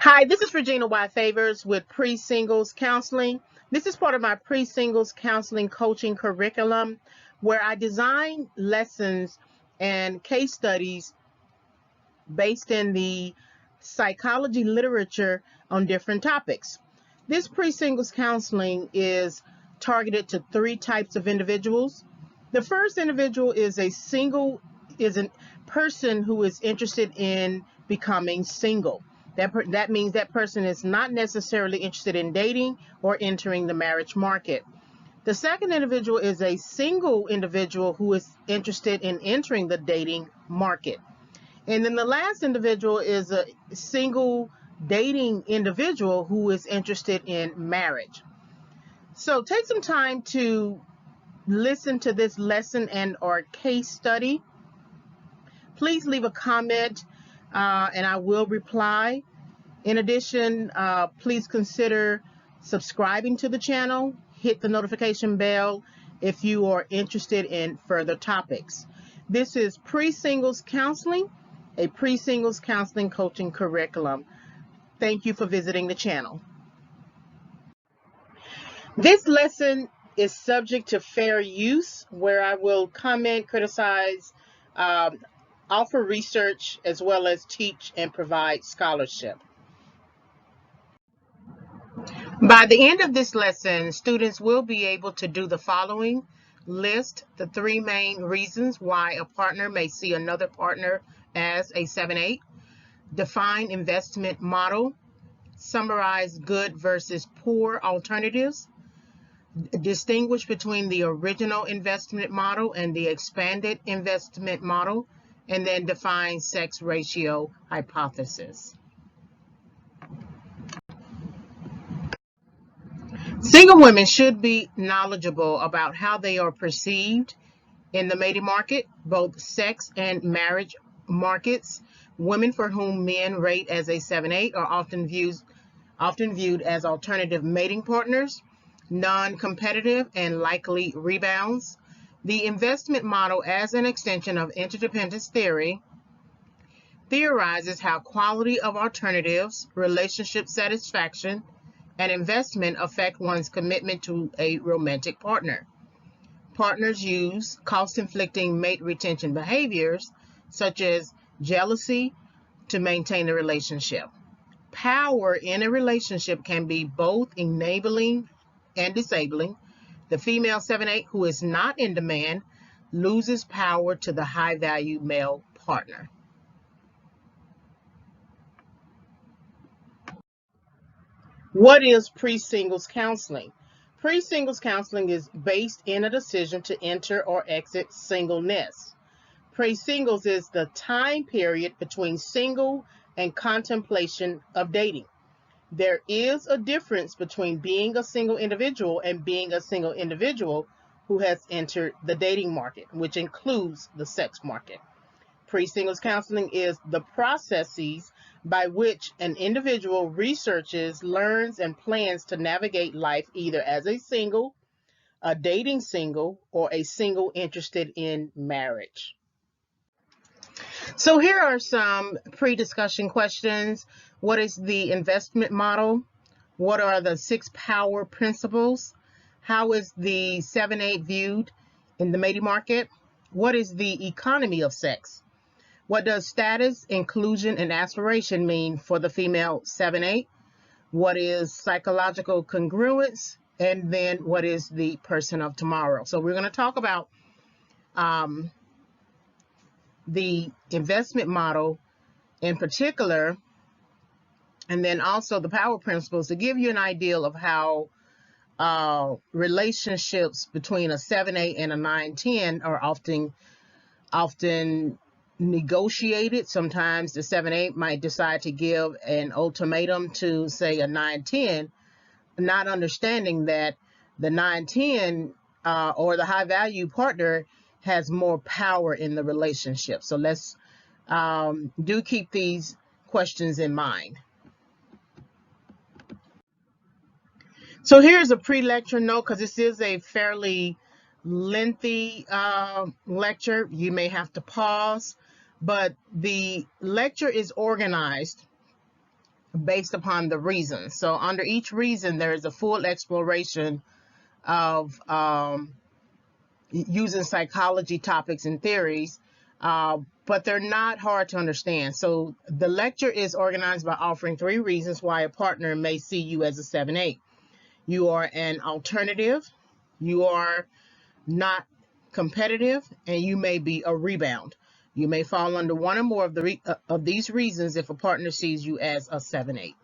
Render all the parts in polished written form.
Hi, this is Regina Y. Favors with Pre-Singles Counseling. This is part of my Pre-Singles Counseling Coaching Curriculum, where I design lessons and case studies based in the psychology literature on different topics. This Pre-Singles Counseling is targeted to three types of individuals. The first individual is a person who is interested in becoming single. That means that person is not necessarily interested in dating or entering the marriage market. The second individual is a single individual who is interested in entering the dating market. And then the last individual is a single dating individual who is interested in marriage. So take some time to listen to this lesson and or case study. Please leave a comment and I will reply. In addition, please consider subscribing to the channel. Hit the notification bell if you are interested in further topics. This is Pre-Singles Counseling, a Pre-Singles Counseling Coaching Curriculum. Thank you for visiting the channel. This lesson is subject to fair use, where I will comment, criticize, offer research, as well as teach and provide scholarship. By the end of this lesson, students will be able to do the following: list the three main reasons why a partner may see another partner as a 7/8, define investment model, summarize good versus poor alternatives, distinguish between the original investment model and the expanded investment model, and then define sex ratio hypothesis. Single women should be knowledgeable about how they are perceived in the mating market, both sex and marriage markets. Women for whom men rate as a 7/8 are often viewed as alternative mating partners, non-competitive, and likely rebounds. The investment model, as an extension of interdependence theory, theorizes how quality of alternatives, relationship satisfaction, and investment affect one's commitment to a romantic partner. Partners use cost-inflicting mate retention behaviors, such as jealousy, to maintain a relationship. Power in a relationship can be both enabling and disabling. The female 7/8 who is not in demand loses power to the high-value male partner. What is pre-singles counseling? Pre-singles counseling is based in a decision to enter or exit singleness. Pre-singles is the time period between single and contemplation of dating. There is a difference between being a single individual and being a single individual who has entered the dating market, which includes the sex market. Pre-singles counseling is the processes by which an individual researches, learns, and plans to navigate life either as a single, a dating single, or a single interested in marriage. So here are some pre-discussion questions. What is the investment model? What are the 6 power principles? How is the 7/8 viewed in the mating market? What is the economy of sex? What does status, inclusion, and aspiration mean for the female 7/8? What is psychological congruence? And then what is the person of tomorrow? So we're going to talk about the investment model in particular, and then also the power principles to give you an idea of how relationships between a 7/8 and a 9/10 are often negotiated. Sometimes the 7/8 might decide to give an ultimatum to, say, a 9/10, not understanding that the 9/10 or the high value partner has more power in the relationship. So let's do keep these questions in mind. So here's a pre-lecture note, because this is a fairly lengthy lecture. You may have to pause, but the lecture is organized based upon the reasons. So under each reason, there is a full exploration of using psychology topics and theories, but they're not hard to understand. So the lecture is organized by offering 3 reasons why a partner may see you as a 7/8. You are an alternative, you are not competitive, and you may be a rebound. You may fall under one or more of these reasons if a partner sees you as a 7/8.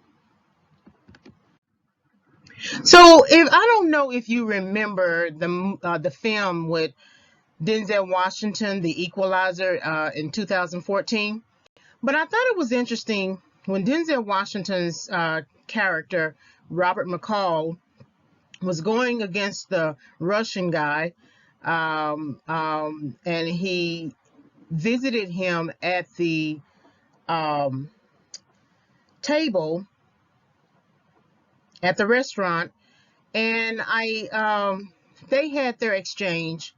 So if I don't know if you remember the film with Denzel Washington, The Equalizer, in 2014, but I thought it was interesting when Denzel Washington's character Robert McCall was going against the Russian guy, and he visited him at the um, table at the restaurant, and they had their exchange,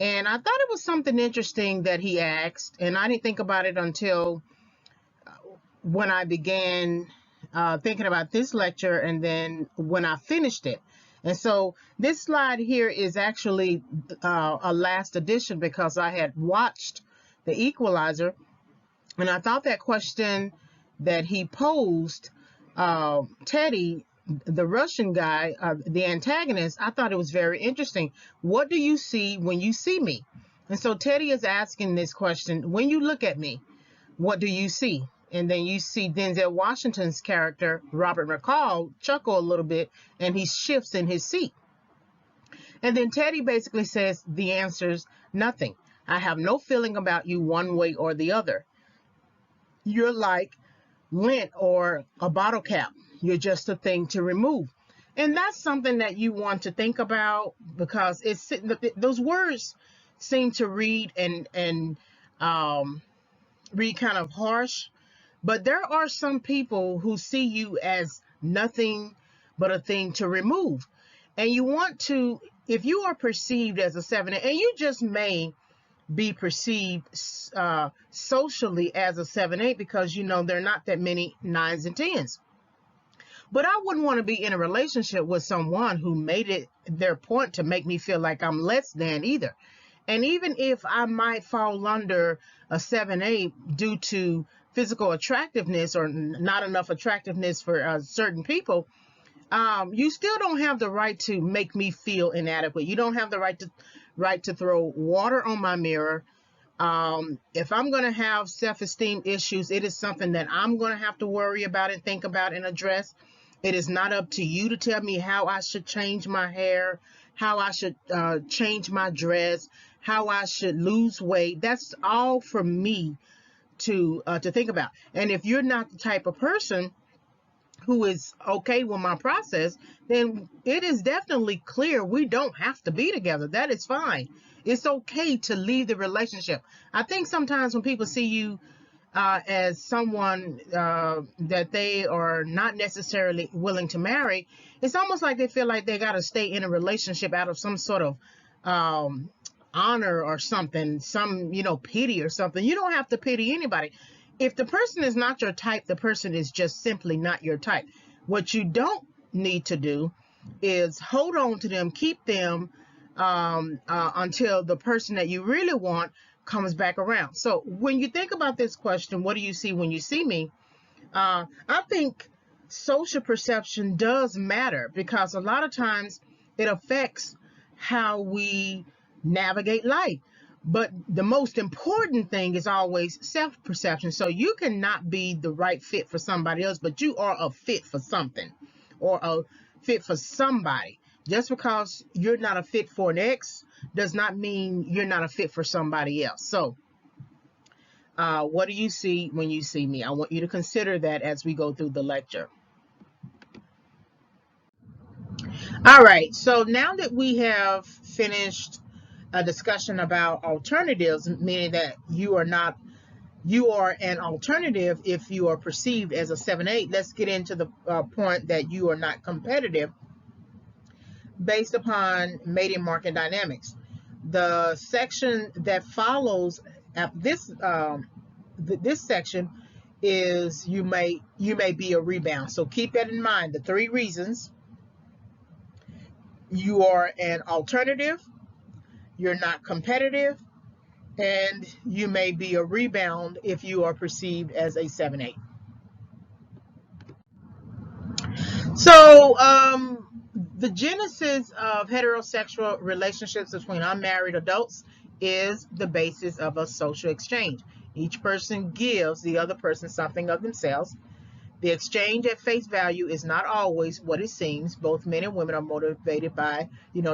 and I thought it was something interesting that he asked, and I didn't think about it until when I began thinking about this lecture, and then when I finished it. And so this slide here is actually a last edition because I had watched The Equalizer, and I thought that question that he posed, Teddy, the Russian guy, the antagonist, I thought it was very interesting. What do you see when you see me? And so Teddy is asking this question, when you look at me, what do you see? And then you see Denzel Washington's character, Robert McCall, chuckle a little bit, and he shifts in his seat. And then Teddy basically says, the answer's nothing. I have no feeling about you one way or the other. You're like lint or a bottle cap. You're just a thing to remove. And that's something that you want to think about, because those words seem to read and read kind of harsh, but there are some people who see you as nothing but a thing to remove. And you want to, if you are perceived as a 7, and you just may be perceived socially as a 7/8 because there are not that many 9s and 10s. But I wouldn't want to be in a relationship with someone who made it their point to make me feel like I'm less than either. And even if I might fall under a 7/8 due to physical attractiveness or not enough attractiveness for certain people, you still don't have the right to make me feel inadequate. You don't have the right to throw water on my mirror. If I'm going to have self-esteem issues, it is something that I'm going to have to worry about and think about and address. It is not up to you to tell me how I should change my hair, how I should change my dress, how I should lose weight. That's all for me to think about. And if you're not the type of person who is okay with my process, then it is definitely clear we don't have to be together. That is fine. It's okay to leave the relationship. I think sometimes when people see you as someone that they are not necessarily willing to marry, it's almost like they feel like they got to stay in a relationship out of some sort of honor or something, some pity or something. You don't have to pity anybody. If the person is not your type, the person is just simply not your type. What you don't need to do is hold on to them, keep them until the person that you really want comes back around. So when you think about this question, what do you see when you see me? I think social perception does matter, because a lot of times it affects how we navigate life. But the most important thing is always self-perception. So you cannot be the right fit for somebody else, but you are a fit for something or a fit for somebody. Just because you're not a fit for an ex does not mean you're not a fit for somebody else. So what do you see when you see me? I want you to consider that as we go through the lecture. All right, so now that we have finished a discussion about alternatives, meaning that you are an alternative if you are perceived as a 7/8, let's get into the point that you are not competitive based upon mating market dynamics. The section that follows this section is you may be a rebound. So keep that in mind. The 3 reasons: you are an alternative, you're not competitive, and you may be a rebound if you are perceived as a 7-8. So the genesis of heterosexual relationships between unmarried adults is the basis of a social exchange. Each person gives the other person something of themselves. The exchange at face value is not always what it seems. Both men and women are motivated by,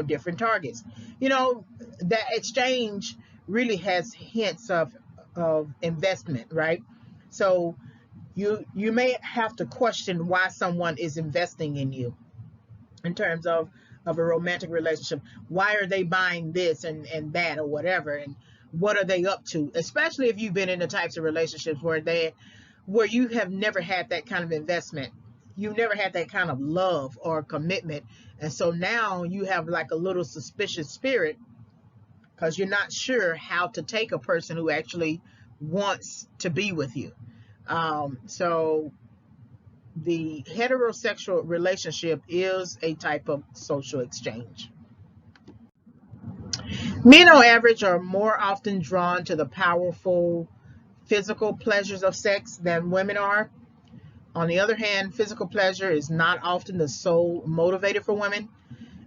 different targets. That exchange really has hints of investment, right? So you may have to question why someone is investing in you in terms of a romantic relationship. Why are they buying this and that or whatever? And what are they up to? Especially if you've been in the types of relationships where you have never had that kind of investment. You've never had that kind of love or commitment. And so now you have like a little suspicious spirit because you're not sure how to take a person who actually wants to be with you. So the heterosexual relationship is a type of social exchange. Men on average are more often drawn to the powerful physical pleasures of sex than women are. On the other hand, physical pleasure is not often the sole motivator for women,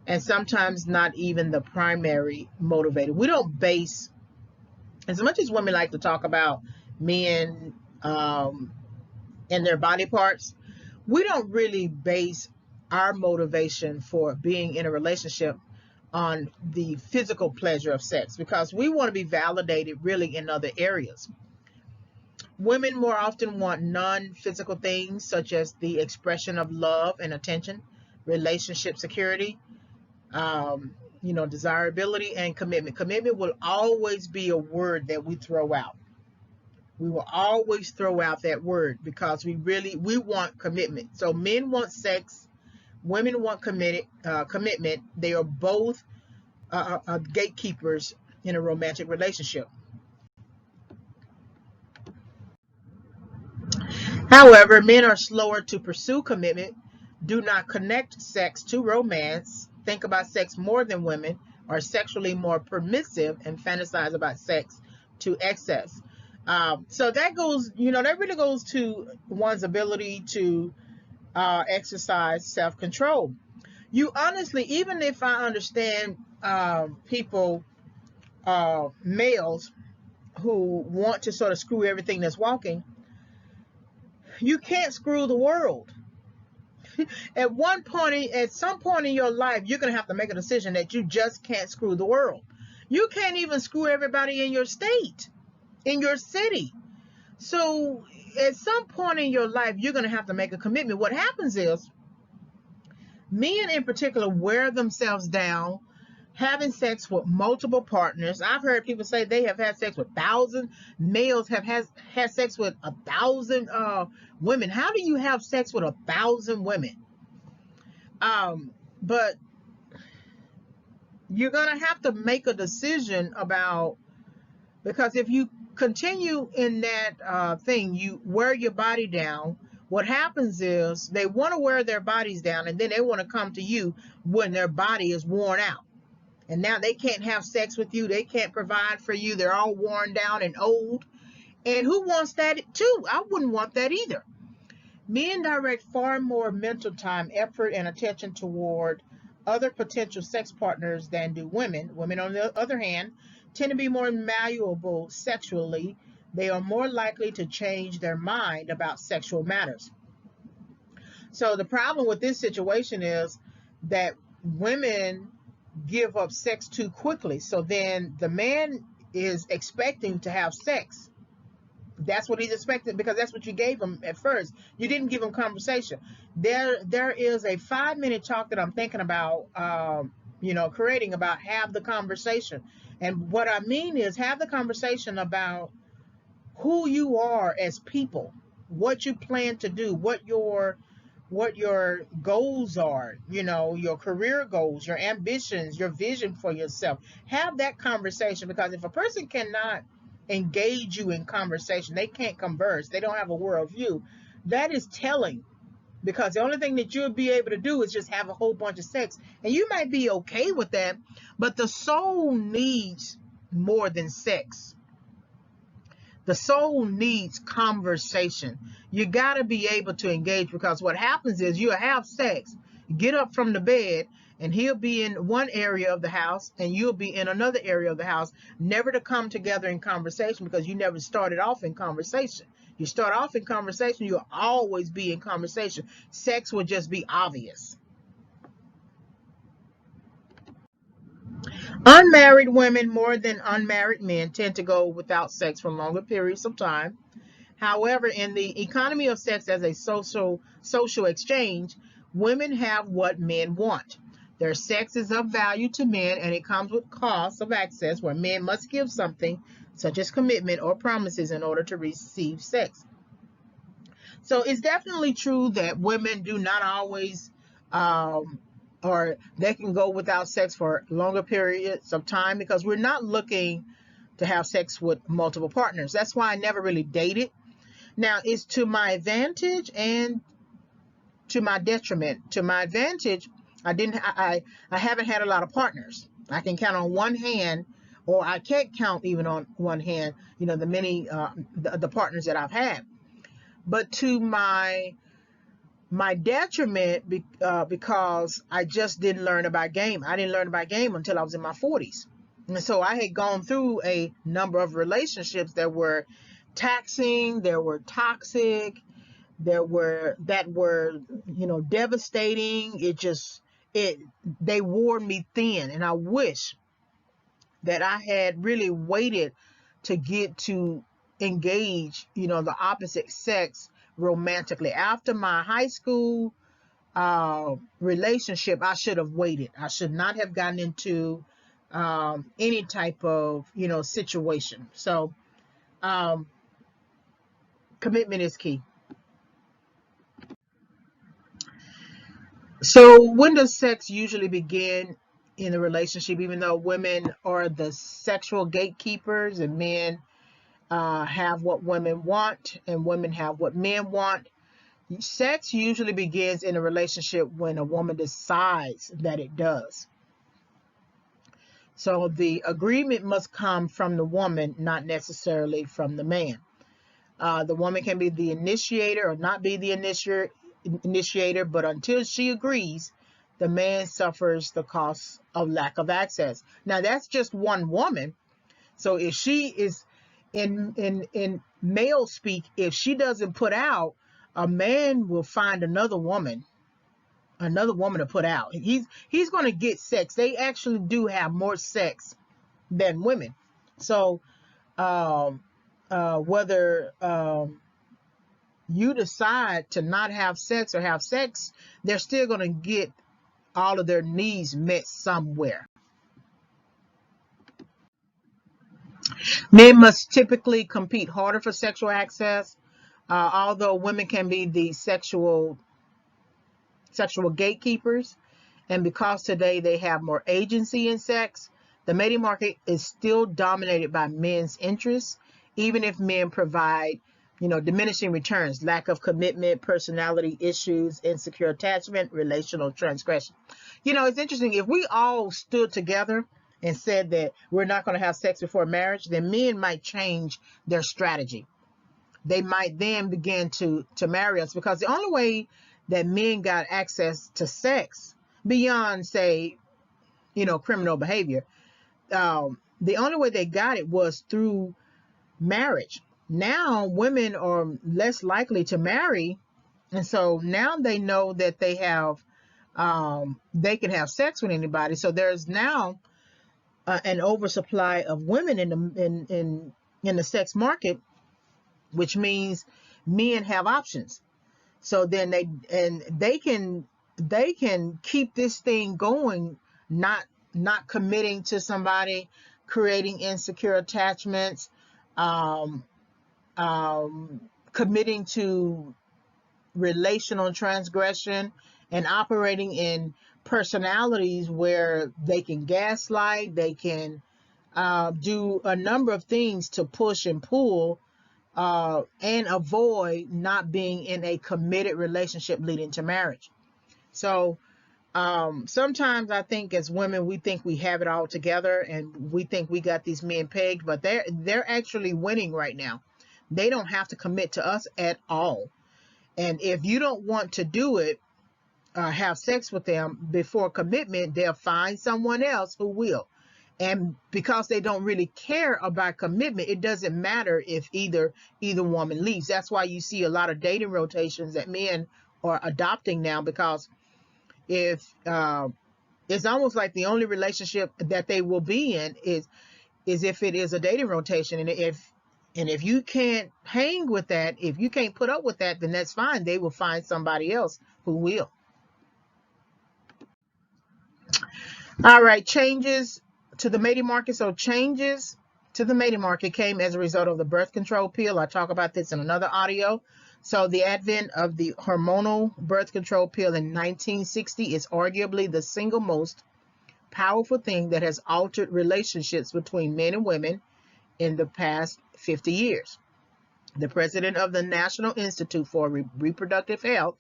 and sometimes not even the primary motivator. We don't base, as much as women like to talk about men and their body parts, we don't really base our motivation for being in a relationship on the physical pleasure of sex, because we want to be validated really in other areas. Women more often want non-physical things such as the expression of love and attention, relationship security, desirability, and commitment. Commitment will always be a word that we throw out. We will always throw out that word because we want commitment. So men want sex, women want commitment. They are both gatekeepers in a romantic relationship. However, men are slower to pursue commitment, do not connect sex to romance, think about sex more than women, are sexually more permissive, and fantasize about sex to excess. So that goes, that really goes to one's ability to exercise self-control. You honestly, even if I understand people, males who want to sort of screw everything that's walking, you can't screw the world. At some point in your life, you're going to have to make a decision that you just can't screw the world. You can't even screw everybody in your state, in your city. So at some point in your life, you're going to have to make a commitment. What happens is men in particular wear themselves down having sex with multiple partners. I've heard people say they have had sex with 1,000. Males have had sex with 1,000 women. How do you have sex with 1,000 women? But you're going to have to make a decision about, because if you continue in that thing, you wear your body down. What happens is they want to wear their bodies down, and then they want to come to you when their body is worn out. And now they can't have sex with you. They can't provide for you. They're all worn down and old. And who wants that too? I wouldn't want that either. Men direct far more mental time, effort, and attention toward other potential sex partners than do women. Women, on the other hand, tend to be more malleable sexually. They are more likely to change their mind about sexual matters. So the problem with this situation is that women give up sex too quickly. So then the man is expecting to have sex. That's what he's expecting, because that's what you gave him at first. You didn't give him conversation. There is a 5-minute talk that I'm thinking about, creating about have the conversation. And what I mean is have the conversation about who you are as people, what you plan to do, what your goals are, your career goals, your ambitions, your vision for yourself. Have that conversation, because if a person cannot engage you in conversation. They can't converse. They don't have a worldview. That is telling, because the only thing that you'll be able to do is just have a whole bunch of sex. And you might be okay with that, but the soul needs more than sex. The soul needs conversation. You got to be able to engage, because what happens is you'll have sex, get up from the bed, and he'll be in one area of the house and you'll be in another area of the house, never to come together in conversation, because you never started off in conversation. You start off in conversation, you'll always be in conversation. Sex will just be obvious. Unmarried women, more than unmarried men, tend to go without sex for longer periods of time. However, in the economy of sex as a social exchange, women have what men want. Their sex is of value to men, and it comes with costs of access, where men must give something, such as commitment or promises, in order to receive sex. So it's definitely true that women do not always, or they can go without sex for longer periods of time, because we're not looking to have sex with multiple partners. That's why I never really dated. Now, it's to my advantage and to my detriment. To my advantage, I haven't had a lot of partners. I can count on one hand, or I can't count even on one hand, the many the partners that I've had. But to my detriment, because I just didn't learn about game. I didn't learn about game until I was in my 40s. And so I had gone through a number of relationships that were taxing, that were toxic, that were devastating. They wore me thin, and I wish that I had really waited to get to engage, the opposite sex romantically. After my high school relationship, I should have waited. I should not have gotten into any type of, situation. So commitment is key. So when does sex usually begin in a relationship? Even though women are the sexual gatekeepers and men have what women want and women have what men want, sex usually begins in a relationship when a woman decides that it does. So the agreement must come from the woman, not necessarily from the man. The woman can be the initiator or not be the initiator, but until she agrees, the man suffers the cost of lack of access. Now, that's just one woman. So if she is in male speak, if she doesn't put out, a man will find another woman to put out. He's going to get sex. They actually do have more sex than women. So whether you decide to not have sex or have sex, they're still going to get all of their needs met somewhere. Men must typically compete harder for sexual access, although women can be the sexual gatekeepers. And because today they have more agency in sex, the mating market is still dominated by men's interests, even if men provide, diminishing returns, lack of commitment, personality issues, insecure attachment, relational transgression. It's interesting. If we all stood together and said that we're not going to have sex before marriage, then men might change their strategy. They might then begin to marry us, because the only way that men got access to sex beyond, say, criminal behavior, the only way they got it was through marriage. Now women are less likely to marry, and so now they know that they can have sex with anybody. So there's now an oversupply of women in the sex market, which means men have options. So then they can keep this thing going, not committing to somebody, creating insecure attachments, committing to relational transgression, and operating in personalities where they can gaslight, they can do a number of things to push and pull and avoid not being in a committed relationship leading to marriage. So sometimes I think as women, we think we have it all together and we think we got these men pegged, but they're actually winning right now. They don't have to commit to us at all. And if you don't want to do it, have sex with them before commitment, they'll find someone else who will. And because they don't really care about commitment, it doesn't matter if either woman leaves. That's why you see a lot of dating rotations that men are adopting now, because if it's almost like the only relationship that they will be in is if it is a dating rotation. And if you can't hang with that, if you can't put up with that, then that's fine. They will find somebody else who will. All right, changes to the mating market. So changes to the mating market came as a result of the birth control pill. I talk about this in another audio. So the advent of the hormonal birth control pill in 1960 is arguably the single most powerful thing that has altered relationships between men and women in the past 50 years. The president of the National Institute for Reproductive Health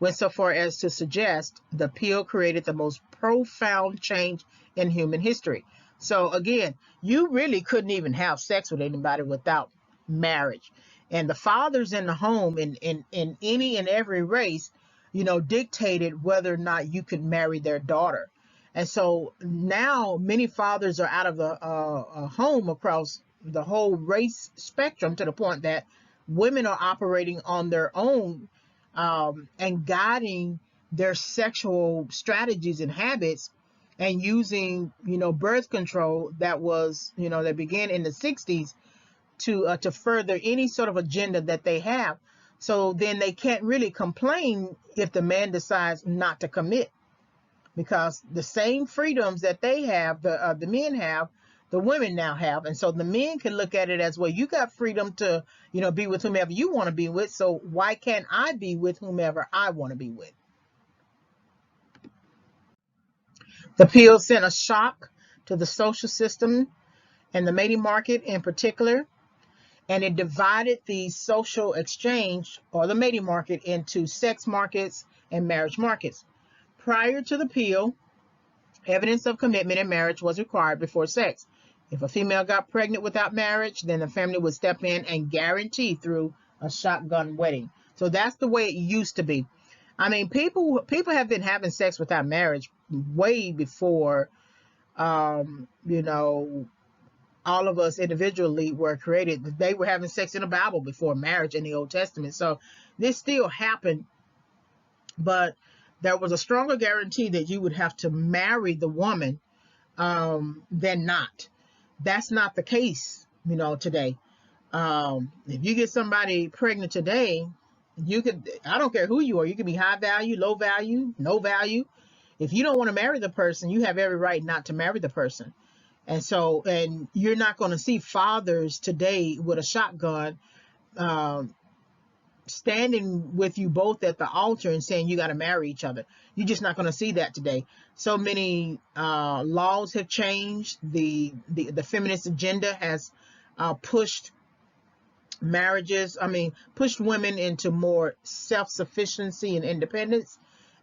went so far as to suggest the pill created the most profound change in human history. So again, you really couldn't even have sex with anybody without marriage. And the fathers in the home in any and every race, dictated whether or not you could marry their daughter. And so now many fathers are out of the home across the whole race spectrum, to the point that women are operating on their own and guiding their sexual strategies and habits, and using birth control that began in the 60s to further any sort of agenda that they have. So then they can't really complain if the man decides not to commit, because the same freedoms that they have, the men have, the women now have. And so the men can look at it as, well, you got freedom to, be with whomever you want to be with. So why can't I be with whomever I want to be with? The pill sent a shock to the social system and the mating market in particular, and it divided the social exchange, or the mating market, into sex markets and marriage markets. Prior to the pill, evidence of commitment in marriage was required before sex. If a female got pregnant without marriage, then the family would step in and guarantee through a shotgun wedding. So that's the way it used to be. I mean, people have been having sex without marriage way before, all of us individually were created. They were having sex in the Bible before marriage in the Old Testament. So this still happened, but there was a stronger guarantee that you would have to marry the woman than not. That's not the case, today. If you get somebody pregnant today, I don't care who you are, you can be high value, low value, no value. If you don't want to marry the person, you have every right not to marry the person. And you're not going to see fathers today with a shotgun standing with you both at the altar and saying you got to marry each other. You're just not going to see that today. So many laws have changed. The feminist agenda has pushed pushed women into more self-sufficiency and independence.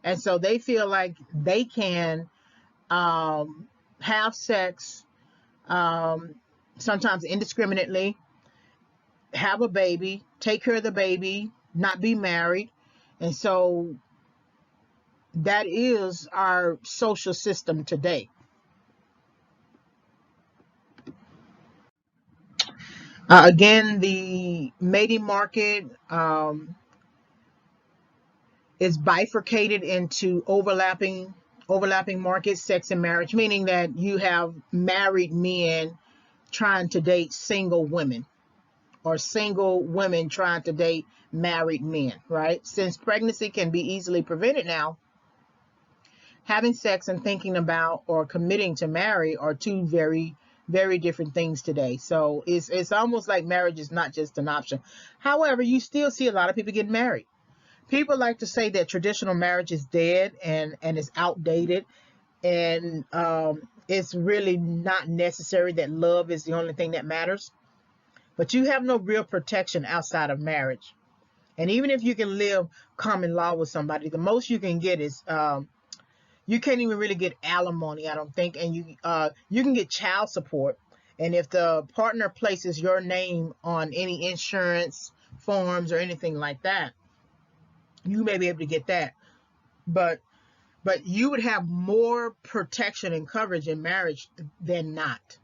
And so they feel like they can have sex, sometimes indiscriminately, have a baby, take care of the baby, not be married. And so that is our social system today. Again, the mating market is bifurcated into overlapping markets, sex and marriage, meaning that you have married men trying to date single women, or single women trying to date married men, right? Since pregnancy can be easily prevented now, having sex and thinking about or committing to marry are two very, very different things today. So it's almost like marriage is not just an option. However, you still see a lot of people getting married. People like to say that traditional marriage is dead and is outdated. And it's really not necessary that love is the only thing that matters. But you have no real protection outside of marriage. And even if you can live common law with somebody, the most you can get is you can't even really get alimony, I don't think, and you can get child support. And if the partner places your name on any insurance forms or anything like that, you may be able to get that. But you would have more protection and coverage in marriage than not.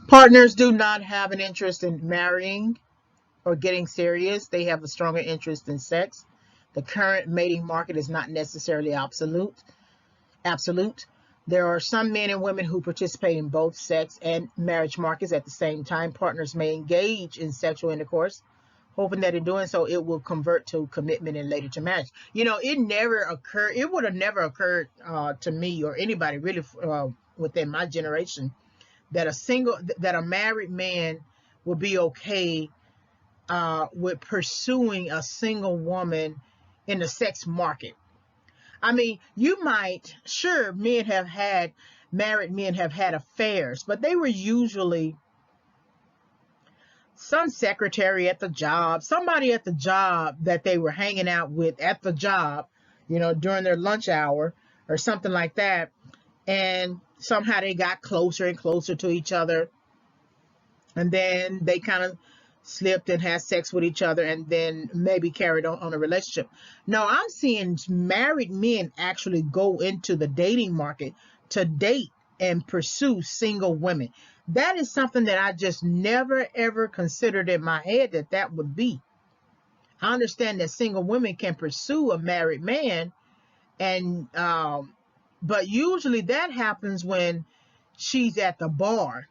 Partners do not have an interest in marrying or getting serious. They have a stronger interest in sex. The current mating market is not necessarily absolute. There are some men and women who participate in both sex and marriage markets at the same time. Partners may engage in sexual intercourse, hoping that in doing so it will convert to commitment and later to marriage. It would have never occurred to me or anybody really within my generation that a married man would be okay with pursuing a single woman in the sex market. I mean, married men have had affairs, but they were usually some secretary at the job, somebody at the job that they were hanging out with at the job, during their lunch hour or something like that. And somehow they got closer and closer to each other. And then they kind of slipped and had sex with each other and then maybe carried on a relationship. No, I'm seeing married men actually go into the dating market to date and pursue single women. That is something that I just never ever considered in my head that would be. I understand that single women can pursue a married man, and but usually that happens when she's at the bar.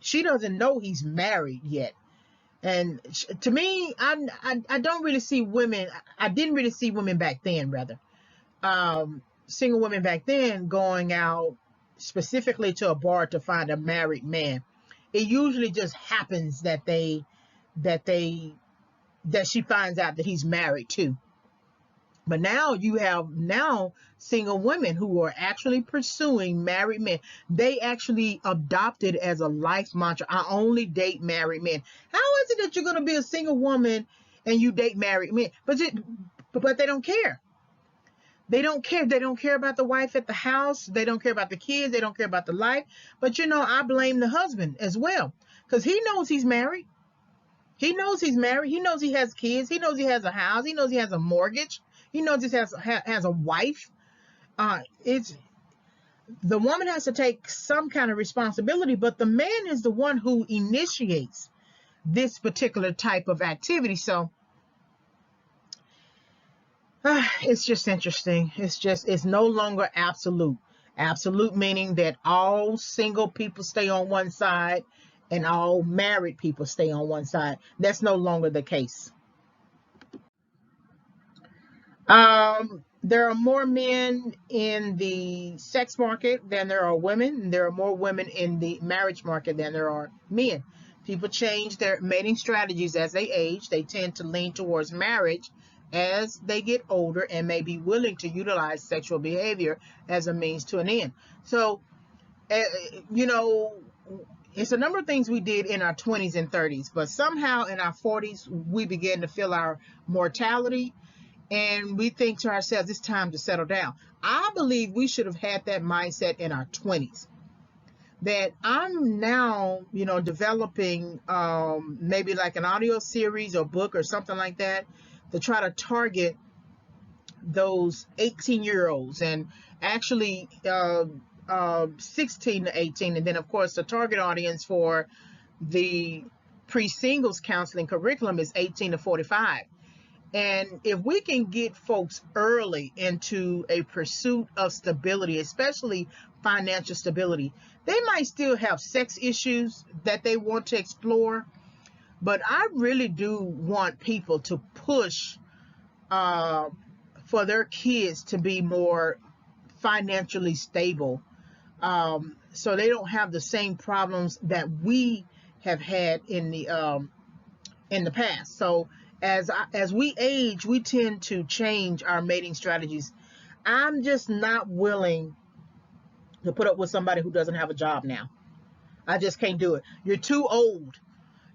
She doesn't know he's married yet. And to me, I don't really see women. I didn't really see women back then, rather, single women back then going out specifically to a bar to find a married man. It usually just happens that she finds out that he's married too. But now you have single women who are actually pursuing married men. They actually adopted as a life mantra, I only date married men. How is it that you're going to be a single woman and you date married men? But they don't care. They don't care. They don't care about the wife at the house. They don't care about the kids. They don't care about the life. But I blame the husband as well, because he knows he's married. He knows he's married. He knows he has kids. He knows he has a house. He knows he has a mortgage. He knows he has a wife. It's the woman has to take some kind of responsibility, but the man is the one who initiates this particular type of activity. So it's just interesting. It's no longer absolute. Absolute meaning that all single people stay on one side and all married people stay on one side. That's no longer the case. There are more men in the sex market than there are women. There are more women in the marriage market than there are men. People change their mating strategies as they age. They tend to lean towards marriage as they get older and may be willing to utilize sexual behavior as a means to an end. So, it's a number of things we did in our 20s and 30s, but somehow in our 40s, we began to feel our mortality. And we think to ourselves, it's time to settle down. I believe we should have had that mindset in our 20s. That I'm now, developing maybe like an audio series or book or something like that to try to target those 18-year-olds and actually 16 to 18. And then, of course, the target audience for the pre-singles counseling curriculum is 18 to 45. And if we can get folks early into a pursuit of stability, especially financial stability, they might still have sex issues that they want to explore. But I really do want people to push for their kids to be more financially stable, so they don't have the same problems that we have had in the past. So as we age, we tend to change our mating strategies. I'm just not willing to put up with somebody who doesn't have a job now. I just can't do it. You're too old.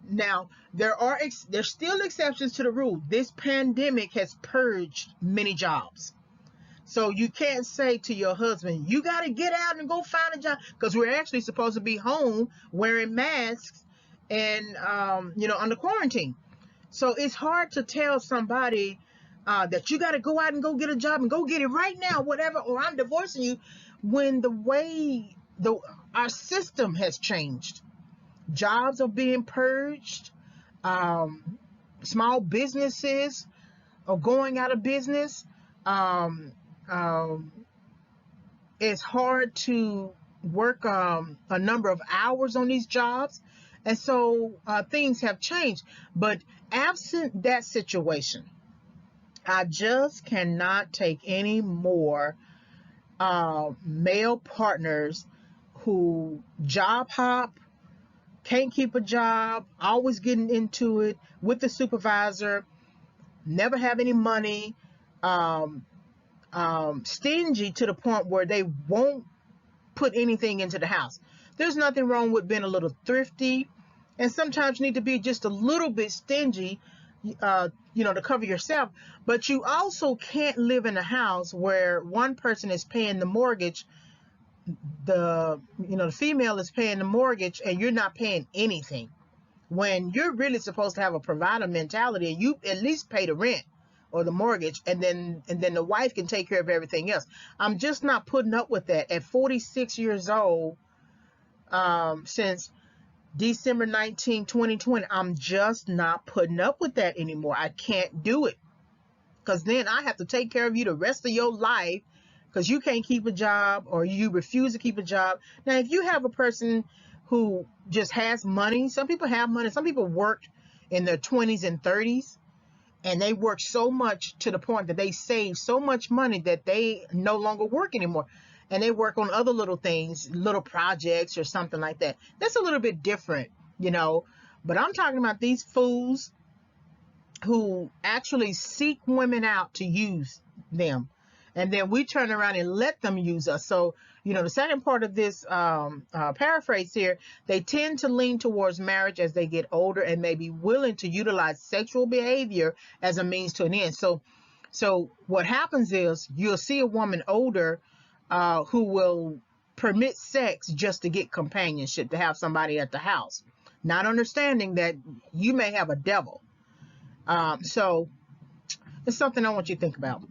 Now, there's still exceptions to the rule. This pandemic has purged many jobs. So you can't say to your husband, you got to get out and go find a job, because we're actually supposed to be home wearing masks and, under quarantine. So it's hard to tell somebody that you got to go out and go get a job and go get it right now, whatever, or I'm divorcing you, when the way our system has changed. Jobs are being purged. Small businesses are going out of business. It's hard to work a number of hours on these jobs. And so things have changed. But absent that situation, I just cannot take any more male partners who job hop, can't keep a job, always getting into it with the supervisor, never have any money, stingy to the point where they won't put anything into the house. There's nothing wrong with being a little thrifty, and sometimes you need to be just a little bit stingy, to cover yourself. But you also can't live in a house where one person is paying the mortgage, the female is paying the mortgage, and you're not paying anything, when you're really supposed to have a provider mentality, and you at least pay the rent or the mortgage, and then the wife can take care of everything else. I'm just not putting up with that at 46 years old. Since December 19, 2020, I'm just not putting up with that anymore. I can't do it, because then I have to take care of you the rest of your life, because you can't keep a job or you refuse to keep a job. Now, if you have a person who just has money, some people have money, some people worked in their 20s and 30s, and they work so much to the point that they save so much money that they no longer work anymore, and they work on other little things, little projects or something like that. That's a little bit different, but I'm talking about these fools who actually seek women out to use them, and then we turn around and let them use us. So, the second part of this paraphrase here, they tend to lean towards marriage as they get older and may be willing to utilize sexual behavior as a means to an end. So what happens is you'll see a woman older who will permit sex just to get companionship, to have somebody at the house, not understanding that you may have a devil. So it's something I want you to think about.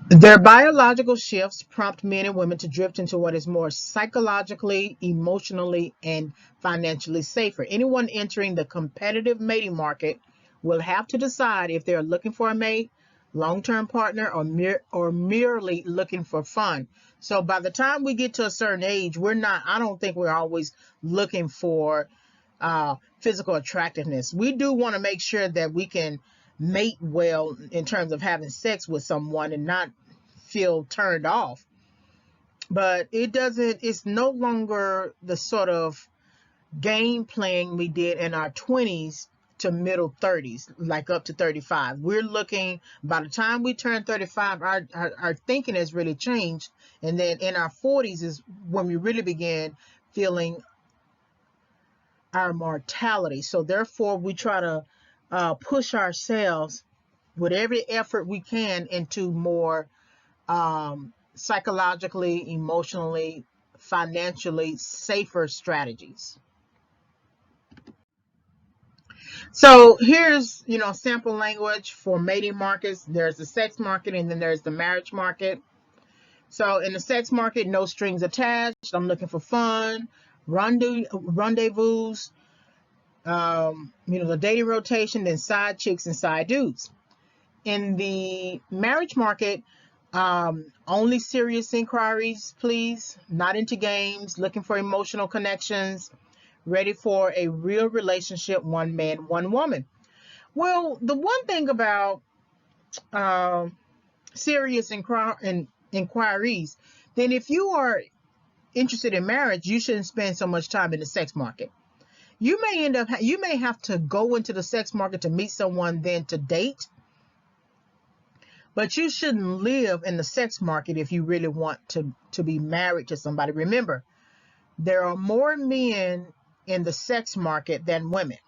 Their biological shifts prompt men and women to drift into what is more psychologically, emotionally, and financially safer. Anyone entering the competitive mating market will have to decide if they're looking for a mate, long-term partner, or merely looking for fun. So by the time we get to a certain age, I don't think we're always looking for physical attractiveness. We do want to make sure that we can mate well in terms of having sex with someone and not feel turned off. But it's no longer the sort of game playing we did in our 20s to middle 30s, like up to 35. We're looking, by the time we turn 35, our thinking has really changed. And then in our 40s is when we really began feeling our mortality. So therefore, we try to push ourselves with every effort we can into more psychologically, emotionally, financially safer strategies. So here's, sample language for mating markets. There's the sex market, and then there's the marriage market. So in the sex market, no strings attached. I'm looking for fun, rendezvous, the dating rotation, then side chicks and side dudes. In the marriage market, only serious inquiries, please. Not into games, looking for emotional connections, ready for a real relationship, one man, one woman. Well, the one thing about serious inquiries, then if you are interested in marriage, you shouldn't spend so much time in the sex market. You may have to go into the sex market to meet someone, then to date. But you shouldn't live in the sex market if you really want to be married to somebody. Remember, there are more men in the sex market than women,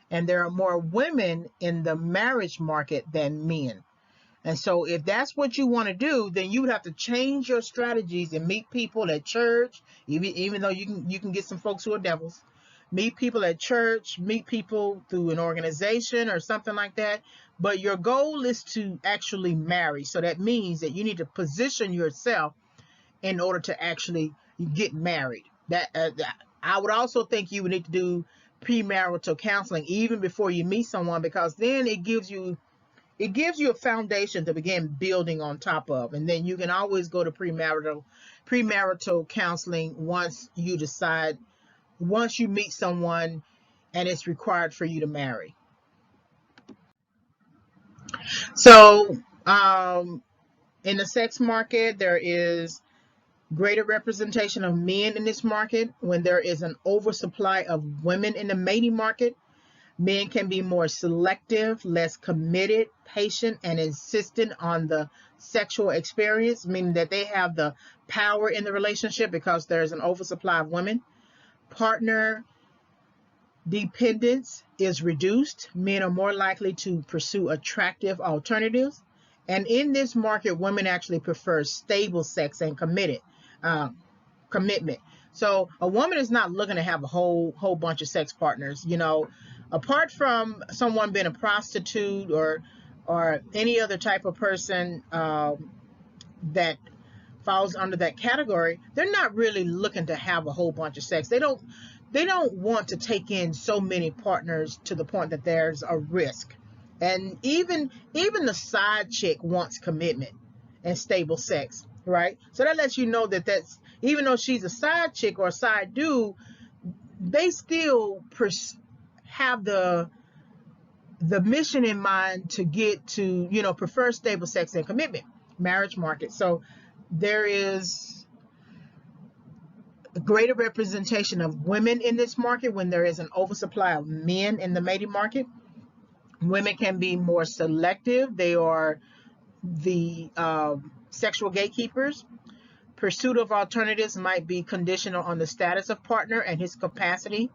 and there are more women in the marriage market than men. And so if that's what you want to do, then you would have to change your strategies and meet people at church, even though you can get some folks who are devils. Meet people at church, meet people through an organization or something like that. But your goal is to actually marry. So that means that you need to position yourself in order to actually get married. That I would also think you would need to do premarital counseling even before you meet someone, because then it gives you a foundation to begin building on top of, and then you can always go to premarital counseling once you meet someone and it's required for you to marry. So in the sex market, there is greater representation of men in this market. When there is an oversupply of women in the mating market, men can be more selective, less committed, patient, and insistent on the sexual experience, meaning that they have the power in the relationship because there's an oversupply of women. Partner dependence is reduced. Men are more likely to pursue attractive alternatives. And in this market, women actually prefer stable sex and commitment. So a woman is not looking to have a whole bunch of sex partners. Apart from someone being a prostitute or any other type of person that falls under that category, they're not really looking to have a whole bunch of sex. They don't want to take in so many partners to the point that there's a risk. And even the side chick wants commitment and stable sex, right? So that lets you know that's, even though she's a side chick or a side dude, they still have the mission in mind to get to, prefer stable sex and commitment. Marriage market. So there is a greater representation of women in this market when there is an oversupply of men in the mating market. Women can be more selective. They are the sexual gatekeepers. Pursuit of alternatives might be conditional on the status of partner and his capacity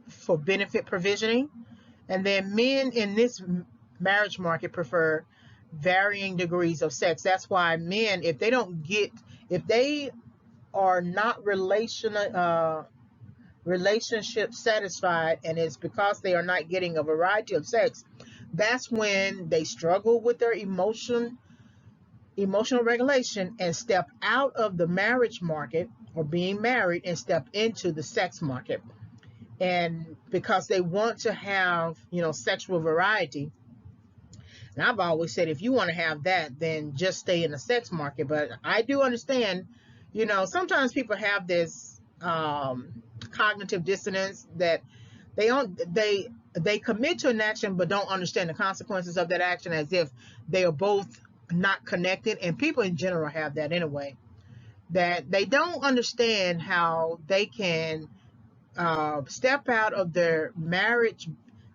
for benefit provisioning. And then men in this marriage market prefer varying degrees of sex. That's why men, if they are not relationship satisfied, and it's because they are not getting a variety of sex, that's when they struggle with their emotional regulation and step out of the marriage market or being married and step into the sex market. And because they want to have, sexual variety. And I've always said, if you want to have that, then just stay in the sex market. But I do understand, sometimes people have this cognitive dissonance that they commit to an action but don't understand the consequences of that action, as if they are both not connected. And people in general have that anyway, that they don't understand how they can step out of their marriage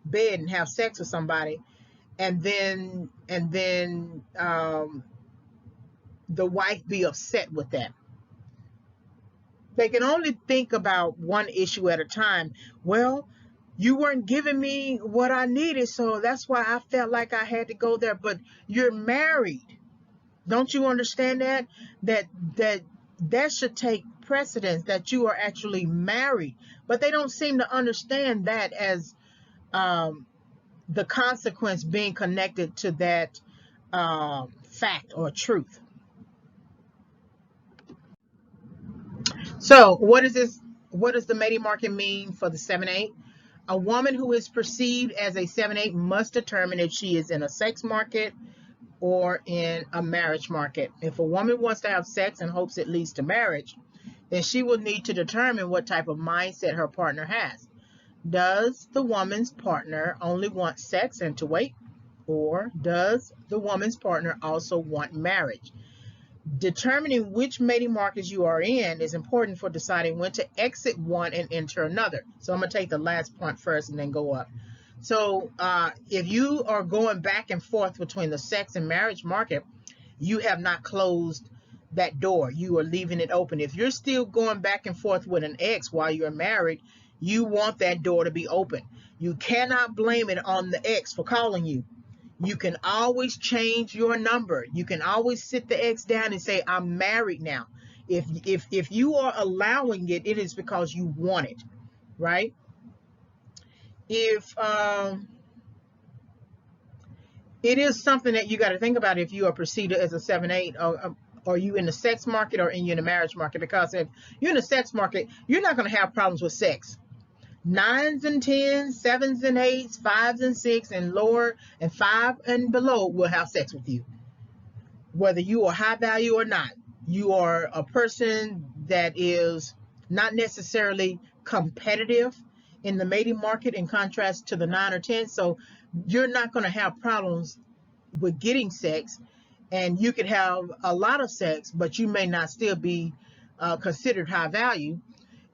bed and have sex with somebody, and then the wife be upset with that. They can only think about one issue at a time. Well, you weren't giving me what I needed, so that's why I felt like I had to go there. But you're married. Don't you understand that should take precedence, that you are actually married? But they don't seem to understand that as the consequence being connected to that fact or truth. So what does the mating market mean for the 7-8? A woman who is perceived as a 7-8 must determine if she is in a sex market or in a marriage market. If a woman wants to have sex and hopes it leads to marriage, then she will need to determine what type of mindset her partner has. Does the woman's partner only want sex and to wait? Or does the woman's partner also want marriage? Determining which mating markets you are in is important for deciding when to exit one and enter another. So I'm going to take the last point first and then go up. So if you are going back and forth between the sex and marriage market, you have not closed that door. You are leaving it open. If you're still going back and forth with an ex while you're married, you want that door to be open. You cannot blame it on the ex for calling you. You can always change your number. You can always sit the ex down and say, I'm married now. If you are allowing it, it is because you want it, right? If it is something that you got to think about if you are perceived as a 7/8, or you in the sex market or you in the marriage market, because if you're in the sex market, you're not going to have problems with sex. 9s and 10s, 7s and 8s, 5s and 6s, and lower and 5 and below will have sex with you. Whether you are high value or not, you are a person that is not necessarily competitive in the mating market in contrast to the 9 or 10. So you're not going to have problems with getting sex, and you could have a lot of sex, but you may not still be considered high value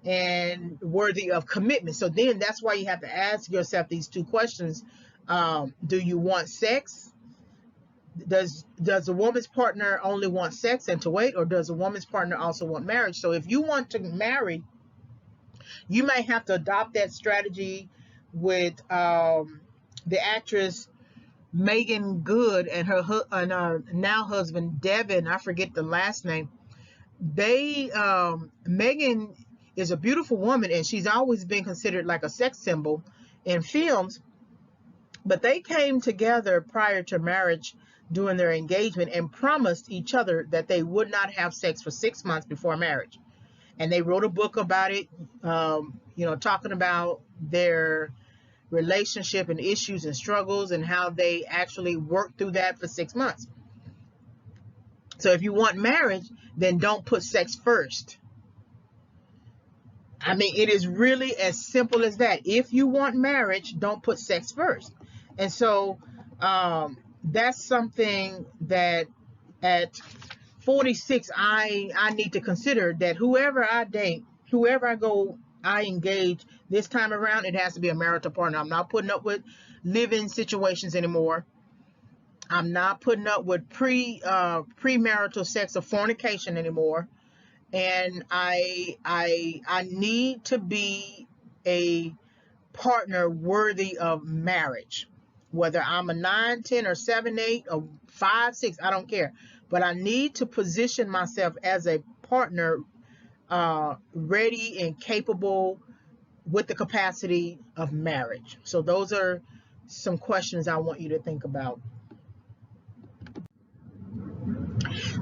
and worthy of commitment. So then that's why you have to ask yourself these two questions. Do you want sex? Does a woman's partner only want sex and to wait, or does a woman's partner also want marriage? So if you want to marry, you may have to adopt that strategy with the actress Megan Good and her now husband Devin. I forget the last name. Megan is a beautiful woman, and she's always been considered like a sex symbol in films. But they came together prior to marriage during their engagement and promised each other that they would not have sex for 6 months before marriage. And they wrote a book about it, talking about their relationship and issues and struggles and how they actually worked through that for 6 months. So if you want marriage, then don't put sex first. I mean, it is really as simple as that. If you want marriage, don't put sex first. And so that's something that at 46, I need to consider, that whoever I date, whoever I engage this time around, it has to be a marital partner. I'm not putting up with live-in situations anymore. I'm not putting up with premarital sex or fornication anymore. And I need to be a partner worthy of marriage. Whether I'm a 9, 10, or 7, 8, or 5, 6, I don't care. But I need to position myself as a partner ready and capable with the capacity of marriage. So those are some questions I want you to think about.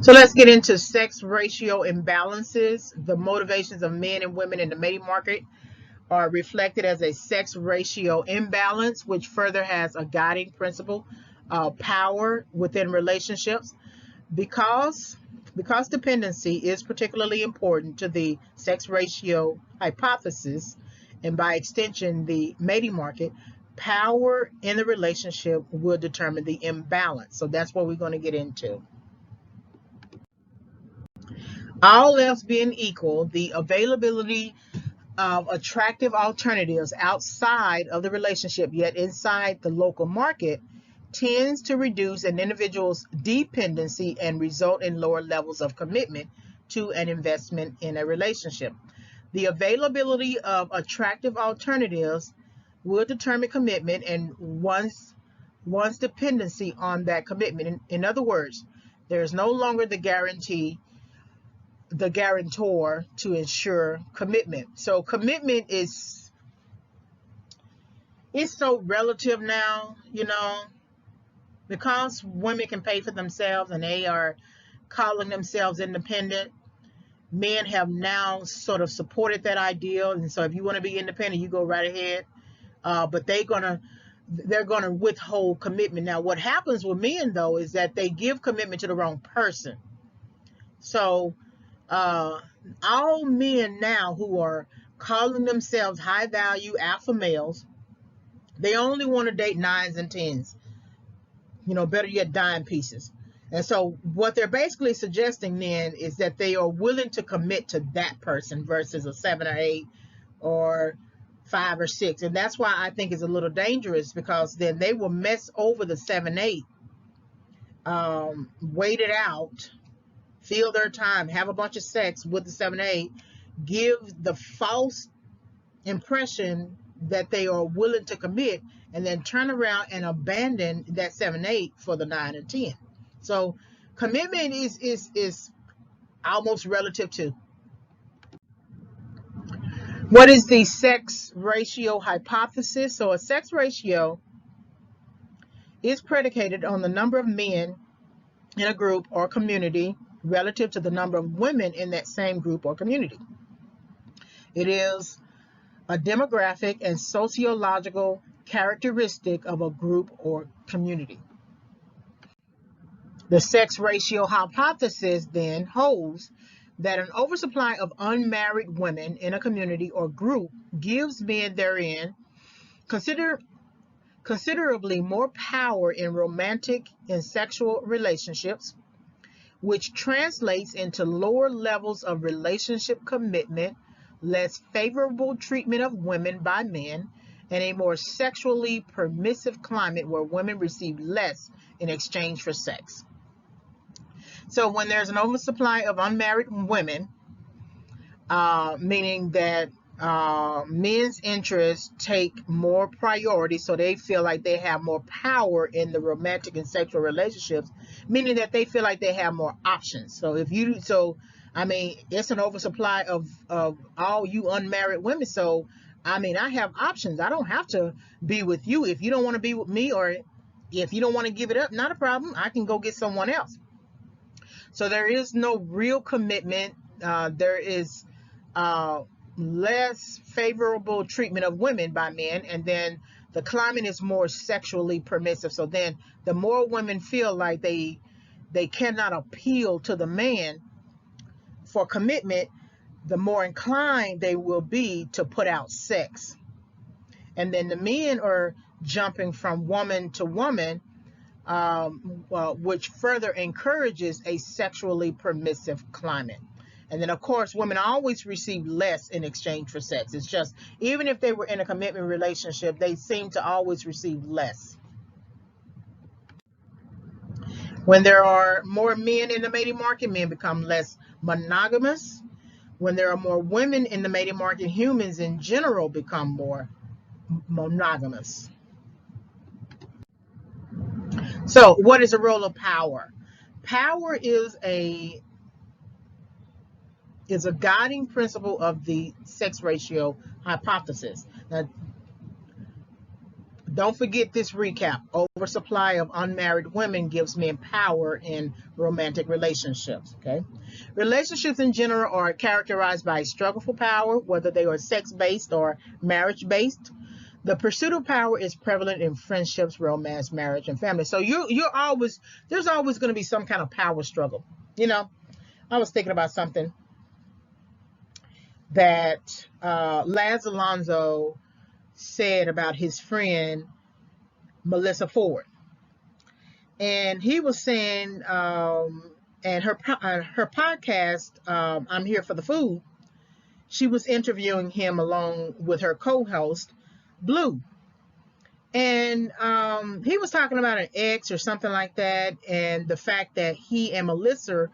So let's get into sex ratio imbalances. The motivations of men and women in the mating market are reflected as a sex ratio imbalance, which further has a guiding principle, power within relationships. Because dependency is particularly important to the sex ratio hypothesis, and by extension the mating market, power in the relationship will determine the imbalance. So that's what we're going to get into. All else being equal, the availability of attractive alternatives outside of the relationship, yet inside the local market, tends to reduce an individual's dependency and result in lower levels of commitment to an investment in a relationship. The availability of attractive alternatives will determine commitment and one's dependency on that commitment. In other words, there is no longer the guarantor to ensure commitment. So commitment is so relative now, because women can pay for themselves and they are calling themselves independent. Men have now sort of supported that ideal, and so if you want to be independent, you go right ahead. But they're gonna withhold commitment. Now, what happens with men though is that they give commitment to the wrong person. So all men now who are calling themselves high value alpha males, they only want to date 9s and 10s, better yet dime pieces. And so what they're basically suggesting then is that they are willing to commit to that person versus a 7 or 8 or 5 or 6. And that's why I think it's a little dangerous, because then they will mess over the 7, 8 wait it out, fill their time, have a bunch of sex with the 7-8, give the false impression that they are willing to commit, and then turn around and abandon that 7-8 for the 9 and 10. So commitment is almost relative to. What is the sex ratio hypothesis? So a sex ratio is predicated on the number of men in a group or community relative to the number of women in that same group or community. It is a demographic and sociological characteristic of a group or community. The sex ratio hypothesis then holds that an oversupply of unmarried women in a community or group gives men therein considerably more power in romantic and sexual relationships, which translates into lower levels of relationship commitment, less favorable treatment of women by men, and a more sexually permissive climate where women receive less in exchange for sex. So when there's an oversupply of unmarried women, meaning that men's interests take more priority, so they feel like they have more power in the romantic and sexual relationships, meaning that they feel like they have more options. So it's an oversupply of all you unmarried women. So I have options. I don't have to be with you. If you don't want to be with me, or if you don't want to give it up, not a problem. I can go get someone else. So there is no real commitment. There is less favorable treatment of women by men, and then the climate is more sexually permissive. So then the more women feel like they cannot appeal to the man for commitment, the more inclined they will be to put out sex. And then the men are jumping from woman to woman, which further encourages a sexually permissive climate. And then, of course, women always receive less in exchange for sex. It's just, even if they were in a commitment relationship, they seem to always receive less. When there are more men in the mating market, men become less monogamous. When there are more women in the mating market, humans in general become more monogamous. So what is the role of power? Power is a guiding principle of the sex ratio hypothesis. Now, don't forget this recap. Oversupply of unmarried women gives men power in romantic relationships. Okay, relationships in general are characterized by a struggle for power, whether they are sex-based or marriage-based. The pursuit of power is prevalent in friendships, romance, marriage, and family. So there's always going to be some kind of power struggle. I was thinking about something that Lance Alonso said about his friend Melissa Ford, and he was saying, and her podcast, I'm Here for the Food, she was interviewing him along with her co-host Blue, and he was talking about an ex or something like that, and the fact that he and Melissa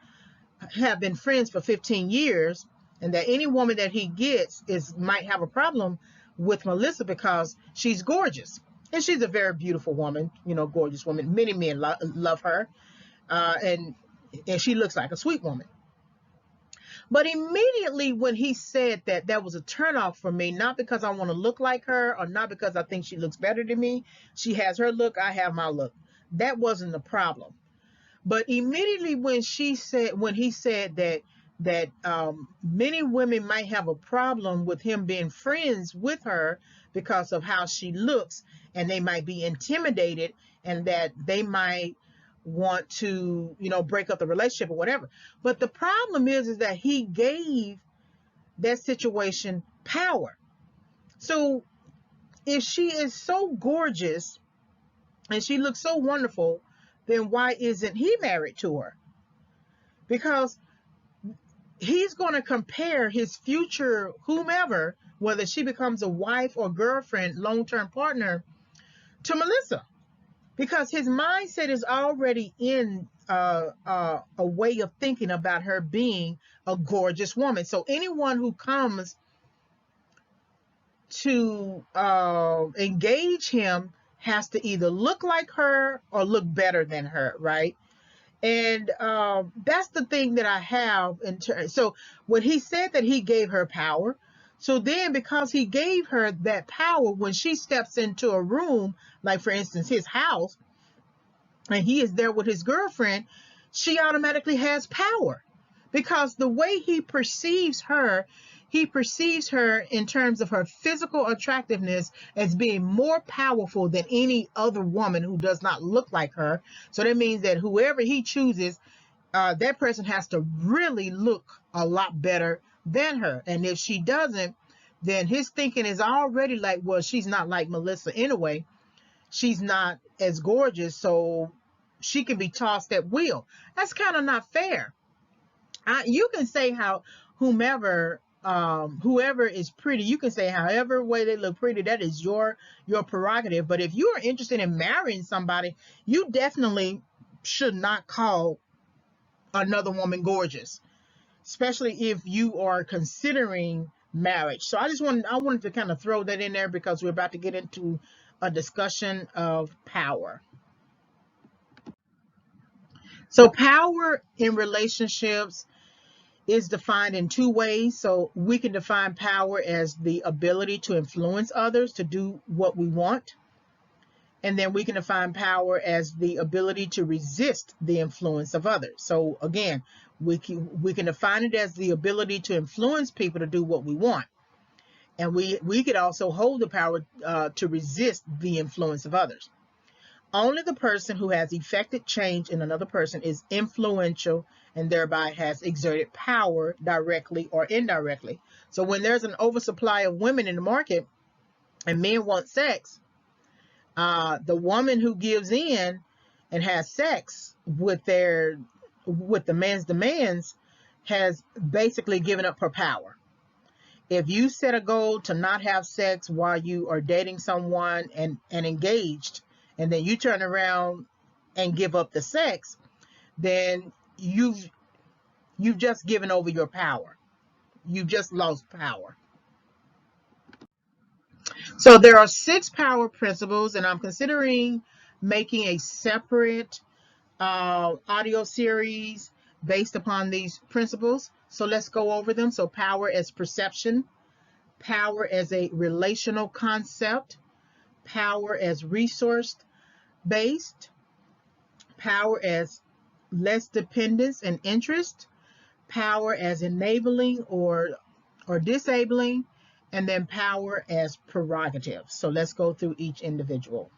have been friends for 15 years, and that any woman that he gets might have a problem with Melissa because she's gorgeous, and she's a very beautiful woman, gorgeous woman. Many men love her, and she looks like a sweet woman. But immediately when he said that, that was a turnoff for me, not because I want to look like her, or not because I think she looks better than me. She has her look, I have my look. That wasn't the problem. But immediately when he said that many women might have a problem with him being friends with her because of how she looks, and they might be intimidated, and that they might want to, break up the relationship or whatever. But the problem is that he gave that situation power. So if she is so gorgeous and she looks so wonderful, then why isn't he married to her? Because he's going to compare his future whomever, whether she becomes a wife or girlfriend, long-term partner, to Melissa. because his mindset is already in a way of thinking about her being a gorgeous woman. So anyone who comes to engage him has to either look like her or look better than her, right? And that's the thing that I have in turn. So when he said that he gave her power, so then because he gave her that power, when she steps into a room, like for instance his house, and he is there with his girlfriend, she automatically has power, because the way he perceives her in terms of her physical attractiveness as being more powerful than any other woman who does not look like her. So that means that whoever he chooses, that person has to really look a lot better than her. And if she doesn't, then his thinking is already like, well, she's not like Melissa anyway. She's not as gorgeous, so she can be tossed at will. That's kind of not fair. You can say how whoever is pretty, you can say however way they look pretty, that is your prerogative. But if you are interested in marrying somebody, you definitely should not call another woman gorgeous, especially if you are considering marriage. So I wanted to kind of throw that in there because we're about to get into a discussion of power. So power in relationships is defined in two ways. So we can define power as the ability to influence others to do what we want. And then we can define power as the ability to resist the influence of others. So again, we can define it as the ability to influence people to do what we want. And we could also hold the power to resist the influence of others. Only the person who has effected change in another person is influential and thereby has exerted power directly or indirectly. So when there's an oversupply of women in the market and men want sex, the woman who gives in and has sex with the man's demands has basically given up her power. If you set a goal to not have sex while you are dating someone and engaged, and then you turn around and give up the sex, then you've just given over your power. You've just lost power. So there are 6 power principles, and I'm considering making a separate audio series based upon these principles. So let's go over them. So power as perception, power as a relational concept, power as resource based, power as less dependence and interest, power as enabling or disabling, and then power as prerogative. So let's go through each individual.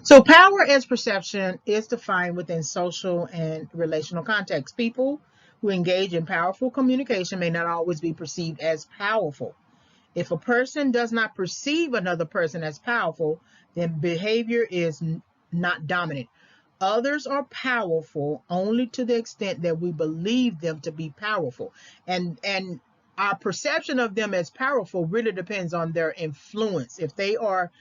So power as perception is defined within social and relational contexts. People who engage in powerful communication may not always be perceived as powerful. If a person does not perceive another person as powerful, then behavior is not dominant. Others are powerful only to the extent that we believe them to be powerful. And our perception of them as powerful really depends on their influence. If they are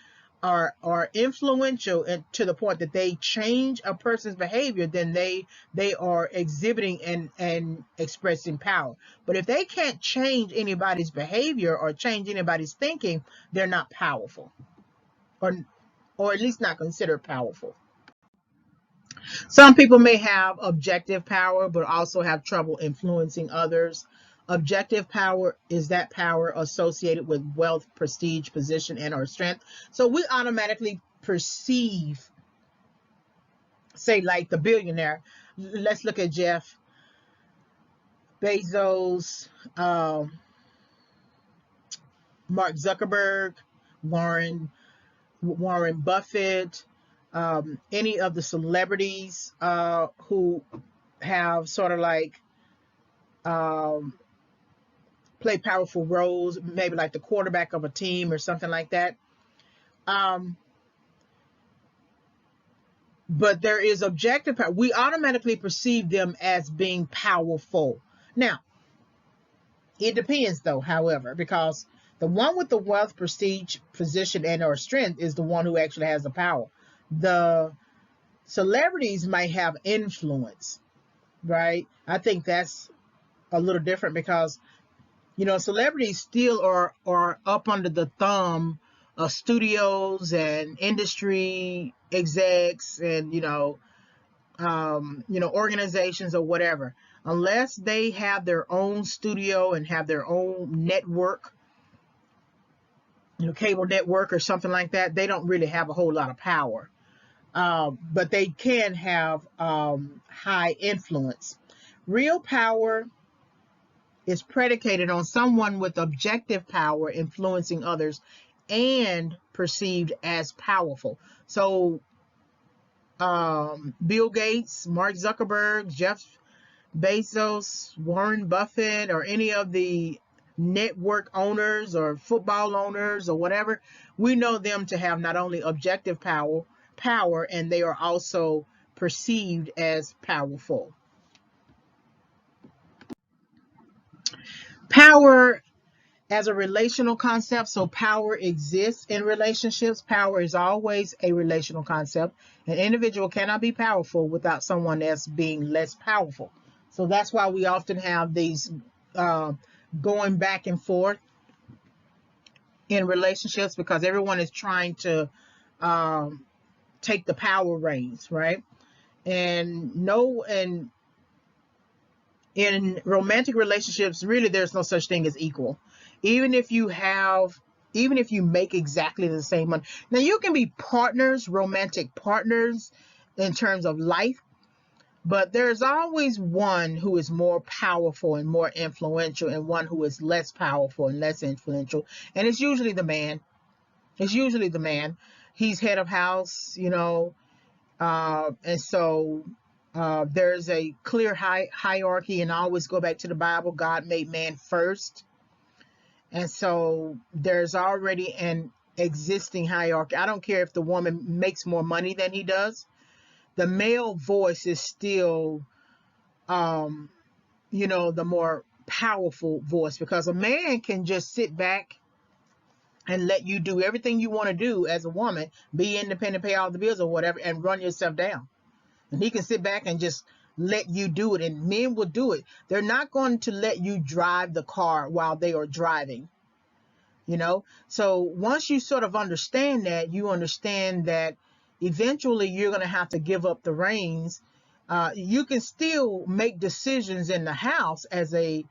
influential to the point that they change a person's behavior, then they are exhibiting and expressing power. But if they can't change anybody's behavior or change anybody's thinking, they're not powerful, or at least not considered powerful. Some people may have objective power but also have trouble influencing others. Objective power is that power associated with wealth, prestige, position, and or strength. So we automatically perceive, say like the billionaire. Let's look at Jeff Bezos, Mark Zuckerberg, Warren Buffett, any of the celebrities who have sort of like play powerful roles, maybe like the quarterback of a team or something like that. But there is objective power. We automatically perceive them as being powerful. Now, it depends though, however, because the one with the wealth, prestige, position, and or strength is the one who actually has the power. The celebrities might have influence, right? I think that's a little different because, celebrities still are up under the thumb of studios and industry execs and, organizations or whatever. Unless they have their own studio and have their own network, cable network or something like that, they don't really have a whole lot of power. But they can have high influence. Real power is predicated on someone with objective power influencing others and perceived as powerful. So, Bill Gates, Mark Zuckerberg, Jeff Bezos, Warren Buffett, or any of the network owners or football owners or whatever, we know them to have not only objective power, and they are also perceived as powerful. Power as a relational concept. So power exists in relationships. Power is always a relational concept. An individual cannot be powerful without someone else being less powerful. So that's why we often have these going back and forth in relationships, because everyone is trying to take the power reins, right? And in romantic relationships, really, there's no such thing as equal. Even if you make exactly the same money. Now, you can be partners, romantic partners, in terms of life, but there's always one who is more powerful and more influential, and one who is less powerful and less influential. And it's usually the man. He's head of house, and so there's a clear hierarchy, and I always go back to the Bible. God made man first. And so there's already an existing hierarchy. I don't care if the woman makes more money than he does. The male voice is still, the more powerful voice, because a man can just sit back and let you do everything you want to do as a woman, be independent, pay all the bills or whatever, and run yourself down. And he can sit back and just let you do it. And men will do it. They're not going to let you drive the car while they are driving. So once you sort of understand that, you understand that eventually you're going to have to give up the reins. You can still make decisions in the house as a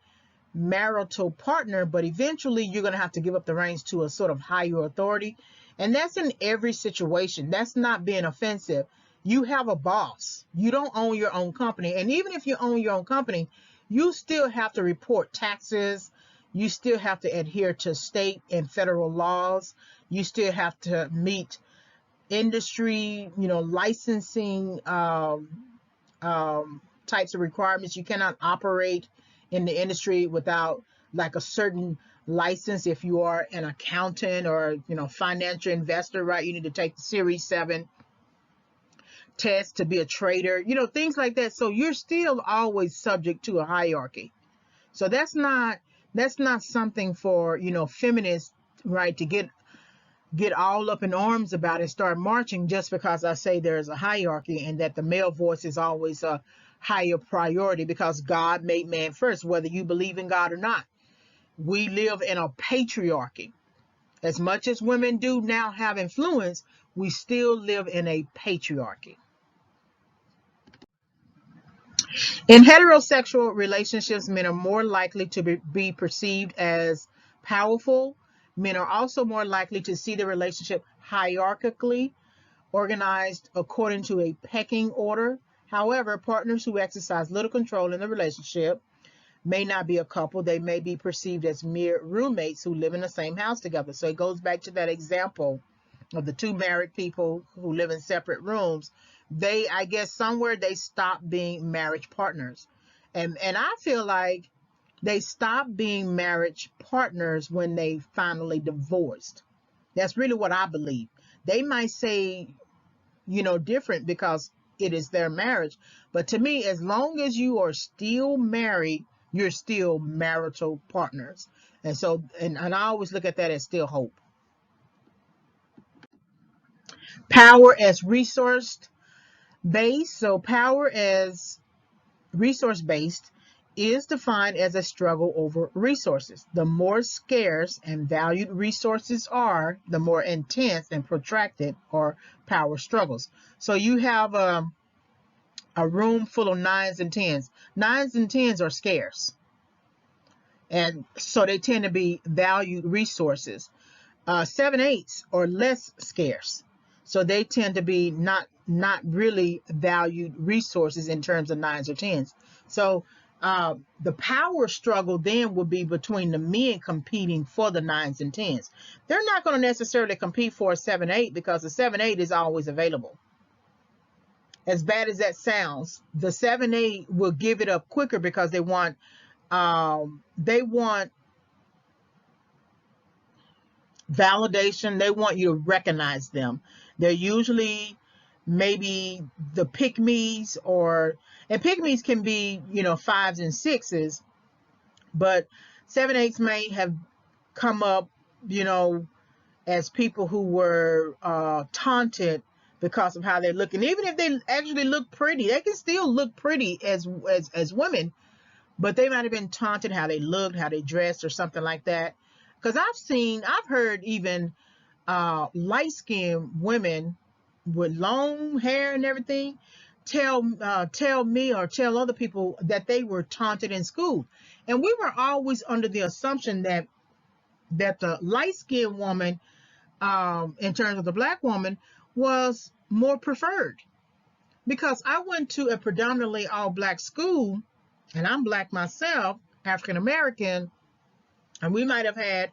marital partner, but eventually you're going to have to give up the reins to a sort of higher authority. And that's in every situation. That's not being offensive. You have a boss. You don't own your own company. And even if you own your own company, you still have to report taxes. You still have to adhere to state and federal laws. You still have to meet industry, licensing types of requirements. You cannot operate in the industry without like a certain license. If you are an accountant or, financial investor, right, you need to take the Series 7 test to be a trader, things like that. So you're still always subject to a hierarchy. So that's not something for, feminists, right, to get all up in arms about and start marching just because I say there's a hierarchy and that the male voice is always a higher priority, because God made man first, whether you believe in God or not. We live in a patriarchy. As much as women do now have influence, we still live in a patriarchy. In heterosexual relationships, men are more likely to be perceived as powerful. Men are also more likely to see the relationship hierarchically organized according to a pecking order. However, partners who exercise little control in the relationship may not be a couple. They may be perceived as mere roommates who live in the same house together. So it goes back to that example of the two married people who live in separate rooms. I guess somewhere they stopped being marriage partners. And I feel like they stopped being marriage partners when they finally divorced. That's really what I believe. They might say, different because it is their marriage. But to me, as long as you are still married, you're still marital partners. And so, and I always look at that as still hope. Power as resource based. So power as resource based is defined as a struggle over resources. The more scarce and valued resources are, the more intense and protracted are power struggles. So you have a room full of nines and tens. Nines and tens are scarce, and so they tend to be valued resources. 7/8s are less scarce, so they tend to be not really valued resources in terms of nines or tens. So the power struggle then would be between the men competing for the nines and tens. They're not going to necessarily compete for a 7/8 because the 7/8 is always available. As bad as that sounds, the 7/8 will give it up quicker because they want validation. They want you to recognize them. They're usually maybe the pick-me's, and pick-me's can be, fives and sixes, but 7/8s may have come up, as people who were taunted because of how they look. And even if they actually look pretty, they can still look pretty as women, but they might have been taunted how they looked, how they dressed, or something like that. Because I've heard even light-skinned women with long hair and everything tell me or tell other people that they were taunted in school. And we were always under the assumption that the light-skinned woman, in terms of the black woman, was more preferred. Because I went to a predominantly all-black school, and I'm black myself, African American, and we might have had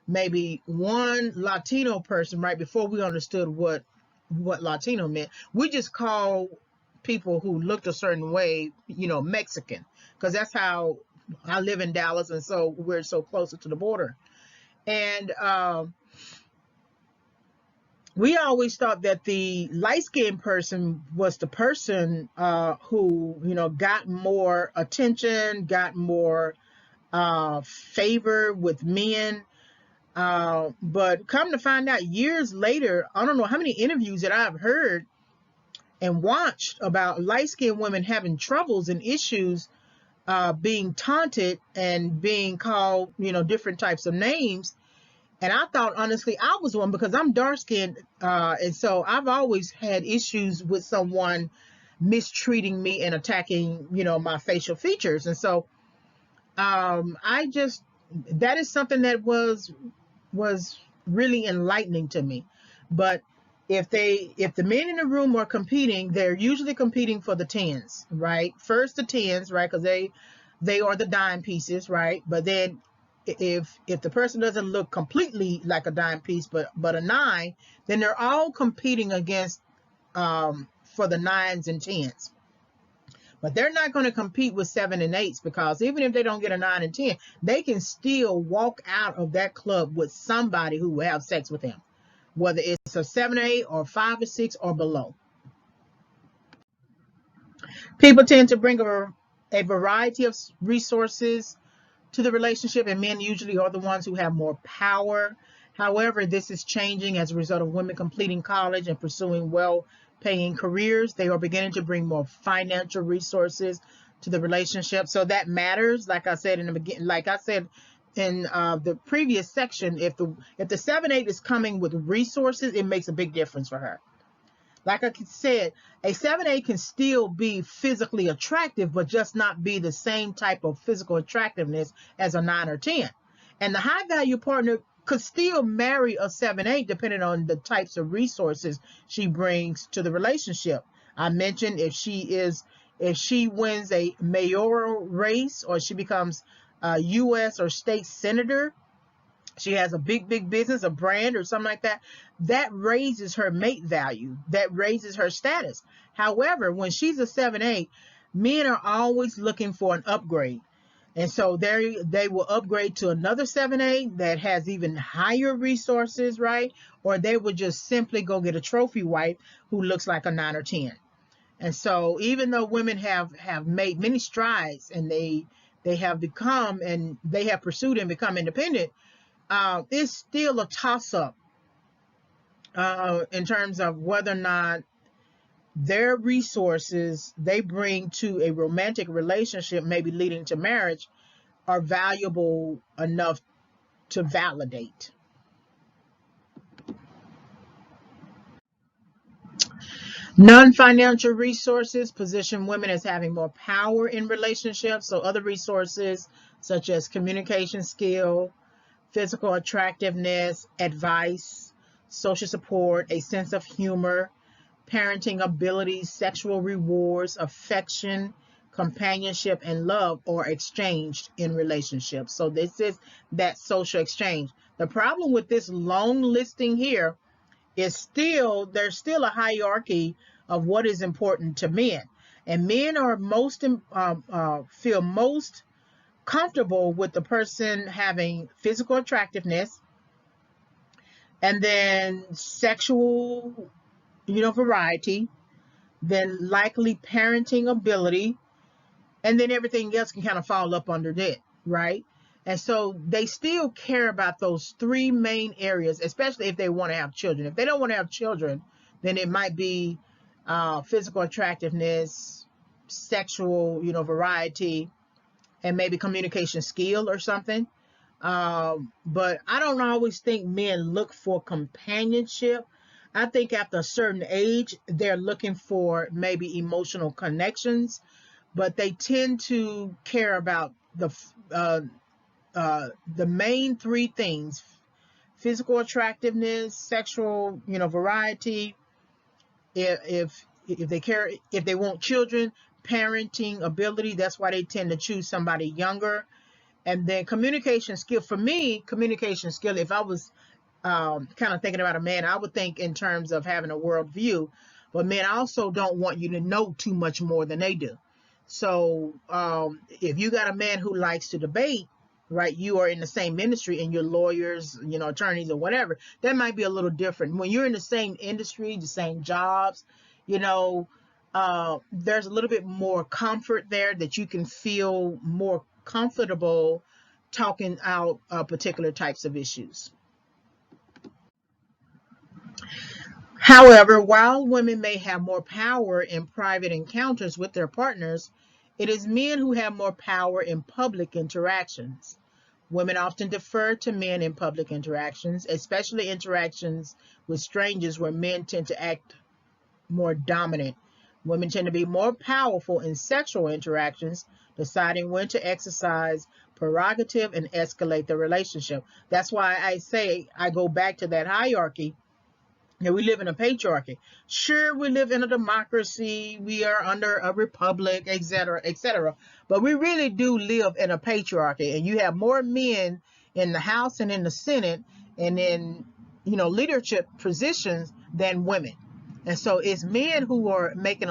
maybe one Latino person right before we understood what Latino meant. We just called people who looked a certain way, Mexican, because that's how I live in Dallas, and so we're so closer to the border. And we always thought that the light-skinned person was the person who, got more attention, got more favor with men. But come to find out years later, I don't know how many interviews that I've heard and watched about light-skinned women having troubles and issues, being taunted and being called, different types of names. And I thought, honestly, I was one because I'm dark-skinned. And so I've always had issues with someone mistreating me and attacking, my facial features. And so that is something that was really enlightening to me. But if the men in the room are competing, they're usually competing for the tens, right? First the tens, right? Because they are the dime pieces, right? But then if the person doesn't look completely like a dime piece, but a nine, then they're all competing against for the nines and tens. But they're not going to compete with 7 and 8s, because even if they don't get a 9 and 10, they can still walk out of that club with somebody who will have sex with them, whether it's a 7 or 8 or 5 or 6 or below. People tend to bring a variety of resources to the relationship, and men usually are the ones who have more power. However, this is changing as a result of women completing college and pursuing well-paying careers. They are beginning to bring more financial resources to the relationship, so that matters. Like I said in the beginning, like I said in the previous section, if the 7/8 is coming with resources, it makes a big difference for her. Like I said, a 7/8 can still be physically attractive, but just not be the same type of physical attractiveness as a 9 or 10. And the high value partner could still marry a 7/8 depending on the types of resources she brings to the relationship. I mentioned if she wins a mayoral race, or she becomes a U.S. or state senator, she has a big business, a brand or something like that, that raises her mate value, that raises her status. However, when she's a 7/8, men are always looking for an upgrade. And so they will upgrade to another 7/8 that has even higher resources, right? Or they would just simply go get a trophy wife who looks like a 9 or 10. And so even though women have made many strides, and they have become, and they have pursued and become independent, it's still a toss-up in terms of whether or not their resources they bring to a romantic relationship, maybe leading to marriage, are valuable enough to validate. Non-financial resources position women as having more power in relationships. So other resources such as communication skill, physical attractiveness, advice, social support, a sense of humor, parenting abilities, sexual rewards, affection, companionship, and love are exchanged in relationships. So this is that social exchange. The problem with this long listing here is there's still a hierarchy of what is important to men, and men are feel most comfortable with the person having physical attractiveness, and then sexual, variety, then likely parenting ability, and then everything else can kind of fall up under that, right? And so they still care about those three main areas, especially if they want to have children. If they don't want to have children, then it might be physical attractiveness, sexual, variety, and maybe communication skill or something. But I don't always think men look for companionship. I think after a certain age, they're looking for maybe emotional connections, but they tend to care about the main three things: physical attractiveness, sexual, variety. If they care, if they want children, parenting ability. That's why they tend to choose somebody younger. And then communication skill. For me, communication skill. If I was kind of thinking about a man, I would think in terms of having a world view. But men also don't want you to know too much more than they do. So if you got a man who likes to debate, right, you are in the same industry and you're lawyers, attorneys or whatever, that might be a little different. When you're in the same industry, the same jobs, there's a little bit more comfort there that you can feel more comfortable talking out particular types of issues. However, while women may have more power in private encounters with their partners, it is men who have more power in public interactions. Women often defer to men in public interactions, especially interactions with strangers where men tend to act more dominant. Women tend to be more powerful in sexual interactions, deciding when to exercise prerogative and escalate the relationship. That's why I say I go back to that hierarchy. We live in a patriarchy. Sure, we live in a democracy. We are under a republic, etc., etc. But we really do live in a patriarchy, and you have more men in the House and in the Senate and in leadership positions than women. And so it's men who are making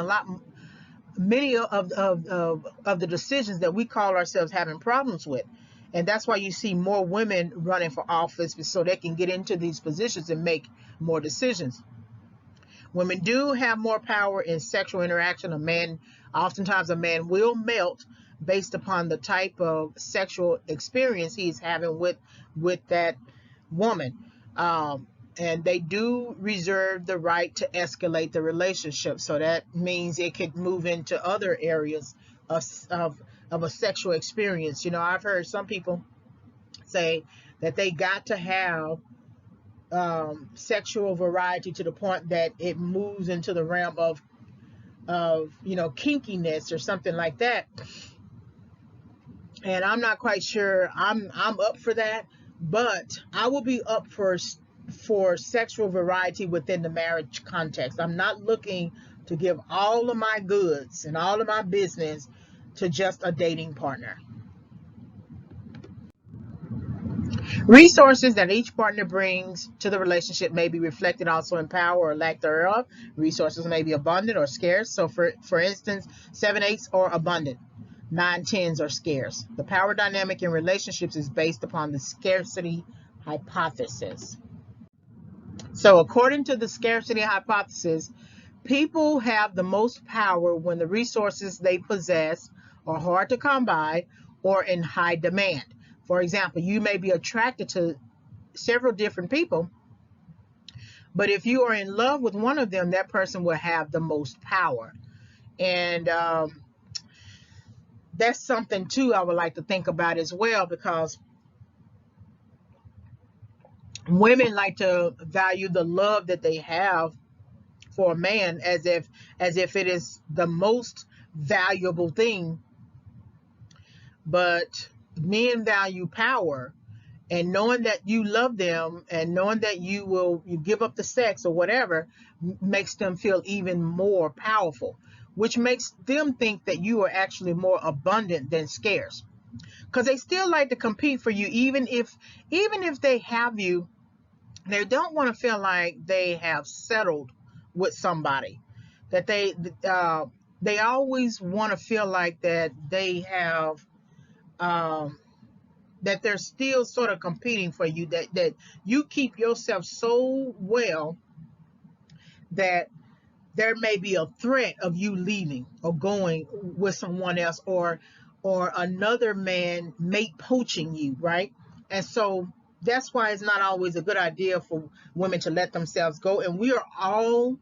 many of the decisions that we call ourselves having problems with. And that's why you see more women running for office, so they can get into these positions and make more decisions. Women do have more power in sexual interaction. Oftentimes a man will melt based upon the type of sexual experience he's having with that woman. And they do reserve the right to escalate the relationship. So that means it could move into other areas of a sexual experience. I've heard some people say that they got to have sexual variety to the point that it moves into the realm of kinkiness or something like that. And I'm not quite sure I'm up for that, but I will be up for sexual variety within the marriage context. I'm not looking to give all of my goods and all of my business to just a dating partner. Resources that each partner brings to the relationship may be reflected also in power or lack thereof. Resources may be abundant or scarce. So for instance, 7/8 are abundant. 9/10 are scarce. The power dynamic in relationships is based upon the scarcity hypothesis. So according to the scarcity hypothesis, people have the most power when the resources they possess are hard to come by or in high demand. For example, you may be attracted to several different people, But if you are in love with one of them, that person will have the most power. And that's something too I would like to think about as well, because women like to value the love that they have for a man as if it is the most valuable thing. But men value power, and knowing that you love them and knowing that you give up the sex or whatever makes them feel even more powerful, which makes them think that you are actually more abundant than scarce, because they still like to compete for you. Even if they have you, they don't want to feel like they have settled with somebody, that they always want to feel like that they have that they're still sort of competing for you, that you keep yourself so well that there may be a threat of you leaving or going with someone else, or another man mate poaching you, right? And so that's why it's not always a good idea for women to let themselves go. And we are all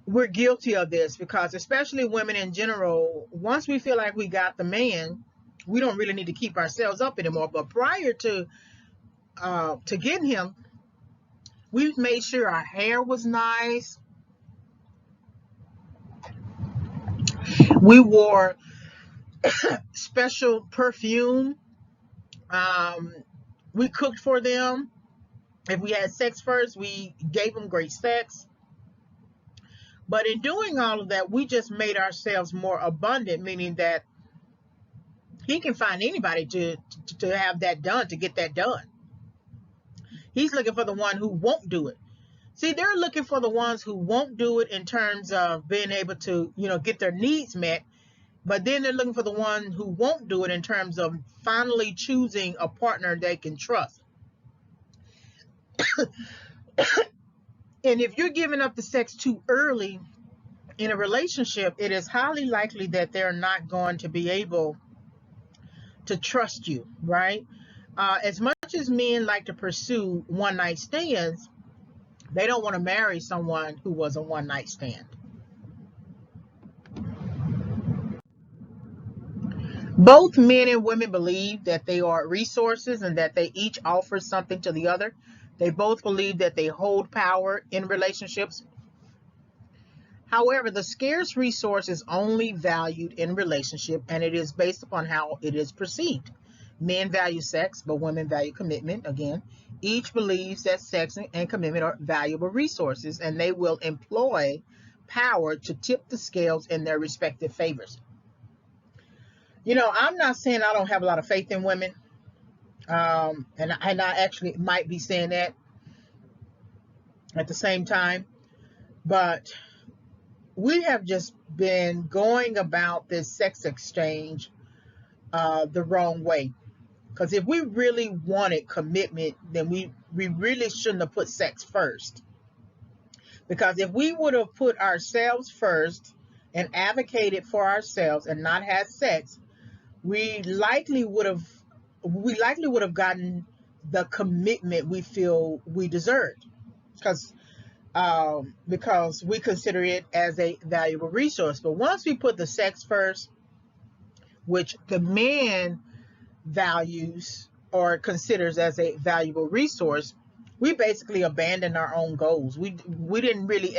we're guilty of this, because especially women in general, once we feel like we got the man, we don't really need to keep ourselves up anymore. But prior to getting him, we made sure our hair was nice. We wore special perfume. We cooked for them. If we had sex first, we gave them great sex. But in doing all of that, we just made ourselves more abundant, meaning that he can find anybody to have that done, to get that done. He's looking for the one who won't do it. See, they're looking for the ones who won't do it in terms of being able to, get their needs met. But then they're looking for the one who won't do it in terms of finally choosing a partner they can trust. And if you're giving up the sex too early in a relationship, it is highly likely that they're not going to be able to trust you, right? As much as men like to pursue one-night stands, they don't want to marry someone who was a one-night stand. Both men and women believe that they are resources and that they each offer something to the other. They both believe that they hold power in relationships. However, the scarce resource is only valued in relationship, and it is based upon how it is perceived. Men value sex, but women value commitment. Again, each believes that sex and commitment are valuable resources, and they will employ power to tip the scales in their respective favors. I'm not saying I don't have a lot of faith in women, and I actually might be saying that at the same time, but we have just been going about this sex exchange the wrong way. Because if we really wanted commitment, then we really shouldn't have put sex first. Because if we would have put ourselves first and advocated for ourselves and not had sex, we likely would have gotten the commitment we feel we deserved, because we consider it as a valuable resource. But once we put the sex first, which the man values or considers as a valuable resource, we basically abandoned our own goals. We didn't really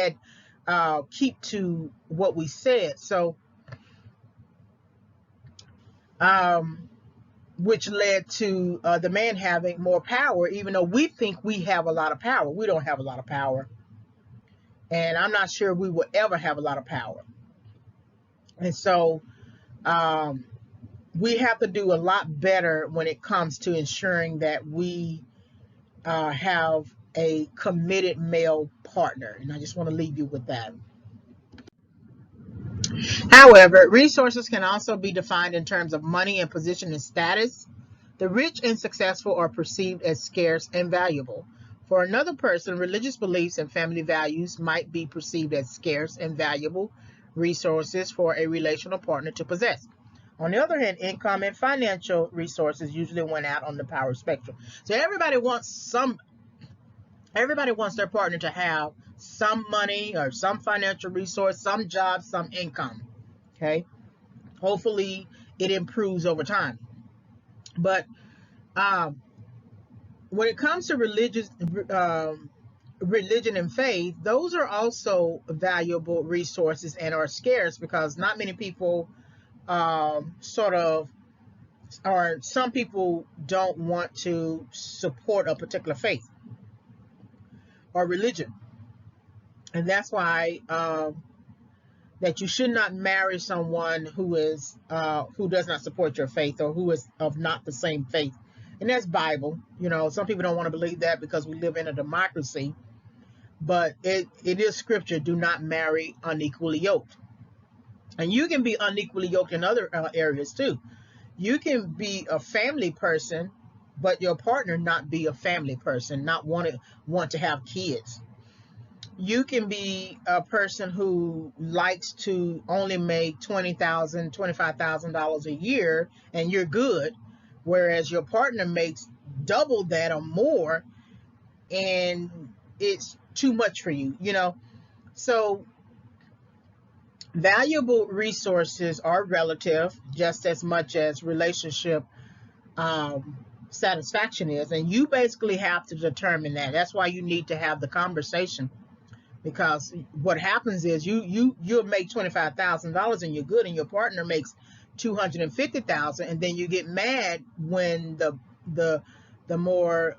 keep to what we said. So which led to the man having more power, even though we think we have a lot of power. We don't have a lot of power. And I'm not sure we will ever have a lot of power. And so we have to do a lot better when it comes to ensuring that we have a committed male partner. And I just want to leave you with that. However, resources can also be defined in terms of money and position and status. The rich and successful are perceived as scarce and valuable. For another person, religious beliefs and family values might be perceived as scarce and valuable resources for a relational partner to possess. On the other hand, income and financial resources usually went out on the power spectrum. So everybody wants Everybody wants their partner to have some money or some financial resource, some job, some income. Okay. Hopefully it improves over time. But um, when it comes to religion and faith, those are also valuable resources and are scarce because not many people sort of, or some people don't want to support a particular faith or religion. And that's why that you should not marry someone who does not support your faith or who is of not the same faith. And that's Bible. You know, some people don't want to believe that because we live in a democracy, but it is scripture. Do not marry unequally yoked. And you can be unequally yoked in other areas too. You can be a family person, but your partner not be a family person, not want to have kids. You can be a person who likes to only make $20,000, $25,000 a year, and you're good, whereas your partner makes double that or more, and it's too much for you, you know. So valuable resources are relative just as much as relationship um, satisfaction is, and you basically have to determine that. That's why you need to have the conversation, because what happens is you'll make $25,000 and you're good, and your partner makes $250,000, and then you get mad when the more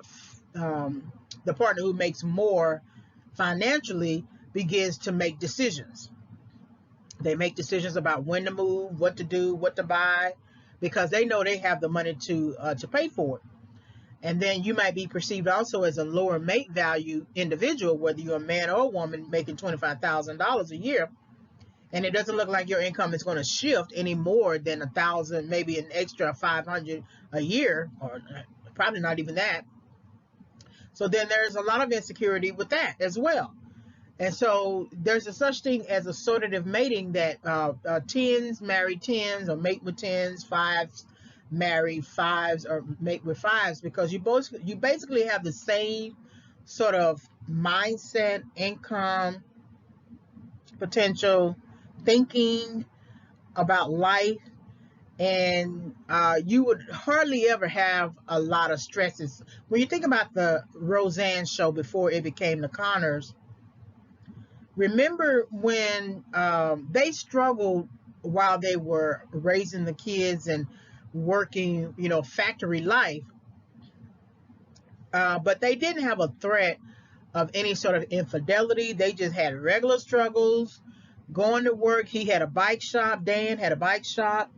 the partner who makes more financially begins to make decisions. They make decisions about when to move, what to do, what to buy, because they know they have the money to pay for it. And then you might be perceived also as a lower mate value individual, whether you're a man or a woman making $25,000 a year, and it doesn't look like your income is going to shift any more than 1,000, maybe an extra 500 a year, or probably not even that. So then there's a lot of insecurity with that as well. And so there's a such thing as assortative mating, that tens marry tens or mate with tens, fives marry fives or mate with fives, because you basically have the same sort of mindset, income, potential, thinking about life, and you would hardly ever have a lot of stresses. When you think about the Roseanne show before it became the Connors, remember when they struggled while they were raising the kids and working, you know, factory life, but they didn't have a threat of any sort of infidelity. They just had regular struggles, going to work. He had a bike shop. Dan had a bike shop.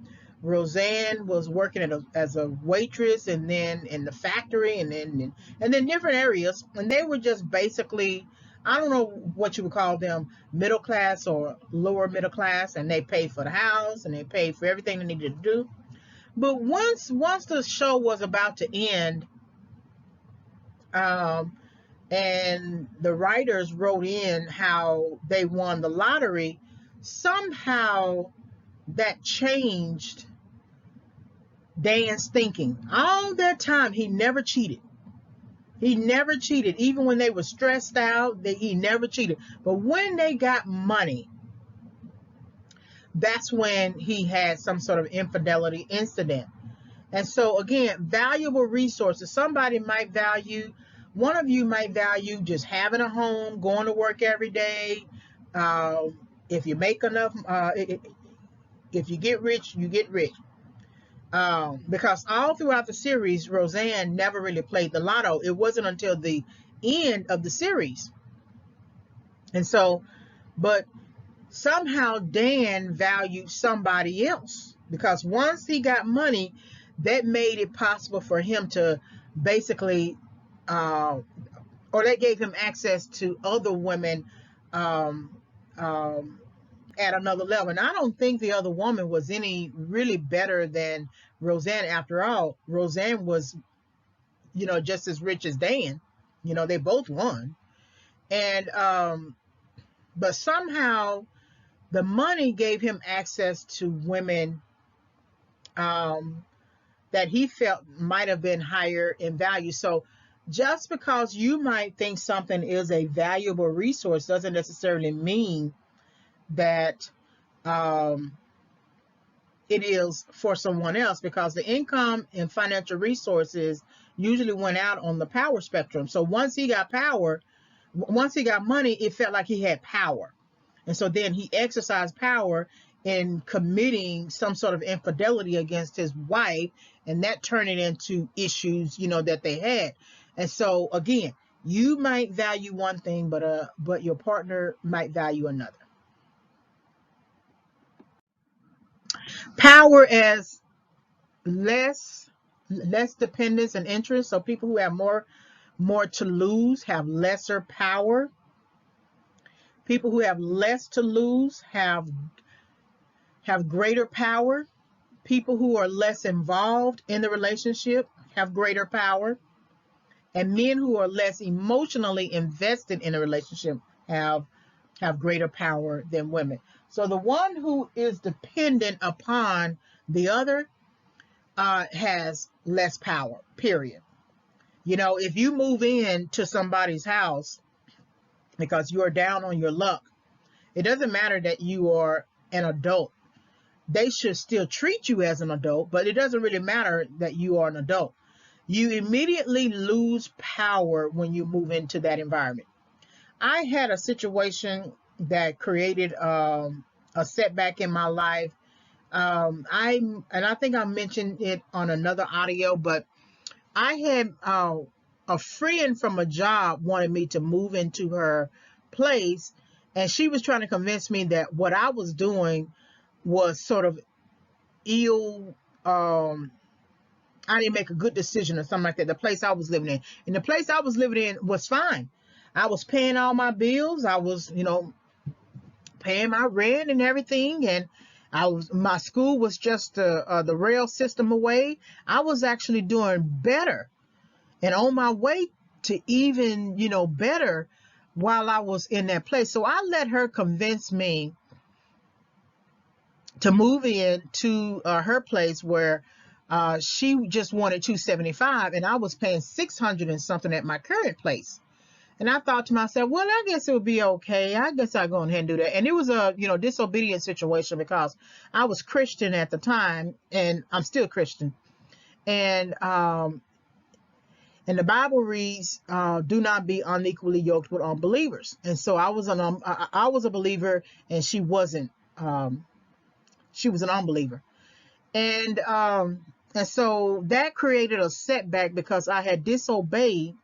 Roseanne was working as a waitress, and then in the factory, and then different areas. And they were just basically, I don't know what you would call them, middle class or lower middle class, and they paid for the house and they paid for everything they needed to do. But once the show was about to end, and the writers wrote in how they won the lottery, somehow that changed Dan's thinking. All that time, he never cheated. He never cheated. Even when they were stressed out, he never cheated. But when they got money, that's when he had some sort of infidelity incident. And so again, valuable resources. One of you might value just having a home, going to work every day. If you make enough, if you get rich, you get rich. Because all throughout the series, Roseanne never really played the lotto. It wasn't until the end of the series. And so, but somehow Dan valued somebody else, because once he got money, that made it possible for him to basically, or that gave him access to other women um, at another level. And I don't think the other woman was any really better than Roseanne. After all, Roseanne was, you know, just as rich as Dan. You know, they both won. And but somehow the money gave him access to women that he felt might have been higher in value. So Just because you might think something is a valuable resource doesn't necessarily mean that um, it is for someone else, because the income and financial resources usually went out on the power spectrum. So once he got money, it felt like he had power. And so then he exercised power in committing some sort of infidelity against his wife, and that turned it into issues, that they had. And so again, you might value one thing, but your partner might value another. Power as less dependence and interest. So people who have more to lose have lesser power. People who have less to lose have greater power. People who are less involved in the relationship have greater power. And men who are less emotionally invested in a relationship have greater power than women. So the one who is dependent upon the other has less power, period. If you move in to somebody's house because you are down on your luck, it doesn't matter that you are an adult. They should still treat you as an adult, but it doesn't really matter that you are an adult. You immediately lose power when you move into that environment. I had a situation that created a setback in my life. I think I mentioned it on another audio, but I had a friend from a job wanted me to move into her place, and she was trying to convince me that what I was doing was sort of ill. I didn't make a good decision or something like that. The place I was living in, and the place I was living in was fine. I was paying all my bills. I was, paying my rent and everything, and my school was just the rail system away. I was actually doing better and on my way to even, better while I was in that place. So I let her convince me to move in to her place where she just wanted $275, and I was paying $600 and something at my current place. And I thought to myself, well, I guess it would be okay. I guess I'll go ahead and do that. And it was a, disobedient situation because I was Christian at the time, and I'm still Christian. And the Bible reads, "Do not be unequally yoked with unbelievers." And so I was a believer, and she wasn't. She was an unbeliever, and so that created a setback because I had disobeyed.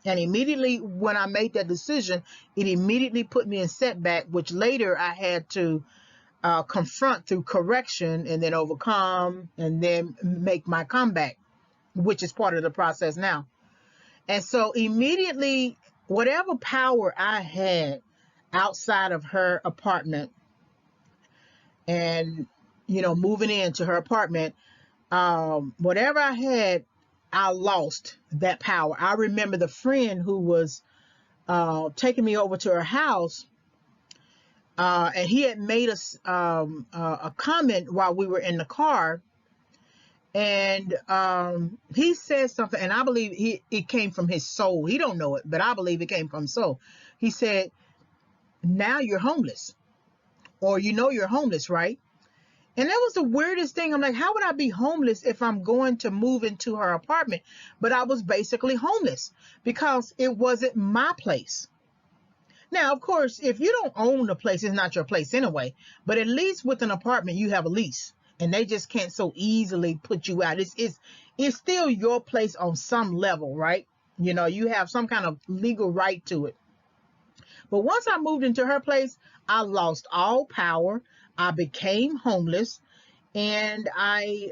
And immediately when I made that decision, it immediately put me in setback, which later I had to confront through correction and then overcome and then make my comeback, which is part of the process now. And so immediately, whatever power I had outside of her apartment and, moving into her apartment, whatever I had, I lost that power. I remember the friend who was taking me over to her house, and he had made us a comment while we were in the car, and he said something, and I believe it came from his soul. He don't know it, but I believe it came from his soul. He said, "Now you're homeless," or you're homeless, right? And that was the weirdest thing. I'm like, how would I be homeless if I'm going to move into her apartment? But I was basically homeless because it wasn't my place. Now, of course, if you don't own the place, it's not your place anyway. But at least with an apartment, you have a lease, and they just can't so easily put you out. It's still your place on some level, right? You have some kind of legal right to it. But once I moved into her place, I lost all power. I became homeless, and I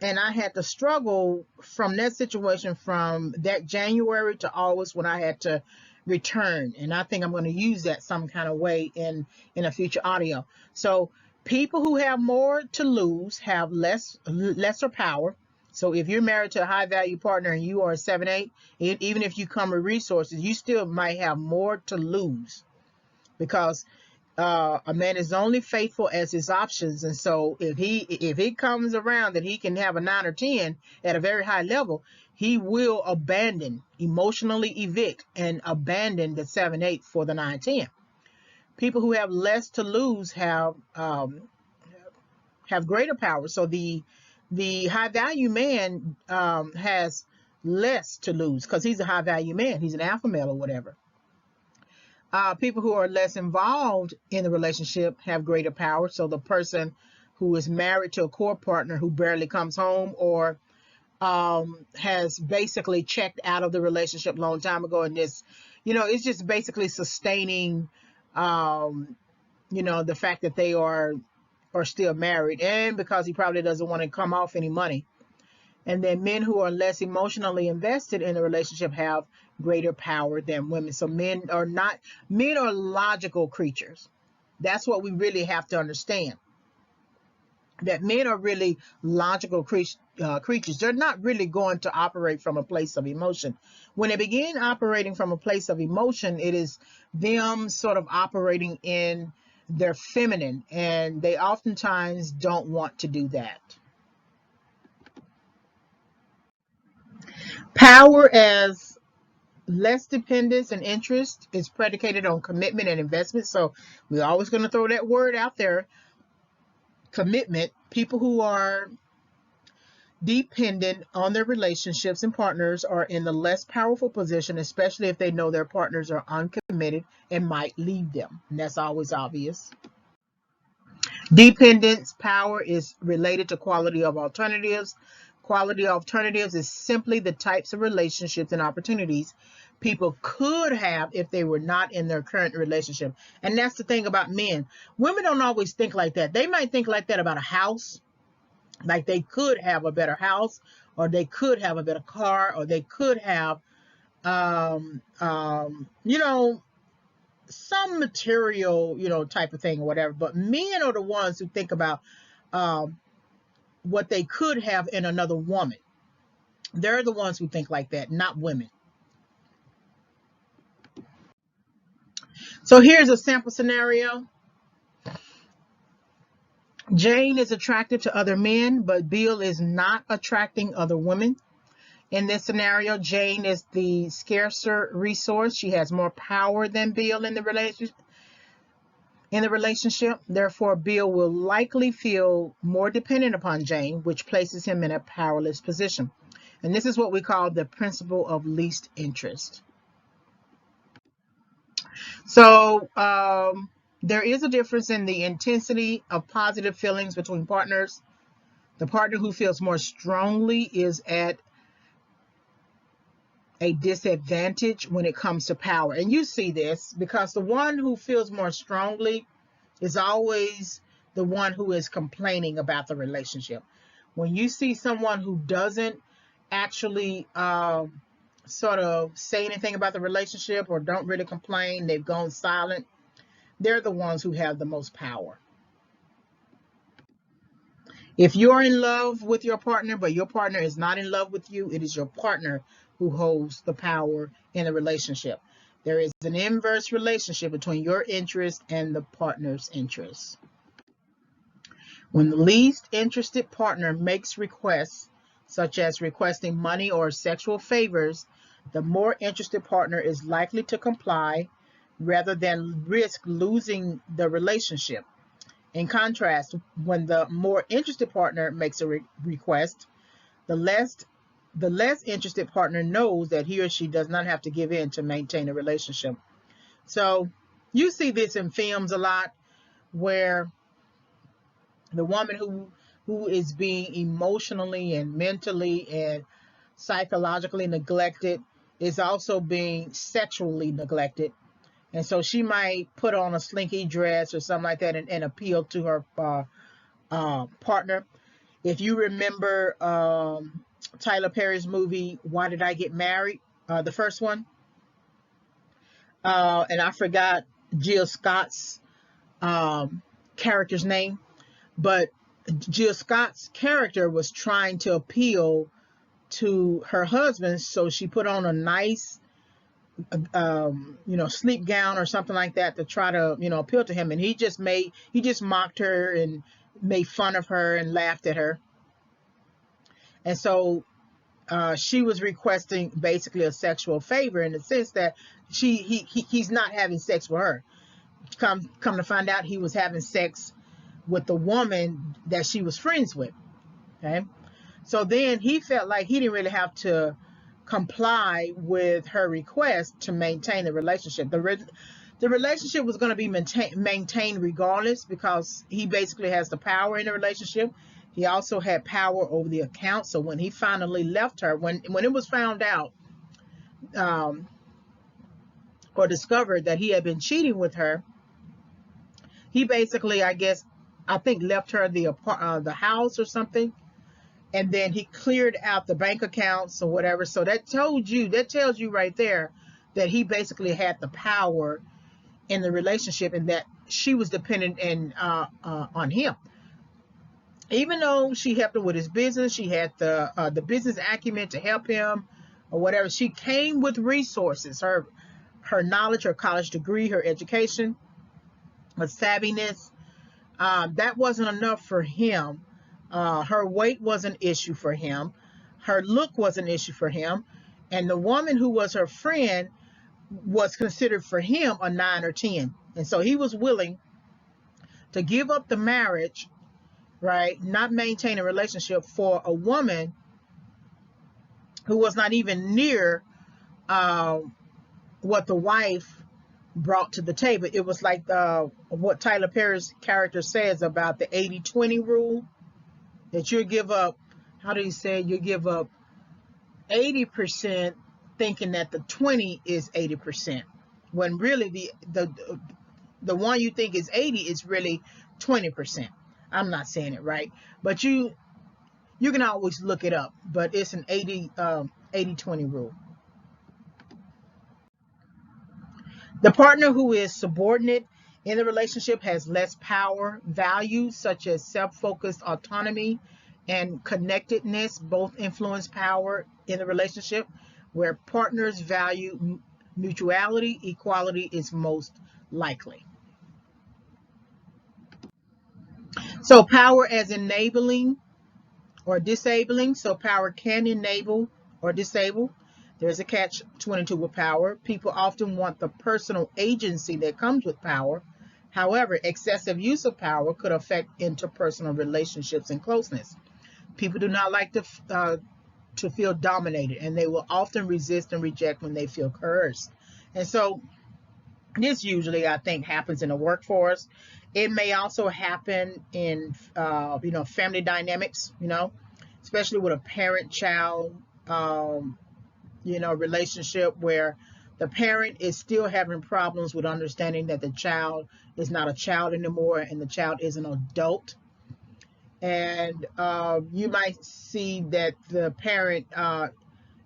had to struggle from that situation from that January to August when I had to return. And I think I'm going to use that some kind of way in a future audio. So people who have more to lose have lesser power. So if you're married to a high value partner and you are a 7-8, even if you come with resources, you still might have more to lose because A man is only faithful as his options, and so if he comes around that he can have a 9 or 10 at a very high level, he will emotionally evict and abandon the 7 8 for the 9 10. People who have less to lose have greater power. So the high value man has less to lose because he's a high value man. He's an alpha male or whatever. People who are less involved in the relationship have greater power. So the person who is married to a core partner who barely comes home, or has basically checked out of the relationship a long time ago, and this, it's just basically sustaining, the fact that they are still married, and because he probably doesn't want to come off any money. And then men who are less emotionally invested in the relationship have greater power than women. So men are logical creatures. That's what we really have to understand. That men are really logical creatures. They're not really going to operate from a place of emotion. When they begin operating from a place of emotion, it is them sort of operating in their feminine, and they oftentimes don't want to do that. Power as less dependence and interest is predicated on commitment and investment. So we're always going to throw that word out there, commitment. People who are dependent on their relationships and partners are in the less powerful position, especially if they know their partners are uncommitted and might leave them. And that's always obvious. Dependence power is related to quality of alternatives. Quality alternatives is simply the types of relationships and opportunities people could have if they were not in their current relationship. And that's the thing about men. Women don't always think like that. They might think like that about a house, like they could have a better house, or they could have a better car, or they could have, some material, type of thing or whatever. But men are the ones who think about what they could have in another woman. They're the ones who think like that, not women. So here's a sample scenario. Jane is attracted to other men, but Bill is not attracting other women. In this scenario, Jane is the scarcer resource. She has more power than Bill in the relationship. Therefore, Bill will likely feel more dependent upon Jane, which places him in a powerless position. And this is what we call the principle of least interest. So there is a difference in the intensity of positive feelings between partners. The partner who feels more strongly is at a disadvantage when it comes to power. And you see this because the one who feels more strongly is always the one who is complaining about the relationship. When you see someone who doesn't actually sort of say anything about the relationship or don't really complain, they've gone silent, they're the ones who have the most power. If you're in love with your partner, but your partner is not in love with you, it is your partner who holds the power in the relationship. There is an inverse relationship between your interest and the partner's interest. When the least interested partner makes requests, such as requesting money or sexual favors, the more interested partner is likely to comply rather than risk losing the relationship. In contrast, when the more interested partner makes a request, the less interested partner knows that he or she does not have to give in to maintain a relationship. So you see this in films a lot, where the woman who is being emotionally and mentally and psychologically neglected is also being sexually neglected. And so she might put on a slinky dress or something like that and appeal to her partner. If you remember Tyler Perry's movie, Why Did I Get Married? The first one. And I forgot Jill Scott's character's name. But Jill Scott's character was trying to appeal to her husband. So she put on a nice sleep gown or something like that to try to, appeal to him. And he just mocked her and made fun of her and laughed at her. And so she was requesting basically a sexual favor in the sense that he's not having sex with her. Come to find out, he was having sex with the woman that she was friends with. Okay. So then he felt like he didn't really have to comply with her request to maintain the relationship. The relationship was going to be maintained regardless, because he basically has the power in the relationship. He also had power over the account. So when he finally left her, when it was found out or discovered that he had been cheating with her, he basically, I think, left her the house or something. And then he cleared out the bank accounts or whatever. So that tells you right there that he basically had the power in the relationship, and that she was dependent on him. Even though she helped him with his business, she had the business acumen to help him or whatever. She came with resources, her knowledge, her college degree, her education, her savviness. That wasn't enough for him. Her weight was an issue for him. Her look was an issue for him. And the woman who was her friend was considered for him a 9 or 10. And so he was willing to give up the marriage, right? Not maintain a relationship for a woman who was not even near what the wife brought to the table. It was like what Tyler Perry's character says about the 80-20 rule, that you give up, how do you say, you give up 80% thinking that the 20 is 80%, when really the one you think is 80 is really 20%. I'm not saying it right, but you can always look it up, but it's an 80-20 rule. The partner who is subordinate in the relationship has less power. Values such as self-focused autonomy and connectedness both influence power in the relationship. Where partners value mutuality, equality is most likely. So power as enabling or disabling. So power can enable or disable. There's a catch-22 with power. People often want the personal agency that comes with power. However, excessive use of power could affect interpersonal relationships and closeness. People do not like to feel dominated, and they will often resist and reject when they feel coerced. And so this usually, I think, happens in the workforce. It may also happen in family dynamics, especially with a parent-child relationship, where the parent is still having problems with understanding that the child is not a child anymore and the child is an adult. And you might see that the parent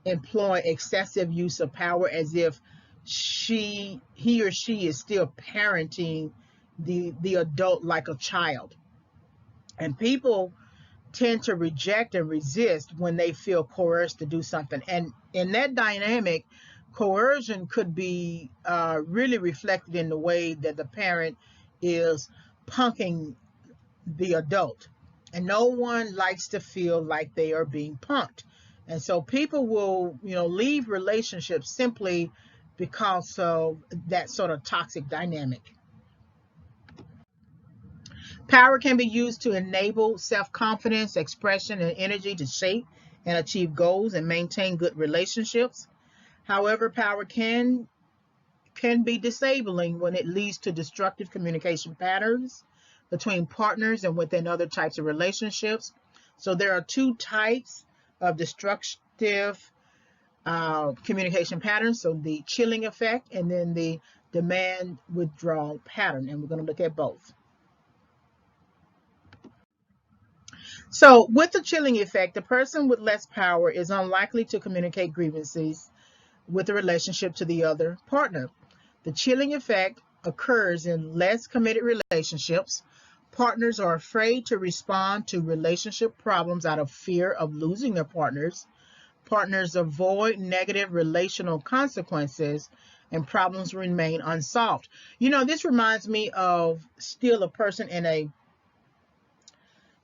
employ excessive use of power, as if he or she is still parenting the adult like a child. And people tend to reject and resist when they feel coerced to do something. And in that dynamic, coercion could be really reflected in the way that the parent is punking the adult. And no one likes to feel like they are being punked. And so people will, leave relationships simply because of that sort of toxic dynamic. Power can be used to enable self-confidence, expression, and energy to shape and achieve goals and maintain good relationships. However, power can be disabling when it leads to destructive communication patterns between partners and within other types of relationships. So there are two types of destructive communication patterns. So the chilling effect and then the demand withdrawal pattern. And we're going to look at both. So with the chilling effect, the person with less power is unlikely to communicate grievances with the relationship to the other partner. The chilling effect occurs in less committed relationships. Partners are afraid to respond to relationship problems out of fear of losing their partners. Partners avoid negative relational consequences and problems remain unsolved. You know, this reminds me of still a person in a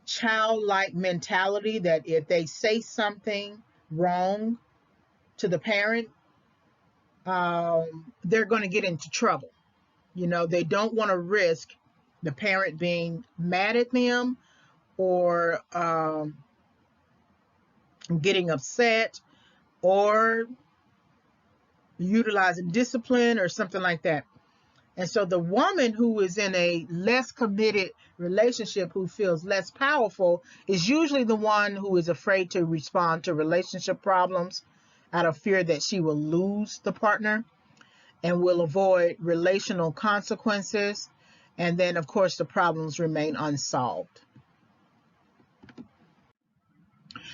childlike mentality that if they say something wrong to the parent, they're going to get into trouble. You know, they don't want to risk the parent being mad at them or getting upset or utilizing discipline or something like that. And so the woman who is in a less committed relationship, who feels less powerful, is usually the one who is afraid to respond to relationship problems out of fear that she will lose the partner, and will avoid relational consequences. And then, of course, the problems remain unsolved.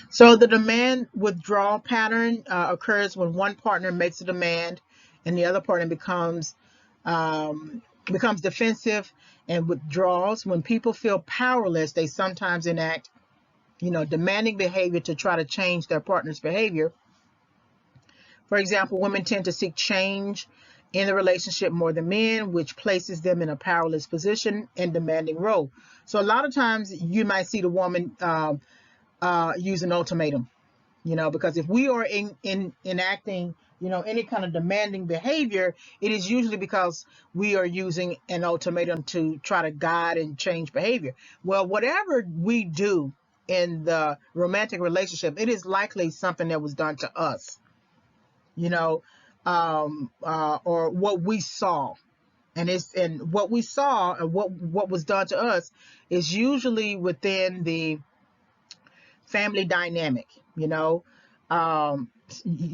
So the demand withdrawal pattern occurs when one partner makes a demand and the other partner becomes defensive and withdraws. When people feel powerless, they sometimes enact, demanding behavior to try to change their partner's behavior. For example, women tend to seek change in the relationship more than men, which places them in a powerless position and demanding role. So a lot of times you might see the woman use an ultimatum, because if we are enacting, any kind of demanding behavior, it is usually because we are using an ultimatum to try to guide and change behavior. Well, whatever we do in the romantic relationship, it is likely something that was done to us, or what we saw. And what we saw and what was done to us is usually within the family dynamic. You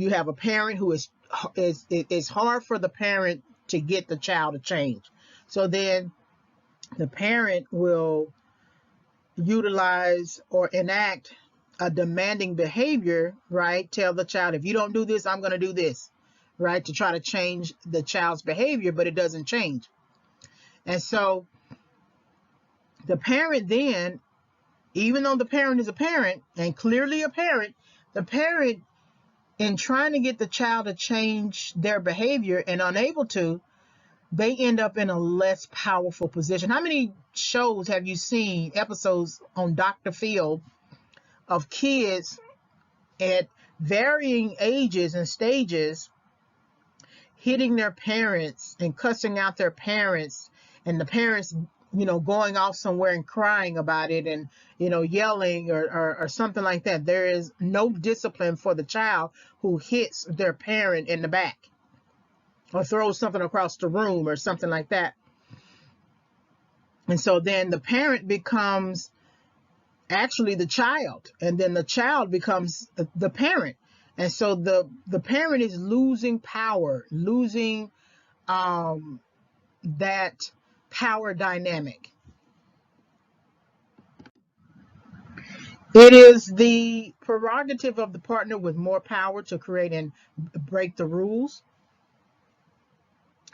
have a parent who is it's hard for the parent to get the child to change. So then the parent will utilize or enact a demanding behavior, right? Tell the child, if you don't do this, I'm going to do this, right? To try to change the child's behavior, but it doesn't change. And so the parent then, even though the parent is a parent and clearly a parent, the parent, in trying to get the child to change their behavior and unable to, they end up in a less powerful position. How many shows have you seen, episodes on Dr. Phil, of kids at varying ages and stages hitting their parents and cussing out their parents, and the parents, going off somewhere and crying about it and, yelling or something like that? There is no discipline for the child who hits their parent in the back or throws something across the room or something like that. And so then the parent becomes actually the child, and then the child becomes the parent. And so the parent is losing power, losing that power dynamic. It is the prerogative of the partner with more power to create and break the rules.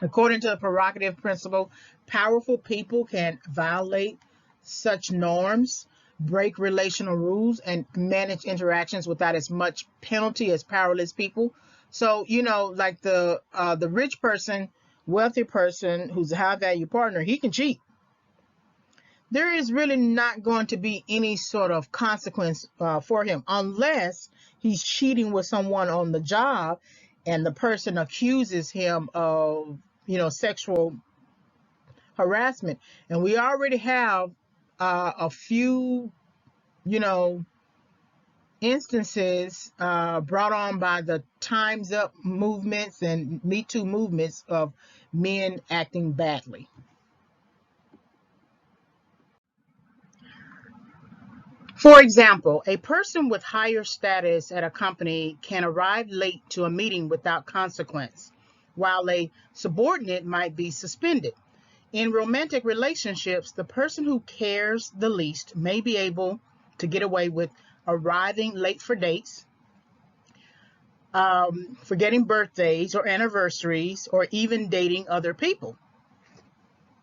According to the prerogative principle, powerful people can violate such norms, break relational rules, and manage interactions without as much penalty as powerless people. So, like the rich person, wealthy person who's a high value partner, he can cheat. There is really not going to be any sort of consequence for him unless he's cheating with someone on the job and the person accuses him of, sexual harassment. And we already have a few, instances brought on by the Time's Up movements and Me Too movements of men acting badly. For example, a person with higher status at a company can arrive late to a meeting without consequence, while a subordinate might be suspended. In romantic relationships, the person who cares the least may be able to get away with arriving late for dates, forgetting birthdays or anniversaries, or even dating other people.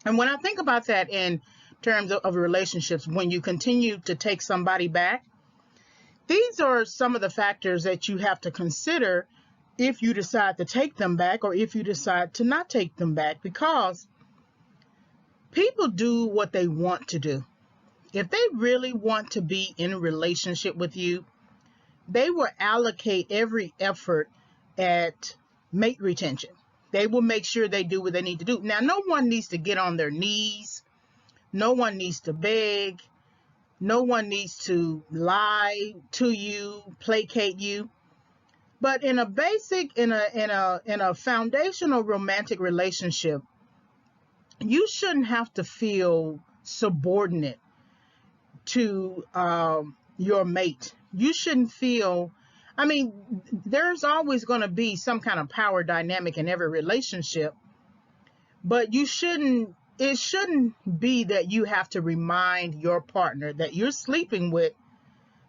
And when I think about that in terms of relationships, when you continue to take somebody back, These are some of the factors that you have to consider if you decide to take them back or if you decide to not take them back, because people do what they want to do. If they really want to be in a relationship with you, they will allocate every effort at mate retention. They will make sure they do what they need to do. Now, no one needs to get on their knees. No one needs to beg. No one needs to lie to you, placate you. But in a basic, in a foundational romantic relationship, you shouldn't have to feel subordinate to your mate. You shouldn't feel, I mean, there's always going to be some kind of power dynamic in every relationship, but it shouldn't be that you have to remind your partner that you're sleeping with,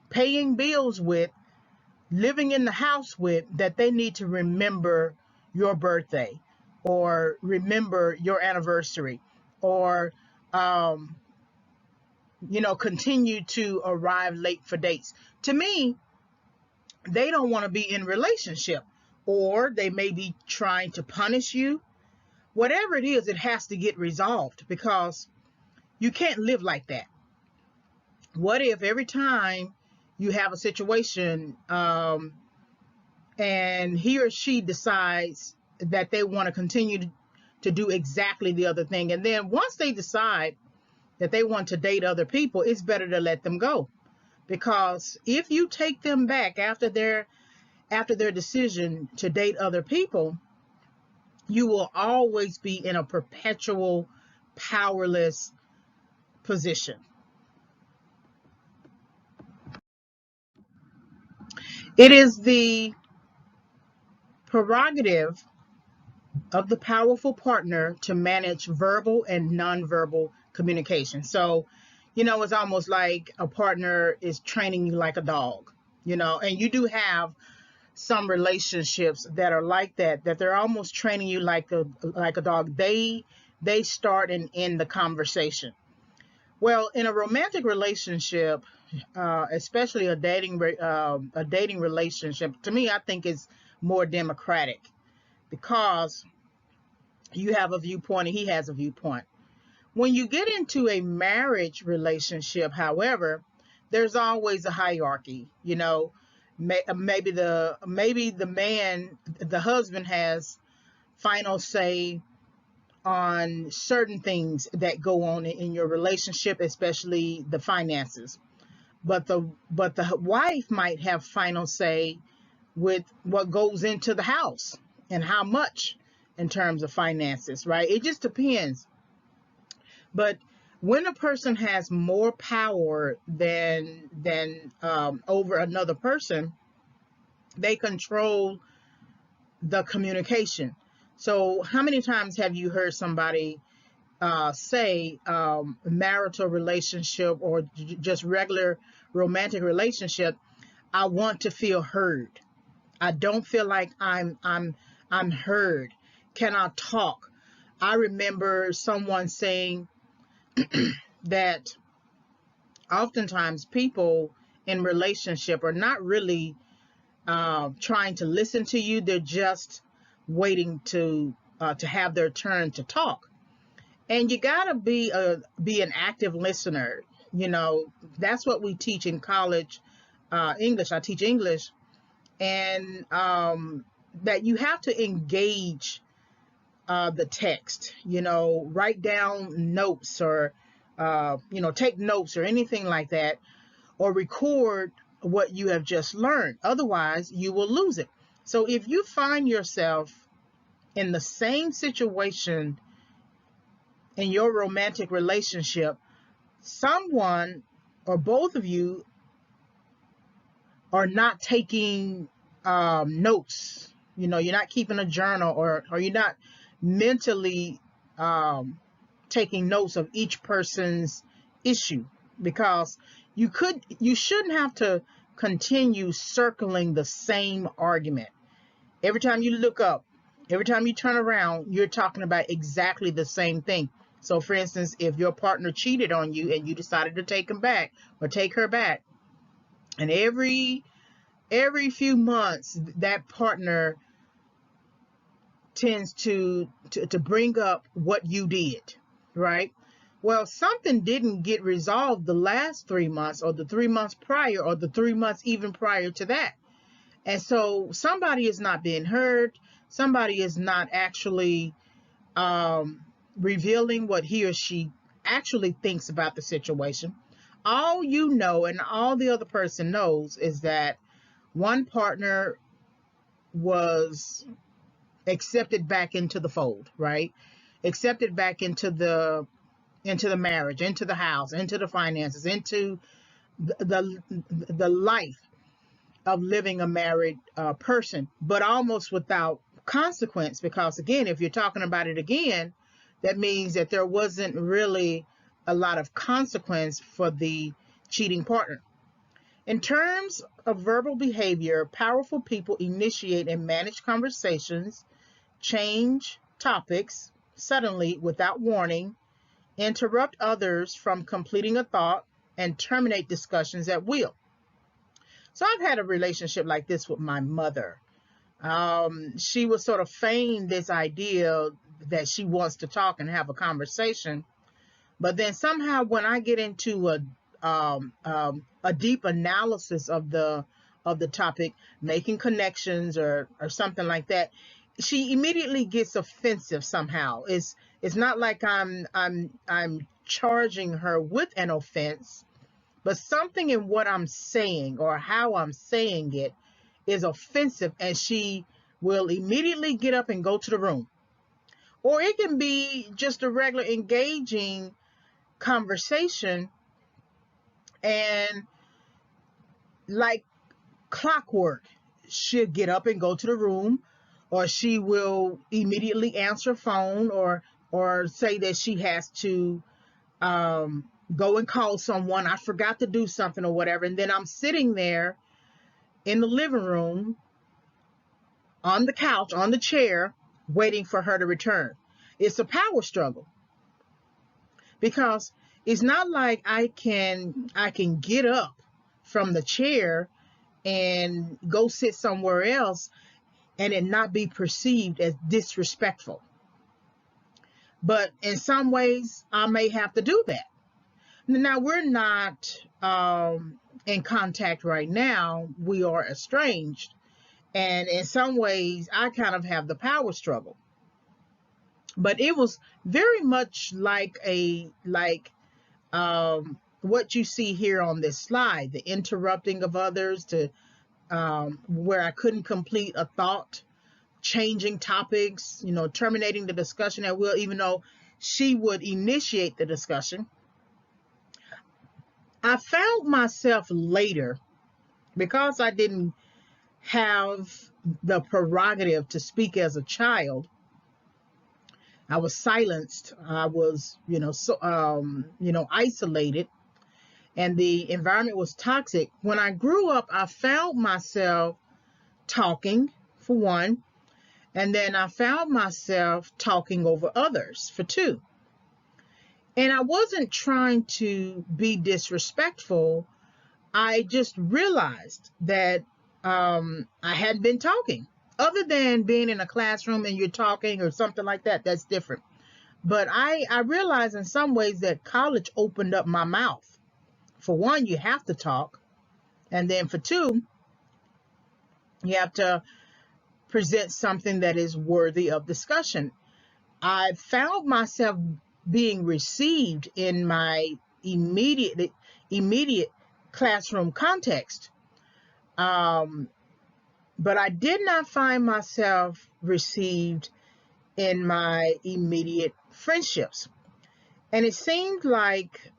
paying bills with, living in the house with, that they need to remember your birthday or remember your anniversary or, continue to arrive late for dates. To me, they don't want to be in a relationship, or they may be trying to punish you. Whatever it is, it has to get resolved, because you can't live like that. What if every time you have a situation and he or she decides that they want to continue to do exactly the other thing, and then once they decide that they want to date other people, it's better to let them go. Because if you take them back after their decision to date other people, you will always be in a perpetual powerless position. It is the prerogative of the powerful partner to manage verbal and nonverbal communication. So, it's almost like a partner is training you like a dog, and you do have some relationships that are like that they're almost training you like a dog. They start and end the conversation. Well, in a romantic relationship, especially a dating relationship, to me, I think is more democratic, because you have a viewpoint and he has a viewpoint. When you get into a marriage relationship, however, there's always a hierarchy. Maybe the man, the husband, has final say on certain things that go on in your relationship, especially the finances. But the wife might have final say with what goes into the house and how much in terms of finances, right? It just depends. But when a person has more power than over another person, they control the communication. So how many times have you heard somebody say marital relationship or just regular romantic relationship, I want to feel heard. I don't feel like I'm heard. Can I talk? I remember someone saying that oftentimes people in relationship are not really trying to listen to you. They're just waiting to have their turn to talk. And you gotta be an active listener. That's what we teach in college English. I teach English, and that you have to engage the text. Write down notes or take notes or anything like that, or record what you have just learned. Otherwise, you will lose it. So if you find yourself in the same situation in your romantic relationship, someone or both of you are not taking notes. You're not keeping a journal, or you're not mentally taking notes of each person's issue, because you shouldn't have to continue circling the same argument. Every time you look up, every time you turn around, you're talking about exactly the same thing. So for instance, if your partner cheated on you and you decided to take him back or take her back, And every few months, that partner tends to bring up what you did, right? Well, something didn't get resolved the last 3 months, or the 3 months prior, or the 3 months even prior to that. And so somebody is not being heard. Somebody is not actually revealing what he or she actually thinks about the situation. All you know and all the other person knows is that one partner was accepted back into the fold, right? Accepted back into the marriage, into the house, into the finances, into the life of living a married person, but almost without consequence. Because again, if you're talking about it again, that means that there wasn't really a lot of consequence for the cheating partner. In terms of verbal behavior, powerful people initiate and manage conversations, change topics suddenly without warning, interrupt others from completing a thought, and terminate discussions at will. So I've had a relationship like this with my mother. She will sort of feign this idea that she wants to talk and have a conversation, but then somehow when I get into a deep analysis of the topic, making connections or something like that, she immediately gets offensive somehow. It's not like I'm charging her with an offense, but something in what I'm saying or how I'm saying it is offensive, and she will immediately get up and go to the room. Or it can be just a regular engaging conversation, and like clockwork, she'll get up and go to the room, or she will immediately answer phone, or say that she has to go and call someone. I forgot to do something or whatever. And then I'm sitting there in the living room, on the couch, on the chair, waiting for her to return. It's a power struggle, because it's not like I can get up from the chair and go sit somewhere else and it not be perceived as disrespectful. But in some ways, I may have to do that. Now, we're not in contact right now. We are estranged. And in some ways, I kind of have the power struggle. But it was very much like what you see here on this slide, the interrupting of others to where I couldn't complete a thought, changing topics, terminating the discussion at will, even though she would initiate the discussion. I found myself later, because I didn't have the prerogative to speak as a child. I was silenced. I was, isolated, and the environment was toxic. When I grew up, I found myself talking, for one, and then I found myself talking over others, for two. And I wasn't trying to be disrespectful. I just realized that I hadn't been talking. Other than being in a classroom and you're talking or something like that, that's different. But I realized in some ways that college opened up my mouth. For one, you have to talk. And then for two, you have to present something that is worthy of discussion. I found myself being received in my immediate classroom context. But I did not find myself received in my immediate friendships. And it seemed like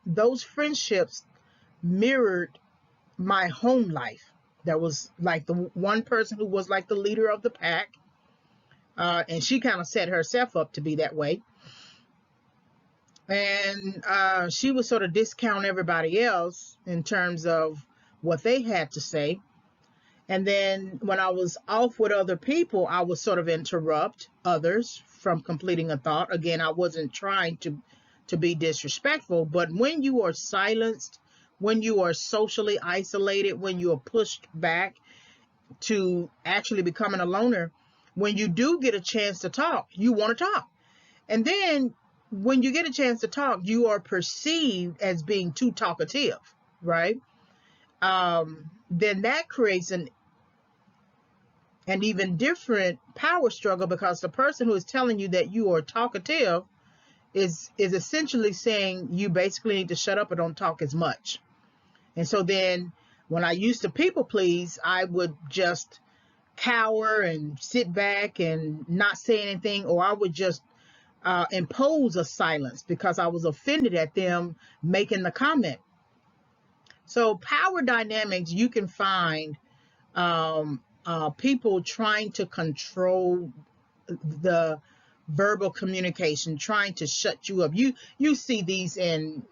those friendships mirrored my home life. There was like the one person who was like the leader of the pack, and she kind of set herself up to be that way. And she would sort of discount everybody else in terms of what they had to say. And then when I was off with other people, I would sort of interrupt others from completing a thought. Again, I wasn't trying to be disrespectful, but when you are silenced, when you are socially isolated, when you are pushed back to actually becoming a loner, when you do get a chance to talk, you want to talk. And then when you get a chance to talk, you are perceived as being too talkative, right? Then that creates an even different power struggle, because the person who is telling you that you are talkative is essentially saying you basically need to shut up or don't talk as much. And so then when I used to people please, I would just cower and sit back and not say anything, or I would just impose a silence because I was offended at them making the comment. So power dynamics, you can find people trying to control the verbal communication, trying to shut you up. You see these in,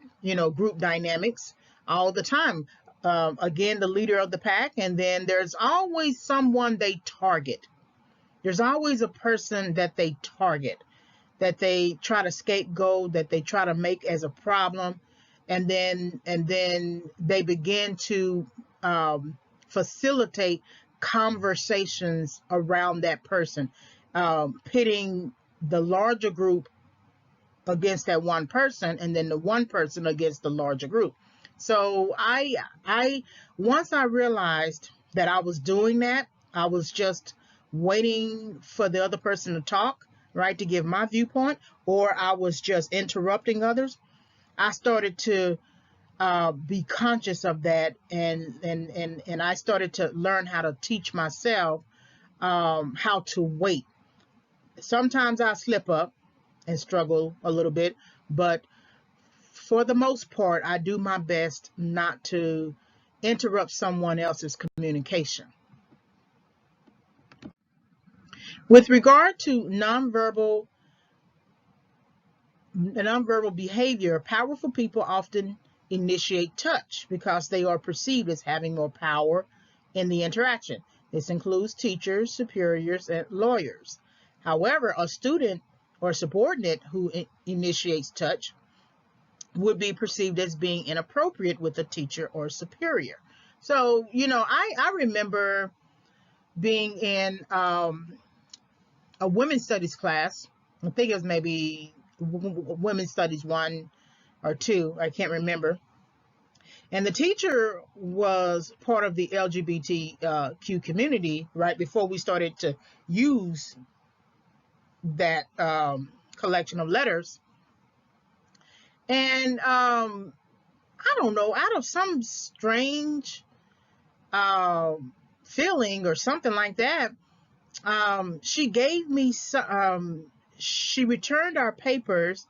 group dynamics all the time. Again, the leader of the pack, and then there's always someone they target. There's always a person that they target, that they try to scapegoat, that they try to make as a problem, and then they begin to facilitate conversations around that person, pitting the larger group against that one person, and then the one person against the larger group. So I once I realized that I was doing that, I was just waiting for the other person to talk, right, to give my viewpoint, or I was just interrupting others. I started to be conscious of that, and I started to learn how to teach myself how to wait. Sometimes I slip up and struggle a little bit, but for the most part, I do my best not to interrupt someone else's communication. With regard to nonverbal behavior, powerful people often initiate touch because they are perceived as having more power in the interaction. This includes teachers, superiors, and lawyers. However, a student or subordinate who initiates touch would be perceived as being inappropriate with a teacher or superior. So, I remember being in a women's studies class. I think it was maybe women's studies 1 or 2. I can't remember. And the teacher was part of the LGBTQ community right before we started to use that collection of letters. And I don't know, out of some strange feeling or something like that, she gave me she returned our papers,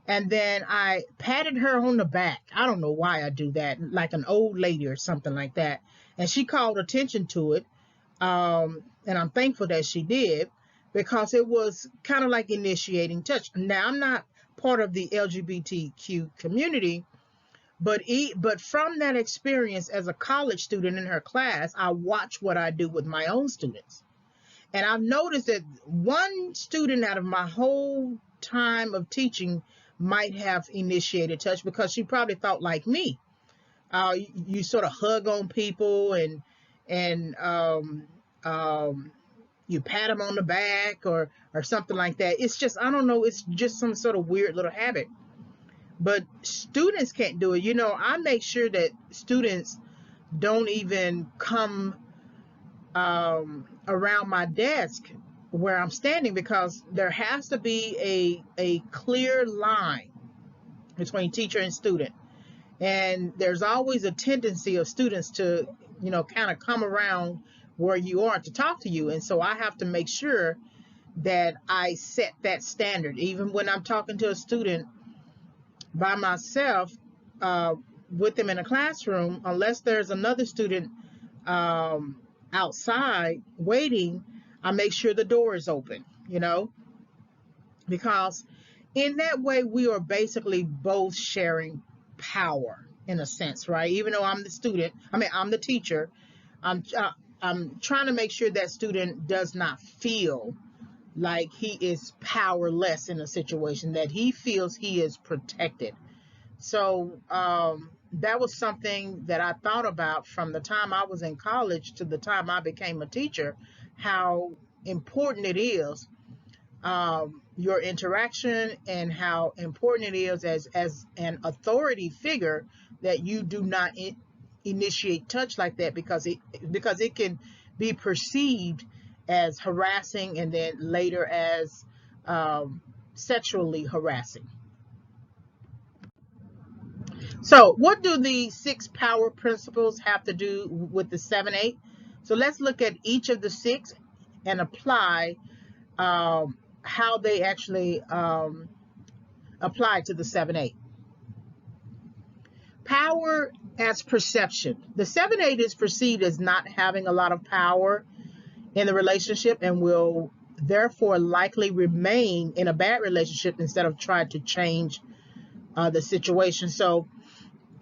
and then I patted her on the back. I don't know why I do that, like an old lady or something like that. And she called attention to it, and I'm thankful that she did, because it was kind of like initiating touch. Now, I'm not part of the LGBTQ community, but from that experience as a college student in her class, I watch what I do with my own students. And I've noticed that one student out of my whole time of teaching might have initiated touch, because she probably thought like me. You sort of hug on people and you pat them on the back or something like that. It's just, I don't know, it's just some sort of weird little habit. But students can't do it. I make sure that students don't even come around my desk where I'm standing, because there has to be a clear line between teacher and student. And there's always a tendency of students to, kind of come around where you are to talk to you. And so I have to make sure that I set that standard. Even when I'm talking to a student by myself, with them in a classroom, unless there's another student outside waiting, I make sure the door is open, because in that way we are basically both sharing power in a sense, right? Even though I'm the teacher, I'm trying to make sure that student does not feel like he is powerless in a situation, that he feels he is protected. So that was something that I thought about from the time I was in college to the time I became a teacher, how important it is, your interaction, and how important it is as an authority figure that you do not initiate touch like that, because it can be perceived as harassing, and then later as sexually harassing. So what do the 6 power principles have to do with the 7-8? So let's look at each of the 6 and apply how they actually apply to the 7-8. Power as perception. The 7-8 is perceived as not having a lot of power in the relationship, and will therefore likely remain in a bad relationship instead of try to change the situation. So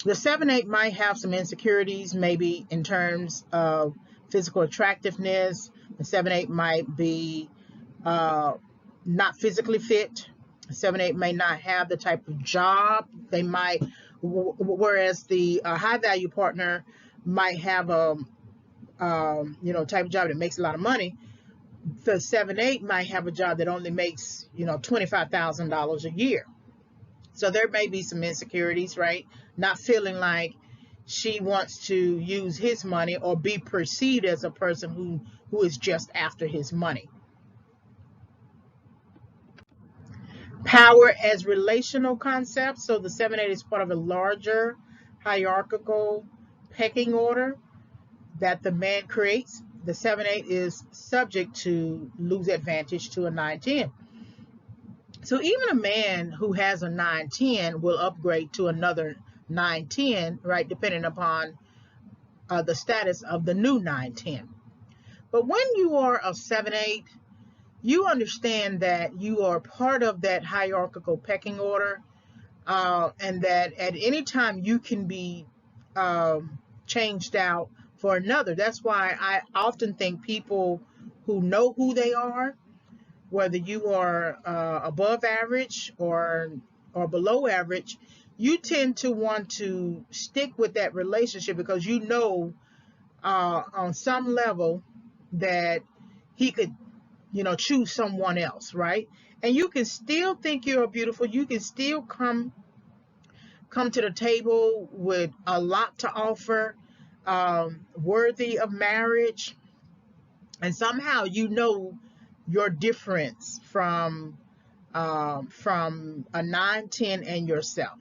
the 7-8 might have some insecurities, maybe in terms of physical attractiveness. The 7-8 might be not physically fit. The 7-8 may not have the type of job they might, whereas the high value partner might have a type of job that makes a lot of money. The 7-8 might have a job that only makes $25,000 a year. So there may be some insecurities, right? Not feeling like she wants to use his money or be perceived as a person who is just after his money. Power as relational concept. So the 7-8 is part of a larger hierarchical pecking order that the man creates. The 7-8 is subject to lose advantage to a 9-10. So even a man who has a 9-10 will upgrade to another 9-10, right, depending upon the status of the new 9-10. But when you are a 7-8, you understand that you are part of that hierarchical pecking order, and that at any time you can be changed out for another. That's why I often think people who know who they are, whether you are above average or below average, you tend to want to stick with that relationship because you know on some level that he could choose someone else, right? And you can still think you're beautiful. You can still come to the table with a lot to offer, worthy of marriage, and somehow your difference from a 9-10 and yourself.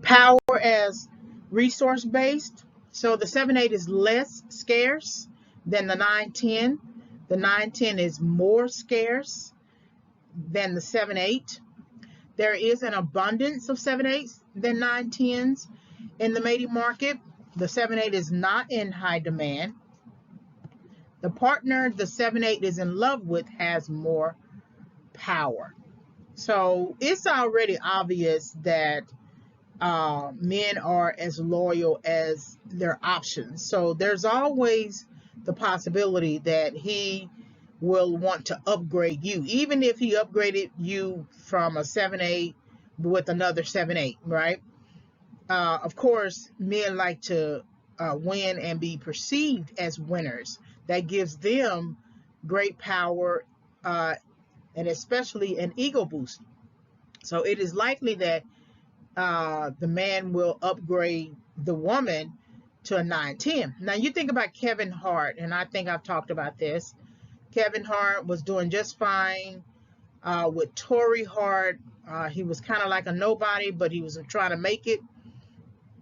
Power as resource based. So the 7-8 is less scarce than the 9-10. The 9-10 is more scarce than the 7-8. There is an abundance of 7-8s than 9-10s in the mating market. The 7-8 is not in high demand. The partner the 7-8 is in love with has more power. So it's already obvious that men are as loyal as their options. So there's always the possibility that he will want to upgrade you, even if he upgraded you from a 7-8 with another 7-8, right? Of course, men like to win and be perceived as winners. That gives them great power, and especially an ego boost. So it is likely that the man will upgrade the woman to a 9-10. Now you think about Kevin Hart, and I think I've talked about this. Kevin Hart was doing just fine with Tori Hart. He was kind of like a nobody, but he was trying to make it.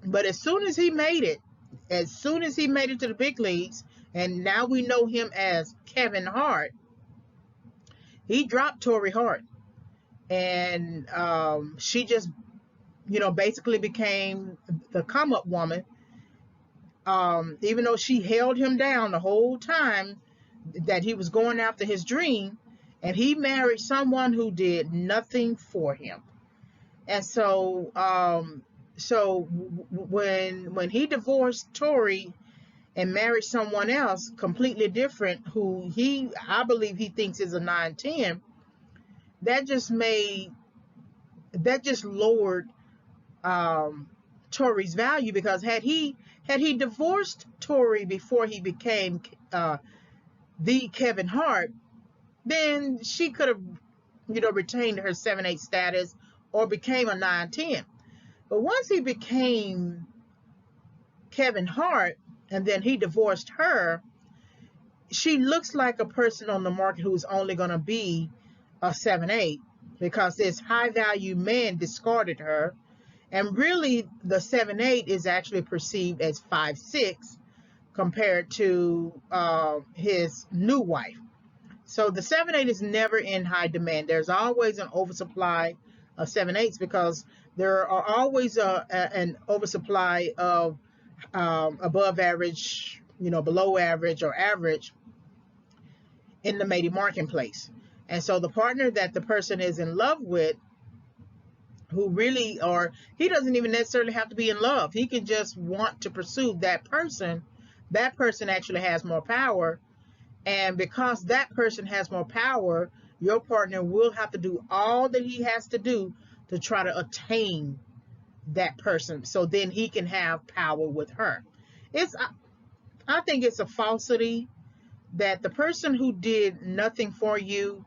But as soon as he made it to the big leagues, and now we know him as Kevin Hart, he dropped Tori Hart. And she just basically became the come up woman, even though she held him down the whole time that he was going after his dream, and he married someone who did nothing for him. And so when he divorced Tori and married someone else completely different, who I believe he thinks is a 9-10, that just made that just lowered Tori's value, because had he divorced Tori before he became the Kevin Hart, then she could have, retained her 7/8 status or became a 9/10. But once he became Kevin Hart and then he divorced her, she looks like a person on the market who's only going to be a 7/8, because this high value man discarded her. And really, the 7/8 is actually perceived as 5/6 compared to his new wife. So the 7/8 is never in high demand. There's always an oversupply of 7/8 because there are always an oversupply of above average, below average or average in the mating marketplace. And so the partner that the person is in love with, who really, or he doesn't even necessarily have to be in love, he can just want to pursue that person actually has more power. And because that person has more power, your partner will have to do all that he has to do to try to attain that person, so then he can have power with her. I think it's a falsity that the person who did nothing for you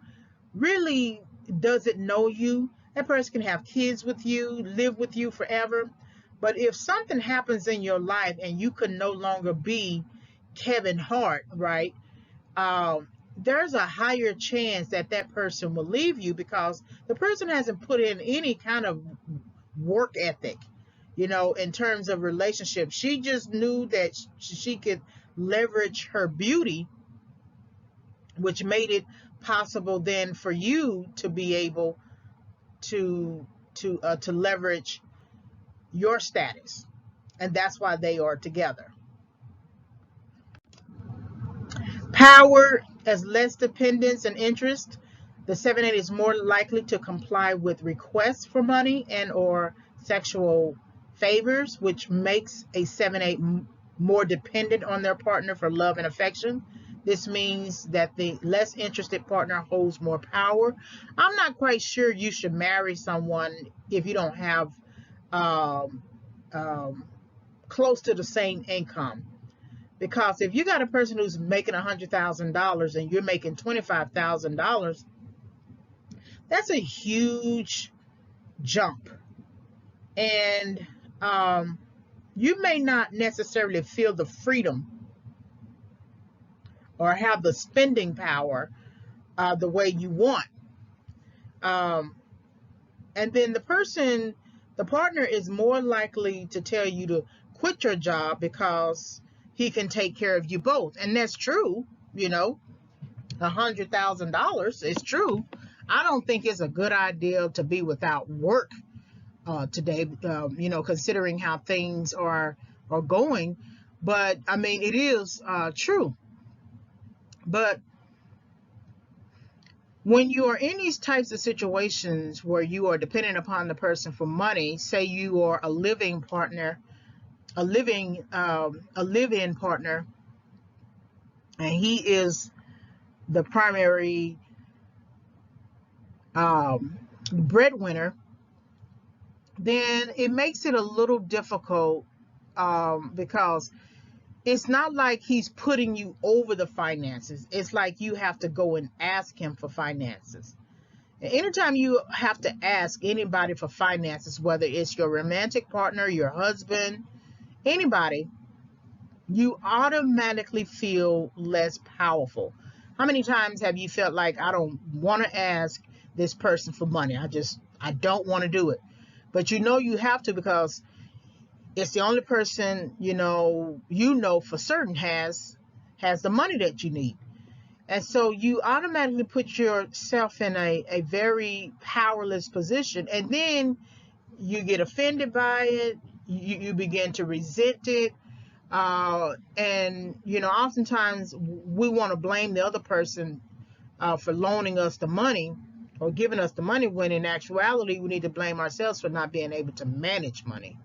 really doesn't know you. That person can have kids with you, live with you forever. But if something happens in your life and you could no longer be Kevin Hart, right? There's a higher chance that that person will leave you, because the person hasn't put in any kind of work ethic, in terms of relationship. She just knew that she could leverage her beauty, which made it possible then for you to be able to leverage your status, and that's why they are together. Power as less dependence and interest. The 7/8 is more likely to comply with requests for money and or sexual favors, which makes a 7/8 more dependent on their partner for love and affection. This means that the less interested partner holds more power. I'm not quite sure you should marry someone if you don't have close to the same income. Because if you got a person who's making $100,000 and you're making $25,000, that's a huge jump. And you may not necessarily feel the freedom or have the spending power the way you want. And then the partner is more likely to tell you to quit your job because he can take care of you both. And that's true, $100,000 is true. I don't think it's a good idea to be without work today, considering how things are going. But I mean, it is true. But when you are in these types of situations where you are dependent upon the person for money, say you are a live-in partner, and he is the primary breadwinner, then it makes it a little difficult because it's not like he's putting you over the finances. It's like you have to go and ask him for finances. And anytime you have to ask anybody for finances, whether it's your romantic partner, your husband, anybody, you automatically feel less powerful. How many times have you felt like, I don't want to ask this person for money? I don't want to do it. But you have to, because it's the only person for certain has the money that you need. And so you automatically put yourself in a very powerless position, and then you get offended by it. You begin to resent it. And oftentimes we want to blame the other person for loaning us the money or giving us the money, when in actuality we need to blame ourselves for not being able to manage money.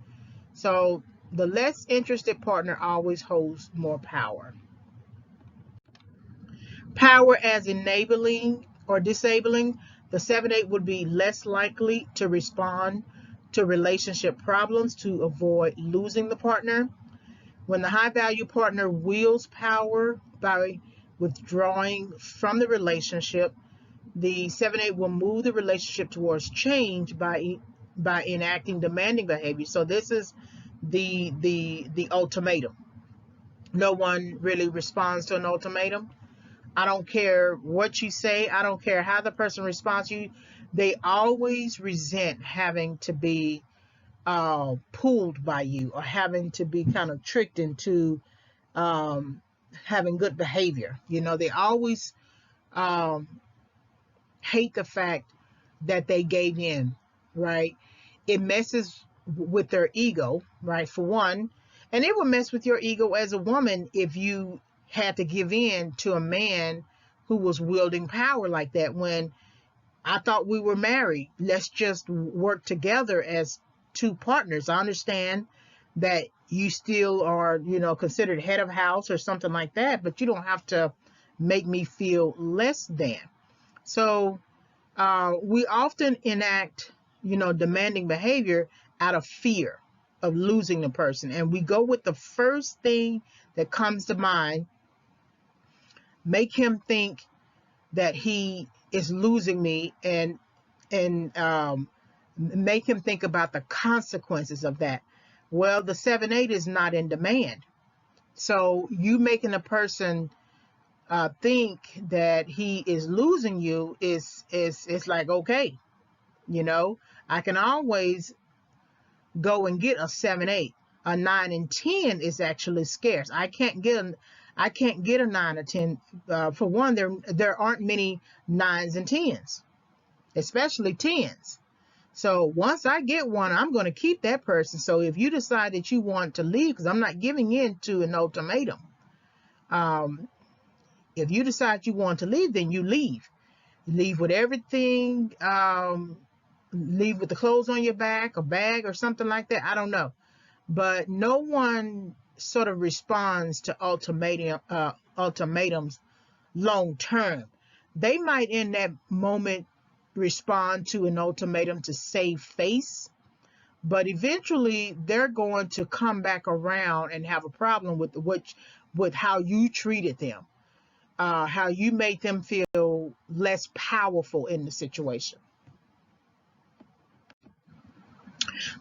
So the less interested partner always holds more power. Power as enabling or disabling. The 7/8 would be less likely to respond to relationship problems to avoid losing the partner. When the high value partner wields power by withdrawing from the relationship, the 7/8 will move the relationship towards change by enacting demanding behavior. So this is the ultimatum. No one really responds to an ultimatum. I don't care what you say. I don't care how the person responds to you. They always resent having to be pulled by you, or having to be kind of tricked into um, having good behavior. They always um, hate the fact that they gave in, right? It messes with their ego, right? For one, and it will mess with your ego as a woman if you had to give in to a man who was wielding power like that. When I thought we were married, let's just work together as two partners. I understand that you still are, considered head of house or something like that, but you don't have to make me feel less than. So we often enact, demanding behavior out of fear of losing the person. And we go with the first thing that comes to mind, make him think that he is losing me, and make him think about the consequences of that. Well, the 7/8 is not in demand. So you making a person think that he is losing you is like, okay, I can always go and get a 7/8. A 9 and 10 is actually scarce. I can't get a 9 or 10. For one, there aren't many 9s and 10s, especially 10s. So once I get one, I'm going to keep that person. So if you decide that you want to leave, because I'm not giving in to an ultimatum, if you decide you want to leave, then you leave. Leave with everything. Leave with the clothes on your back, a bag or something like that. I don't know. But no one sort of responds to ultimatums long term. They might in that moment respond to an ultimatum to save face, but eventually they're going to come back around and have a problem with how you treated them, how you made them feel less powerful in the situation.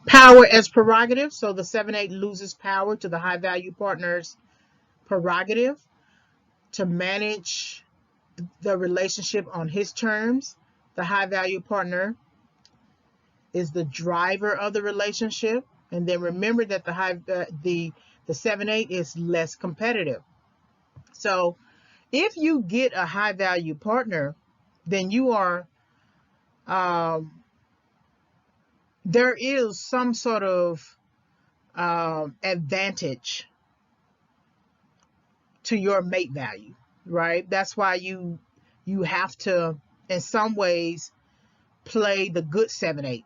Power as prerogative. So the 7/8 loses power to the high value partner's prerogative to manage the relationship on his terms. The high value partner is the driver of the relationship. And then remember that the 7/8 is less competitive. So if you get a high value partner, then you are there is some sort of advantage to your mate value, right? That's why you have to, in some ways, play the good 7/8.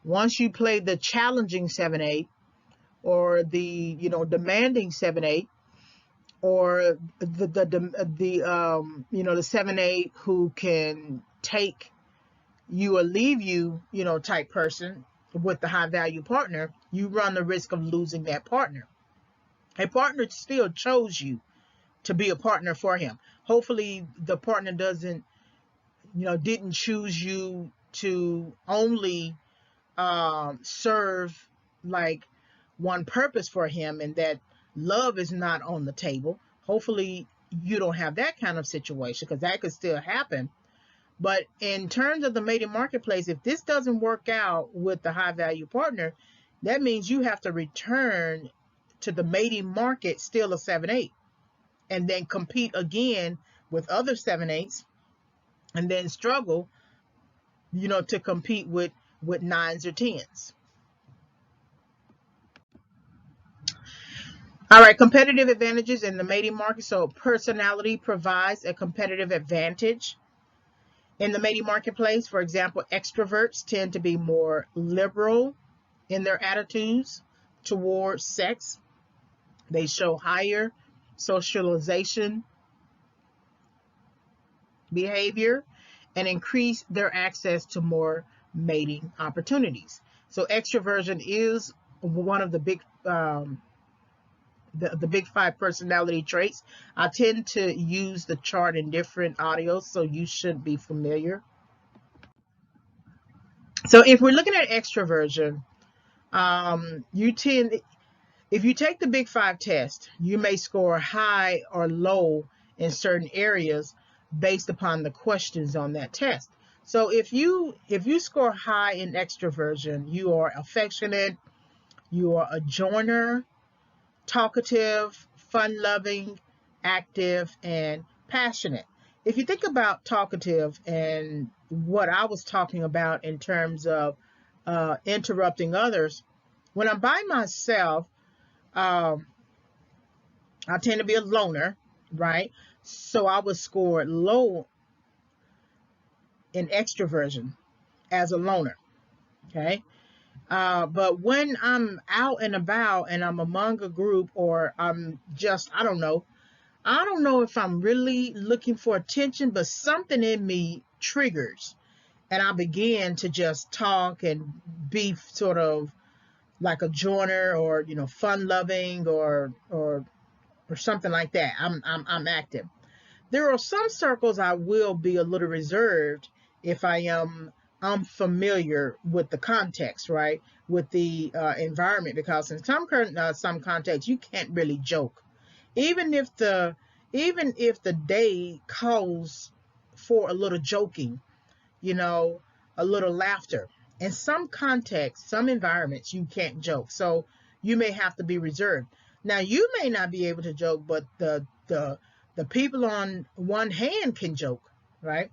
Once you play the challenging 7/8, or the demanding 7/8, or the 7/8 who can take you or leave you, type person with the high value partner, you run the risk of losing that partner. A partner still chose you to be a partner for him. Hopefully the partner didn't choose you to only serve like one purpose for him, and that love is not on the table. Hopefully you don't have that kind of situation, because that could still happen. But in terms of the mating marketplace, if this doesn't work out with the high value partner, that means you have to return to the mating market still a 7/8, and then compete again with other 7/8s, and then struggle, to compete with 9s or 10s. All right, competitive advantages in the mating market. So personality provides a competitive advantage in the mating marketplace. For example, extroverts tend to be more liberal in their attitudes towards sex. They show higher socialization behavior and increase their access to more mating opportunities. So extroversion is one of the big five personality traits. I tend to use the chart in different audios, so you should be familiar. So if we're looking at extroversion, you tend, if you take the big five test, you may score high or low in certain areas based upon the questions on that test. So if you score high in extroversion, you are affectionate, you are a joiner, talkative, fun-loving, active, and passionate. If you think about talkative and what I was talking about in terms of interrupting others, when I'm by myself, um, I tend to be a loner, right? So I would score low in extroversion as a loner, okay? But when I'm out and about and I'm among a group, or I'm just, I don't know if I'm really looking for attention, but something in me triggers and I begin to just talk and be sort of like a joiner, or, fun loving, or something like that. I'm active. There are some circles I will be a little reserved if I am unfamiliar with the context, right? With the environment, because in some contexts you can't really joke, even if the day calls for a little joking, you know, a little laughter. In some contexts, some environments, you can't joke, so you may have to be reserved. Now, you may not be able to joke, but the people on one hand can joke, right?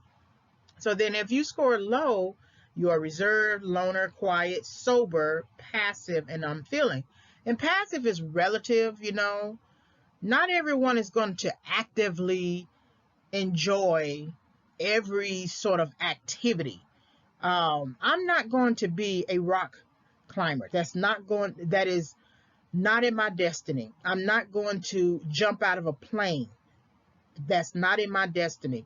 So then, if you score low, you are reserved, loner, quiet, sober, passive, and unfeeling. And passive is relative. Not everyone is going to actively enjoy every sort of activity. I'm not going to be a rock climber. That is not in my destiny. I'm not going to jump out of a plane. That's not in my destiny.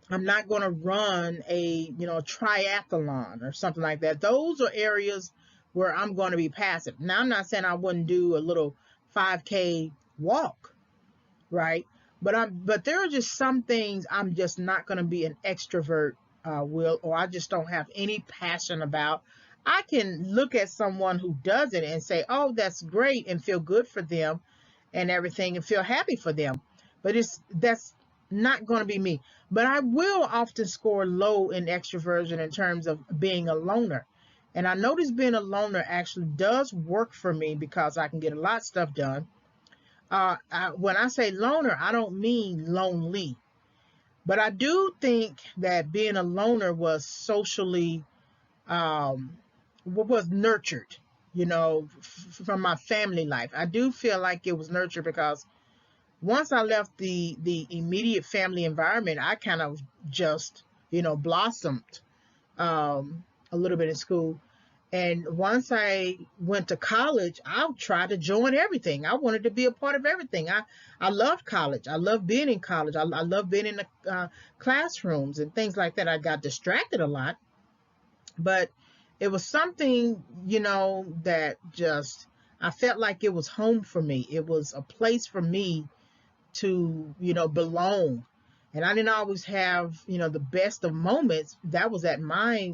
I'm not going to run a triathlon or something like that. Those are areas where I'm going to be passive. Now, I'm not saying I wouldn't do a little 5K walk, right? But there are just some things I'm just not going to be an extrovert, will, or I just don't have any passion about. I can look at someone who does it and say, "Oh, that's great," and feel good for them and everything, and feel happy for them. But that's not going to be me. But I will often score low in extroversion in terms of being a loner. And I notice being a loner actually does work for me because I can get a lot of stuff done. When I say loner, I don't mean lonely, but I do think that being a loner was socially, was nurtured, from my family life. I do feel like it was nurtured because once I left the immediate family environment, I kind of just, blossomed a little bit in school. And once I went to college, I tried to join everything. I wanted to be a part of everything. I loved college. I loved being in college. I loved being in the classrooms and things like that. I got distracted a lot, but it was something, that just, I felt like it was home for me. It was a place for me to, belong. And I didn't always have, the best of moments. That was at my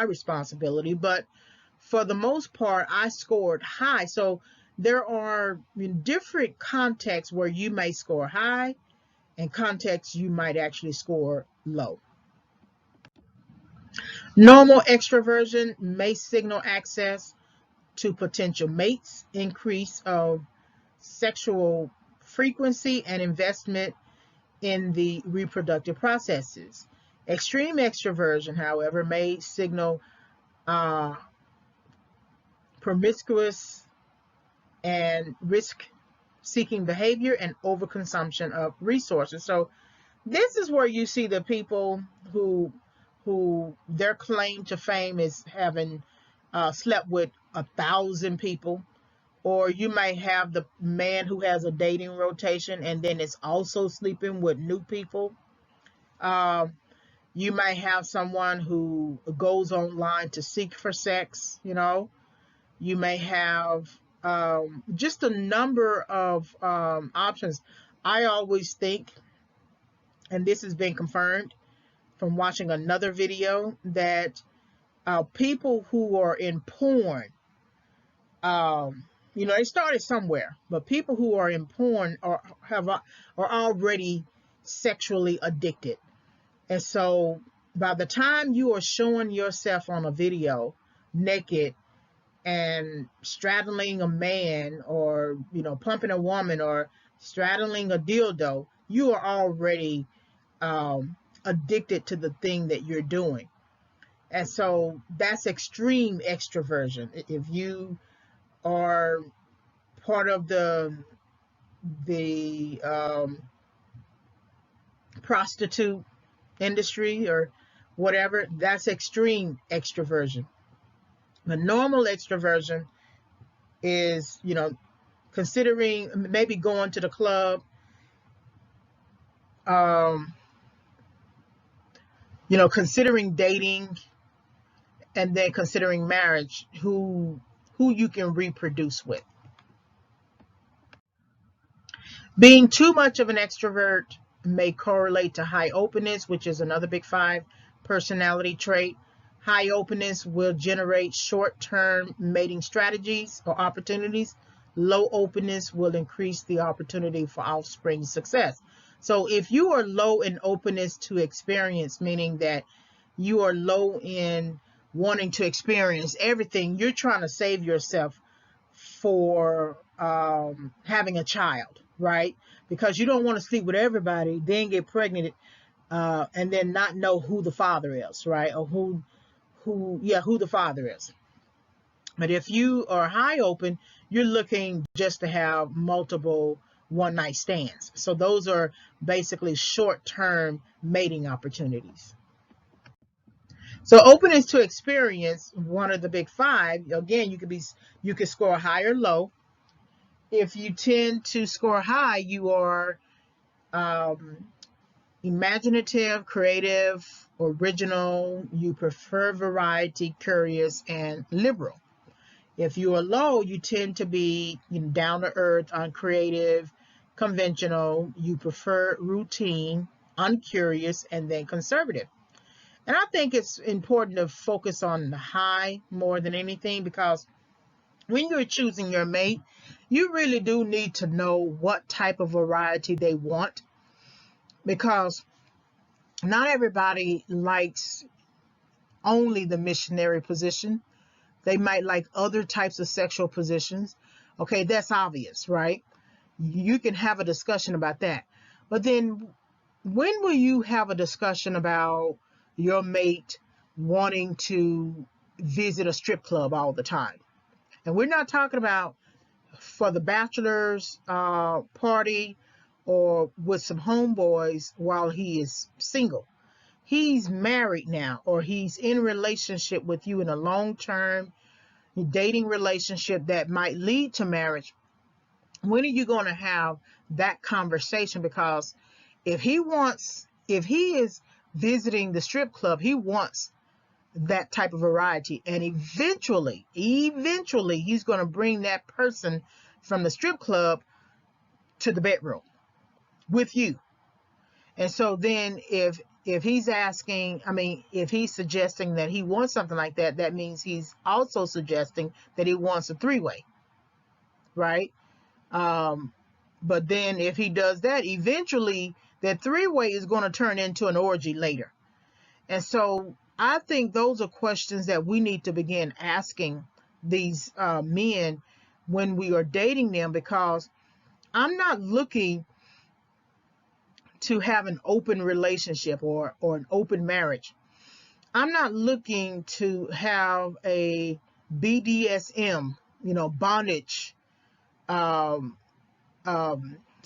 responsibility, but for the most part, I scored high. So there are different contexts where you may score high and contexts you might actually score low. Normal extroversion may signal access to potential mates, increase of sexual frequency, and investment in the reproductive processes. Extreme extroversion, however, may signal uh, promiscuous and risk seeking behavior and overconsumption of resources. So this is where you see the people who their claim to fame is having slept with 1,000 people, or you might have the man who has a dating rotation and then is also sleeping with new people. Um, you may have someone who goes online to seek for sex, you know. You may have just a number of options. I always think, and this has been confirmed from watching another video, that people who are in porn, you know, they started somewhere, but people who are in porn are already sexually addicted. And so by the time you are showing yourself on a video naked and straddling a man, or, you know, pumping a woman, or straddling a dildo, you are already addicted to the thing that you're doing. And so that's extreme extroversion. If you are part of the prostitute industry or whatever, that's extreme extroversion. The normal extroversion is, you know, considering maybe going to the club, um, you know, considering dating, and then considering marriage, who you can reproduce with. Being too much of an extrovert may correlate to high openness, which is another big five personality trait. High openness will generate short-term mating strategies or opportunities. Low openness will increase the opportunity for offspring success. So if you are low in openness to experience, meaning that you are low in wanting to experience everything, you're trying to save yourself for having a child, right? Because you don't want to sleep with everybody, then get pregnant, and then not know who the father is, right? Or who the father is. But if you are high open, you're looking just to have multiple one night stands. So those are basically short term mating opportunities. So openness to experience, one of the big five. Again, you could score high or low. If you tend to score high, you are um, imaginative, creative, original. You prefer variety, curious, and liberal. If you are low, you tend to be, you know, down to earth, uncreative, conventional. You prefer routine, uncurious, and then conservative. And I think it's important to focus on the high more than anything, because when you're choosing your mate, you really do need to know what type of variety they want, because not everybody likes only the missionary position. They might like other types of sexual positions. Okay, that's obvious, right? You can have a discussion about that. But then when will you have a discussion about your mate wanting to visit a strip club all the time? And we're not talking about for the bachelor's party or with some homeboys while he is single. He's married now, or he's in relationship with you in a long-term dating relationship that might lead to marriage. When are you going to have that conversation? Because if he is visiting the strip club, he wants that type of variety, and eventually he's going to bring that person from the strip club to the bedroom with you. And so then if he's asking, I mean, if he's suggesting that he wants something like that, that means he's also suggesting that he wants a three-way, right? But then if he does that, eventually that three-way is going to turn into an orgy later. And so I think those are questions that we need to begin asking these men when we are dating them, because I'm not looking to have an open relationship or an open marriage. I'm not looking to have a BDSM, you know, bondage um,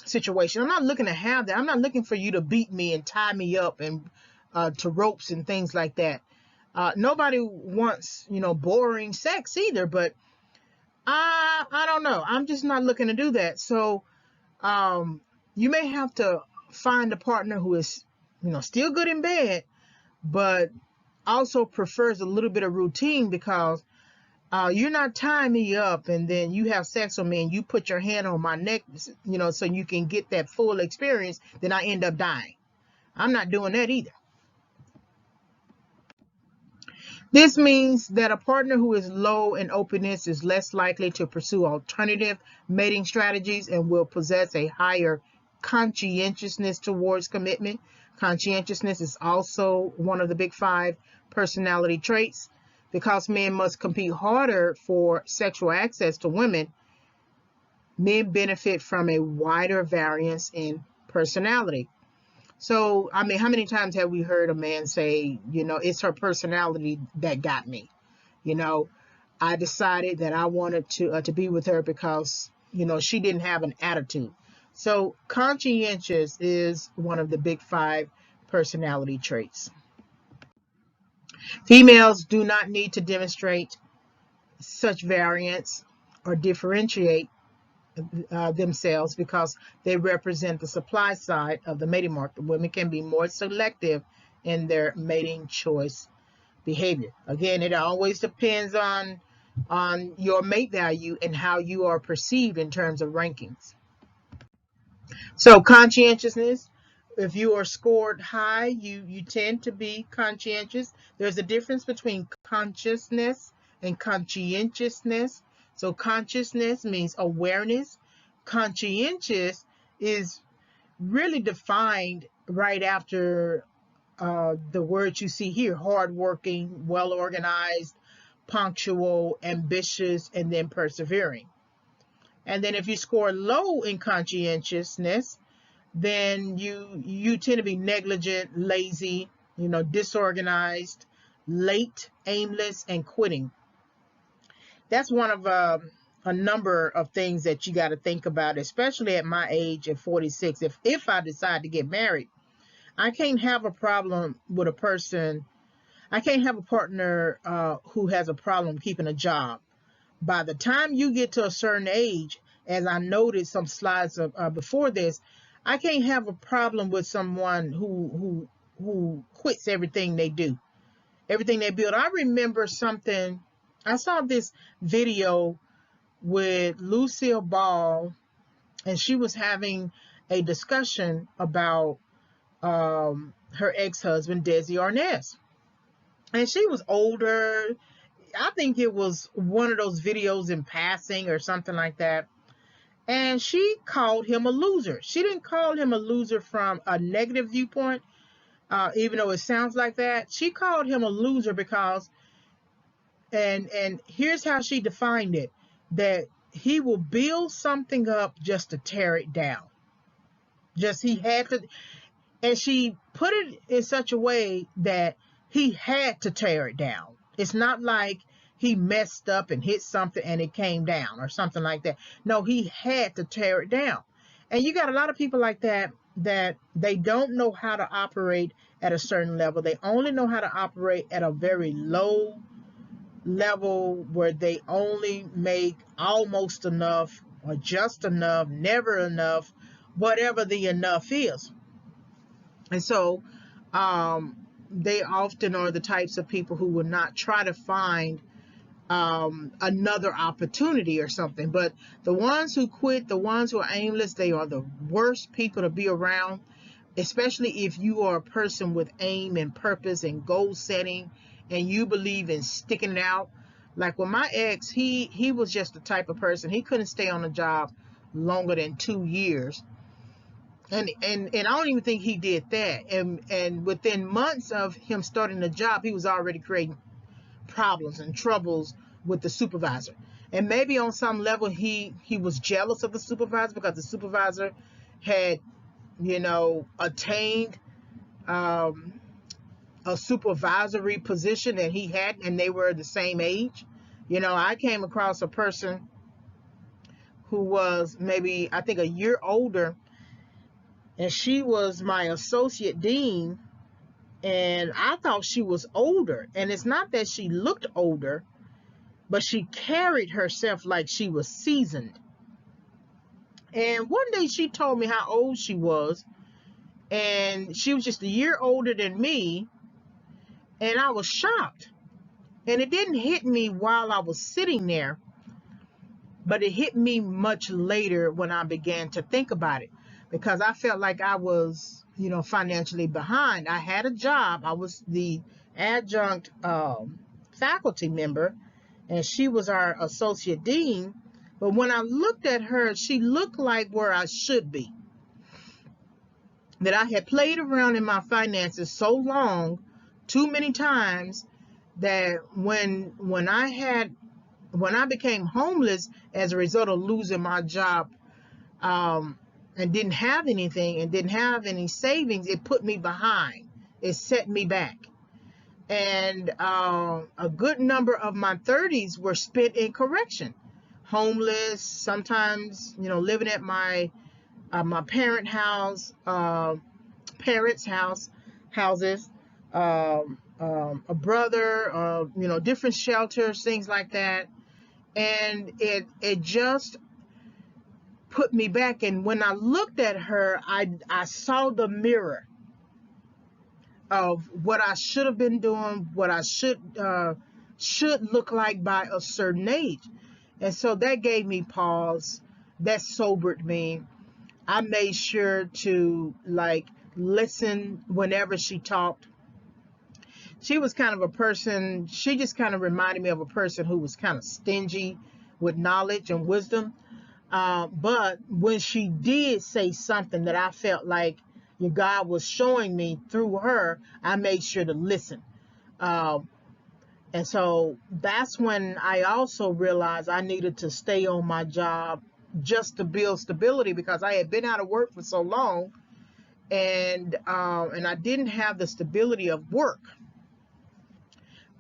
situation. I'm not looking to have that. I'm not looking for you to beat me and tie me up and to ropes and things like that. Nobody wants, you know, boring sex either, but I don't know. I'm just not looking to do that. So you may have to find a partner who is still good in bed, but also prefers a little bit of routine, because you're not tying me up and then you have sex with me and you put your hand on my neck, so you can get that full experience, then I end up dying. I'm not doing that either. This means that a partner who is low in openness is less likely to pursue alternative mating strategies and will possess a higher conscientiousness towards commitment. Conscientiousness is also one of the big 5 personality traits. Because men must compete harder for sexual access to women, men benefit from a wider variance in personality. So, I mean, how many times have we heard a man say, it's her personality that got me? I decided that I wanted to be with her because, she didn't have an attitude. So, conscientious is one of the big 5 personality traits. Females do not need to demonstrate such variance or differentiate themselves because they represent the supply side of the mating market. Women can be more selective in their mating choice behavior. Again, it always depends on your mate value and how you are perceived in terms of rankings. So conscientiousness, if you are scored high, you tend to be conscientious. There's a difference between consciousness and conscientiousness. So consciousness means awareness. Conscientious is really defined right after the words you see here: hardworking, well organized, punctual, ambitious, and then persevering. And then if you score low in conscientiousness, then you tend to be negligent, lazy, disorganized, late, aimless, and quitting. That's one of a number of things that you got to think about, especially at my age at 46. If I decide to get married, I can't have a problem with a person. I can't have a partner who has a problem keeping a job. By the time you get to a certain age, as I noted some slides before this, I can't have a problem with someone who quits everything they do, everything they build. I remember something. I saw this video with Lucille Ball, and she was having a discussion about her ex-husband, Desi Arnaz. And she was older. I think it was one of those videos in passing or something like that. And she called him a loser. She didn't call him a loser from a negative viewpoint, even though it sounds like that. She called him a loser because, and here's how she defined it, that he will build something up just to tear it down. Just he had to, and she put it in such a way that he had to tear it down. It's not like he messed up and hit something and it came down or something like that. No, he had to tear it down. And you got a lot of people like that they don't know how to operate at a certain level. They only know how to operate at a very low level where they only make almost enough or just enough, never enough, whatever the enough is. And so they often are the types of people who will not try to find another opportunity or something. But the ones who quit, the ones who are aimless, they are the worst people to be around, especially if you are a person with aim and purpose and goal setting and you believe in sticking it out. Like with my ex, he was just the type of person, he couldn't stay on a job longer than 2 years. And I don't even think he did that. And within months of him starting the job, he was already creating problems and troubles with the supervisor. And maybe on some level he was jealous of the supervisor because the supervisor had, attained a supervisory position that he had, and they were the same age. I came across a person who was maybe, I think, a year older, and she was my associate dean, and I thought she was older. And it's not that she looked older, but she carried herself like she was seasoned. And one day she told me how old she was, And she was just a year older than me, and I was shocked. And it didn't hit me while I was sitting there, but it hit me much later when I began to think about it, because I felt like I was, financially behind. I had a job. I was the adjunct faculty member, and she was our associate dean. But when I looked at her, she looked like where I should be. That I had played around in my finances so long, too many times, that when I became homeless as a result of losing my job, and didn't have anything and didn't have any savings, it put me behind. It set me back. And a good number of my 30s were spent in correction, homeless, sometimes, living at my parents' houses, a brother, different shelters, things like that. And it just put me back. And when I looked at her, I saw the mirror of what I should have been doing, what I should look like by a certain age. And so that gave me pause. That sobered me. I made sure to listen whenever she talked. She was kind of a person, she just kind of reminded me of a person who was kind of stingy with knowledge and wisdom. But when she did say something that I felt like God was showing me through her, I made sure to listen. And so that's when I also realized I needed to stay on my job just to build stability, because I had been out of work for so long, and I didn't have the stability of work.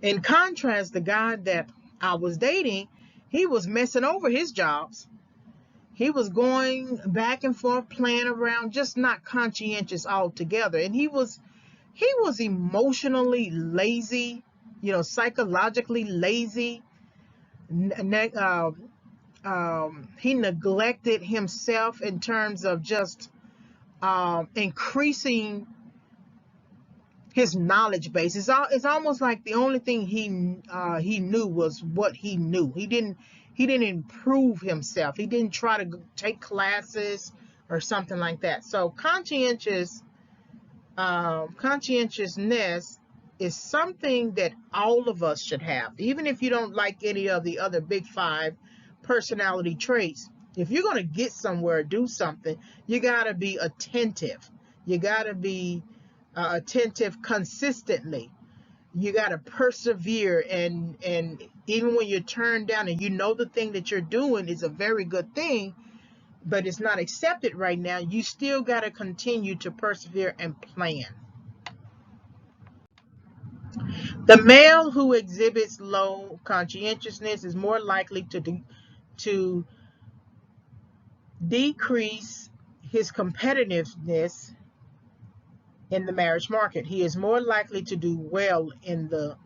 In contrast, the guy that I was dating, he was messing over his jobs. He was going back and forth, playing around, just not conscientious altogether. And he was emotionally lazy, psychologically lazy. He neglected himself in terms of just increasing his knowledge base. It's almost like the only thing he knew was what he knew. He didn't improve himself. He didn't try to take classes or something like that. So conscientiousness is something that all of us should have, even if you don't like any of the other big 5 personality traits. If you're going to get somewhere, do something, you got to be attentive. You got to be attentive consistently. You got to persevere, and even when you're turned down and the thing that you're doing is a very good thing, but it's not accepted right now, you still got to continue to persevere and plan. The male who exhibits low conscientiousness is more likely to decrease his competitiveness in the marriage market. He is more likely to do well in the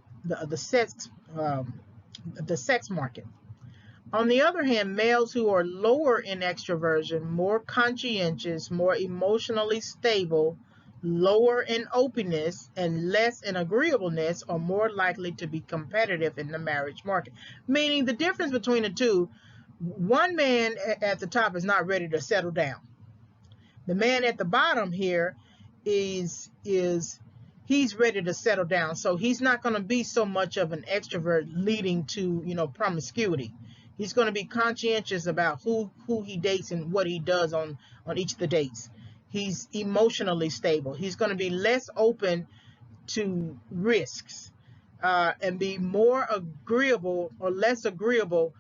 sex market. On the other hand, males who are lower in extroversion, more conscientious, more emotionally stable, lower in openness, and less in agreeableness are more likely to be competitive in the marriage market. Meaning the difference between the two, one man at the top is not ready to settle down. The man at the bottom here is he's ready to settle down. So he's not going to be so much of an extrovert leading to, promiscuity. He's going to be conscientious about who he dates and what he does on each of the dates. He's emotionally stable. He's going to be less open to risks, and be more agreeable or less agreeable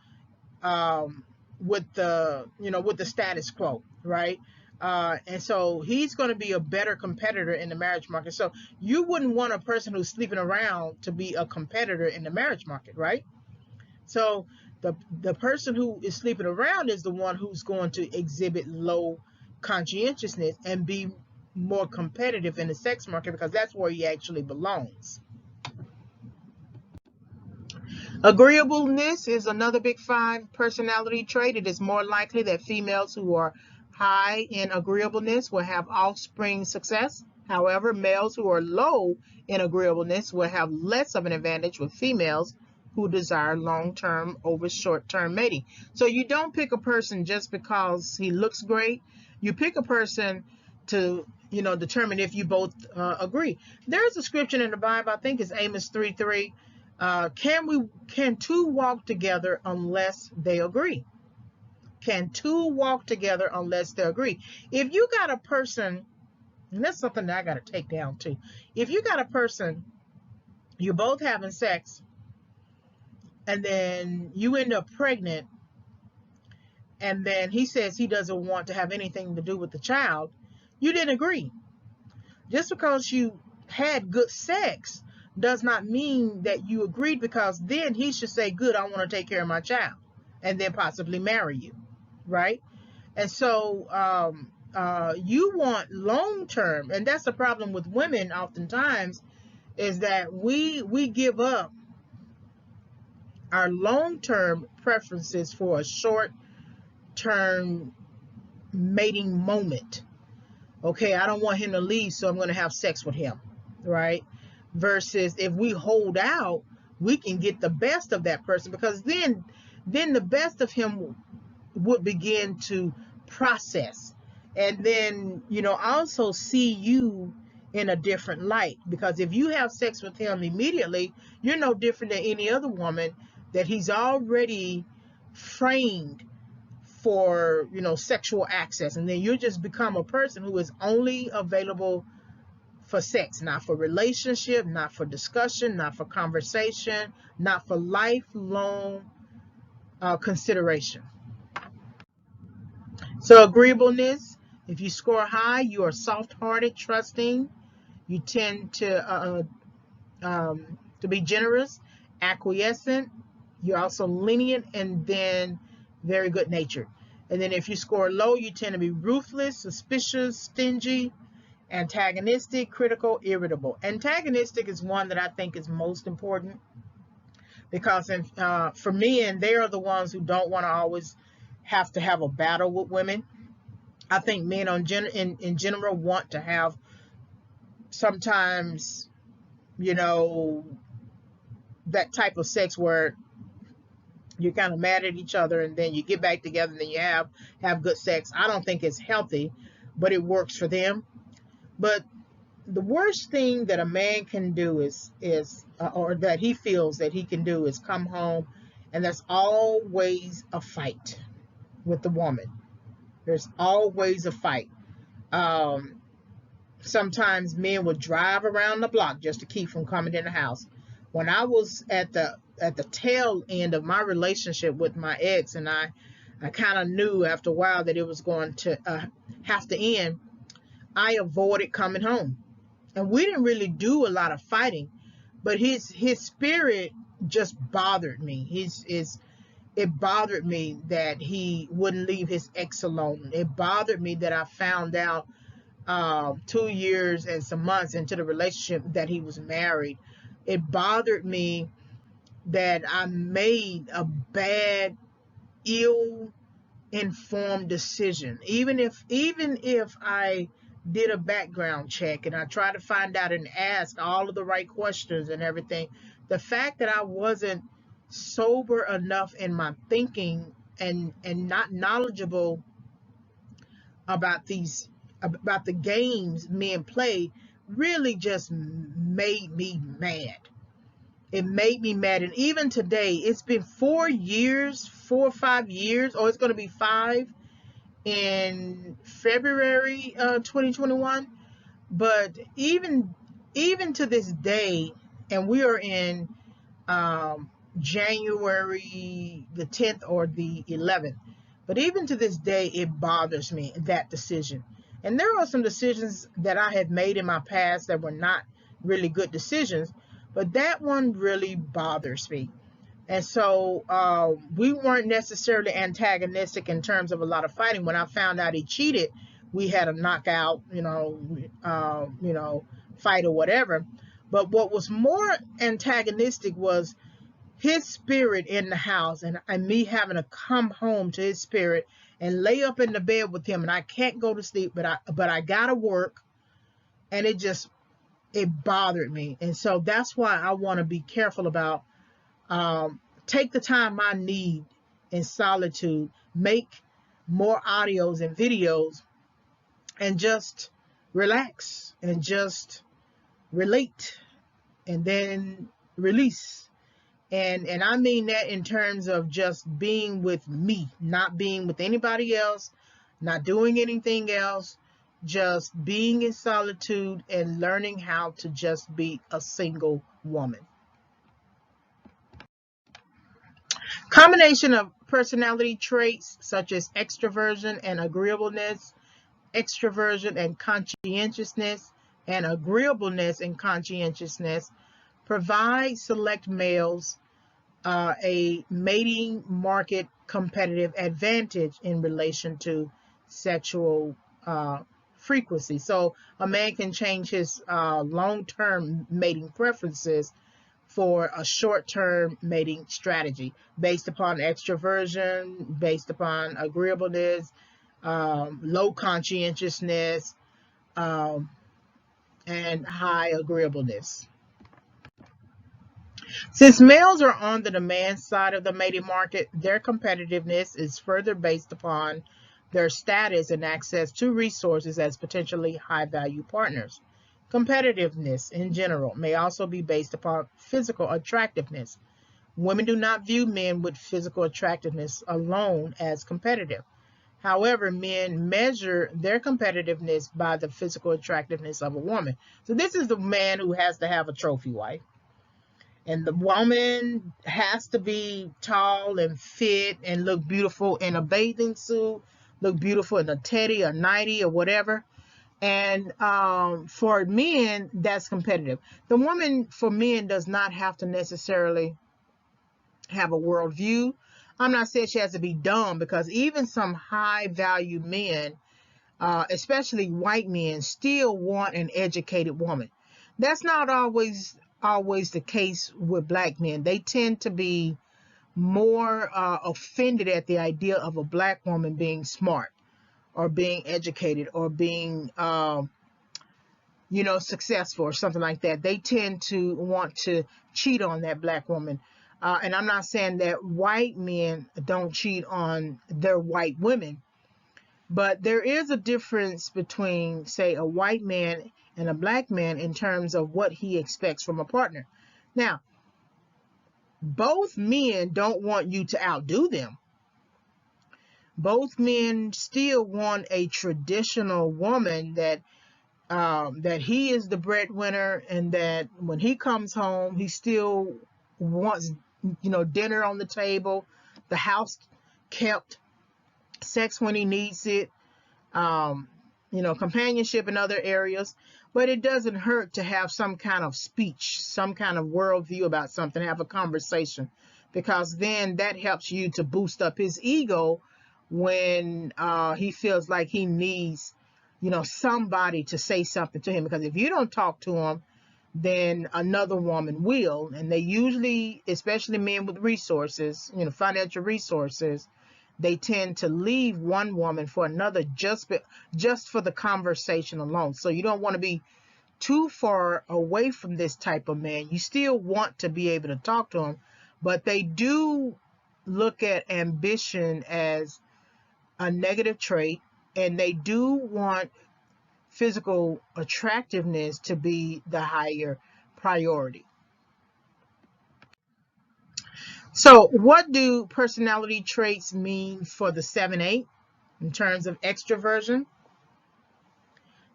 with the status quo, right? And so he's going to be a better competitor in the marriage market. So you wouldn't want a person who's sleeping around to be a competitor in the marriage market, right? So the person who is sleeping around is the one who's going to exhibit low conscientiousness and be more competitive in the sex market, because that's where he actually belongs. Agreeableness is another big 5 personality trait. It is more likely that females who are high in agreeableness will have offspring success. However, males who are low in agreeableness will have less of an advantage with females who desire long-term over short-term mating. So you don't pick a person just because he looks great. You pick a person to, determine if you both agree. There's a scripture in the Bible, I think it's Amos 3:3. Can two walk together unless they agree? Can two walk together unless they agree? If you got a person, and that's something that I got to take down too. If you got a person, you're both having sex, and then you end up pregnant, and then he says he doesn't want to have anything to do with the child, you didn't agree. Just because you had good sex does not mean that you agreed, because then he should say, good, I want to take care of my child, and then possibly marry you, right? And so you want long term, and that's the problem with women oftentimes, is that we give up our long term preferences for a short term mating moment. Okay, I don't want him to leave, so I'm going to have sex with him, right? Versus if we hold out, we can get the best of that person, because then the best of him would begin to process, and then also see you in a different light. Because if you have sex with him immediately, you're no different than any other woman that he's already framed for sexual access, and then you just become a person who is only available for sex, not for relationship, not for discussion, not for conversation, not for lifelong consideration. So agreeableness, if you score high, you are soft-hearted, trusting. You tend to be generous, acquiescent. You're also lenient, and then very good-natured. And then if you score low, you tend to be ruthless, suspicious, stingy, antagonistic, critical, irritable. Antagonistic is one that I think is most important, because for men, they are the ones who don't want to always have to have a battle with women. I think men in general want to have sometimes, that type of sex where you're kind of mad at each other, and then you get back together, and then you have good sex. I don't think it's healthy, but it works for them. But the worst thing that a man can do is or that he feels that he can do, is come home, and there's always a fight with the woman. There's always a fight. Sometimes men would drive around the block just to keep from coming in the house. When I was at the tail end of my relationship with my ex, and I kind of knew after a while that it was going to have to end, I avoided coming home. And we didn't really do a lot of fighting, but his spirit just bothered me. It bothered me that he wouldn't leave his ex alone. It bothered me that I found out 2 years and some months into the relationship that he was married. It bothered me that I made a bad, ill-informed decision. Even if I did a background check and I tried to find out and ask all of the right questions and everything, the fact that I wasn't sober enough in my thinking and not knowledgeable about the games men play really just made me mad. It made me mad. And even today, it's been 4 or 5 years, or it's going to be 5 in February 2021. But even to this day, and we are in January the 10th or the 11th, but even to this day, it bothers me, that decision. And there are some decisions that I have made in my past that were not really good decisions, but that one really bothers me. And so we weren't necessarily antagonistic in terms of a lot of fighting. When I found out he cheated, we had a knockout, fight or whatever. But what was more antagonistic was his spirit in the house, and me having to come home to his spirit and lay up in the bed with him, and I can't go to sleep, but I gotta work, and it bothered me. And so that's why I want to be careful about take the time I need in solitude, make more audios and videos, and just relax and just relate and then release. And I mean that in terms of just being with me, not being with anybody else, not doing anything else, just being in solitude and learning how to just be a single woman. Combination of personality traits such as extroversion and agreeableness, extroversion and conscientiousness, and agreeableness and conscientiousness provide select males a mating market competitive advantage in relation to sexual frequency. So a man can change his long-term mating preferences for a short-term mating strategy based upon extroversion, based upon agreeableness, low conscientiousness, and high agreeableness. Since males are on the demand side of the mating market, their competitiveness is further based upon their status and access to resources as potentially high-value partners. Competitiveness in general may also be based upon physical attractiveness. Women do not view men with physical attractiveness alone as competitive. However, men measure their competitiveness by the physical attractiveness of a woman. So this is the man who has to have a trophy wife. And the woman has to be tall and fit and look beautiful in a bathing suit, look beautiful in a teddy or nightie or whatever. And for men, that's competitive. The woman for men does not have to necessarily have a worldview. I'm not saying she has to be dumb, because even some high value men, especially white men, still want an educated woman. That's not always the case with black men. They tend to be more offended at the idea of a black woman being smart or being educated or being successful or something like that. They tend to want to cheat on that black woman. And I'm not saying that white men don't cheat on their white women, but there is a difference between, say, a white man and a black man in terms of what he expects from a partner. Now, both men don't want you to outdo them. Both men still want a traditional woman that he is the breadwinner, and that when he comes home, he still wants, dinner on the table, the house kept, sex when he needs it, companionship in other areas. But it doesn't hurt to have some kind of speech, some kind of worldview about something, have a conversation, because then that helps you to boost up his ego when he feels like he needs, somebody to say something to him. Because if you don't talk to him, then another woman will. And they usually, especially men with resources, financial resources, they tend to leave one woman for another just for the conversation alone. So you don't want to be too far away from this type of man. You still want to be able to talk to him, but they do look at ambition as a negative trait, and they do want physical attractiveness to be the higher priority. So what do personality traits mean for the 7-8 in terms of extroversion?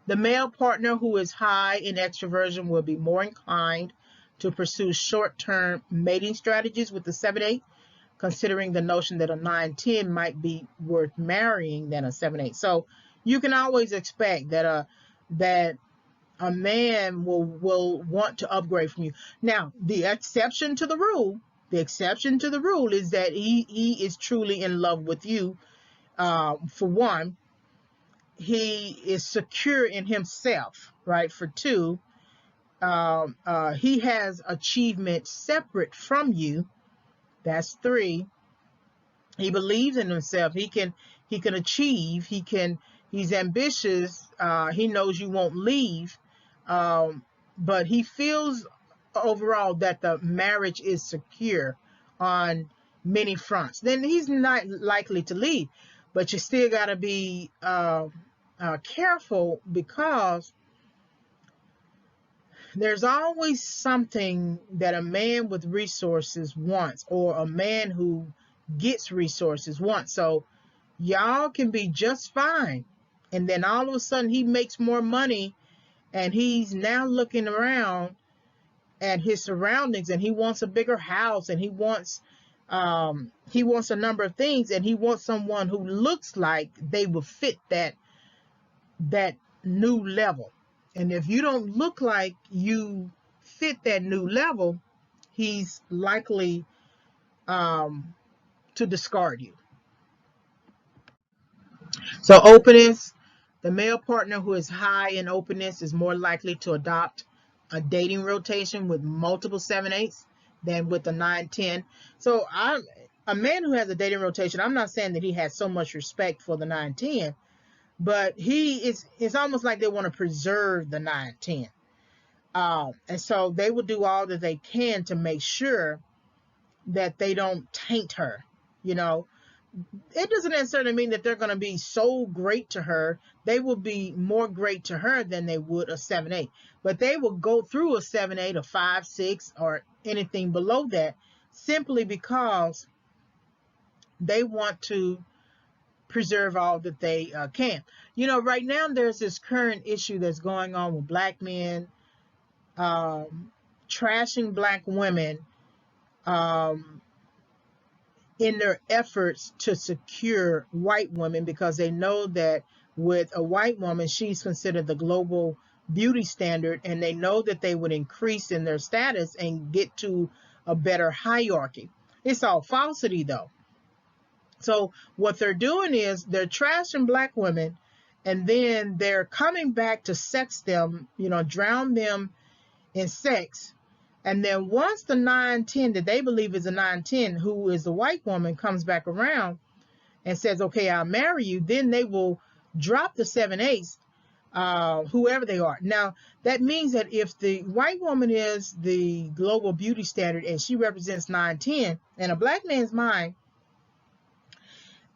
The male partner who is high in extroversion will be more inclined to pursue short-term mating strategies with the 7-8, considering the notion that a 9-10 might be worth marrying than a 7-8. So you can always expect that a man will want to upgrade from you. Now, the exception to the rule is that he is truly in love with you. For one, he is secure in himself, right? For two, he has achievement separate from you, That's 3. He believes in himself. He can achieve. He's ambitious. He knows you won't leave. But he feels overall that the marriage is secure on many fronts. Then he's not likely to leave. But you still got to be careful, because there's always something that a man with resources wants, or a man who gets resources wants. So y'all can be just fine, and then all of a sudden he makes more money, and he's now looking around at his surroundings, and he wants a bigger house, and he wants a number of things, and he wants someone who looks like they will fit that new level. And if you don't look like you fit that new level, he's likely to discard you. So openness, the male partner who is high in openness is more likely to adopt a dating rotation with multiple 7/8s than with a 9/10. So a man who has a dating rotation, I'm not saying that he has so much respect for the 9/10, but it's almost like they want to preserve the 9/10. And so they will do all that they can to make sure that they don't taint her. You know, it doesn't necessarily mean that they're going to be so great to her. They will be more great to her than they would a 7/8. But they will go through a 7/8, a 5/6, or anything below that, simply because they want to preserve all that they can. You know, right now there's this current issue that's going on with black men trashing black women in their efforts to secure white women, because they know that with a white woman, she's considered the global beauty standard, and they know that they would increase in their status and get to a better hierarchy. It's all falsity, though. So what they're doing is they're trashing black women, and then they're coming back to sex them, drown them in sex. And then once the 9/10 that they believe is a 9/10, who is a white woman, comes back around and says, okay, I'll marry you, then they will drop the 7/8, whoever they are. Now, that means that if the white woman is the global beauty standard and she represents 9/10, in a black man's mind,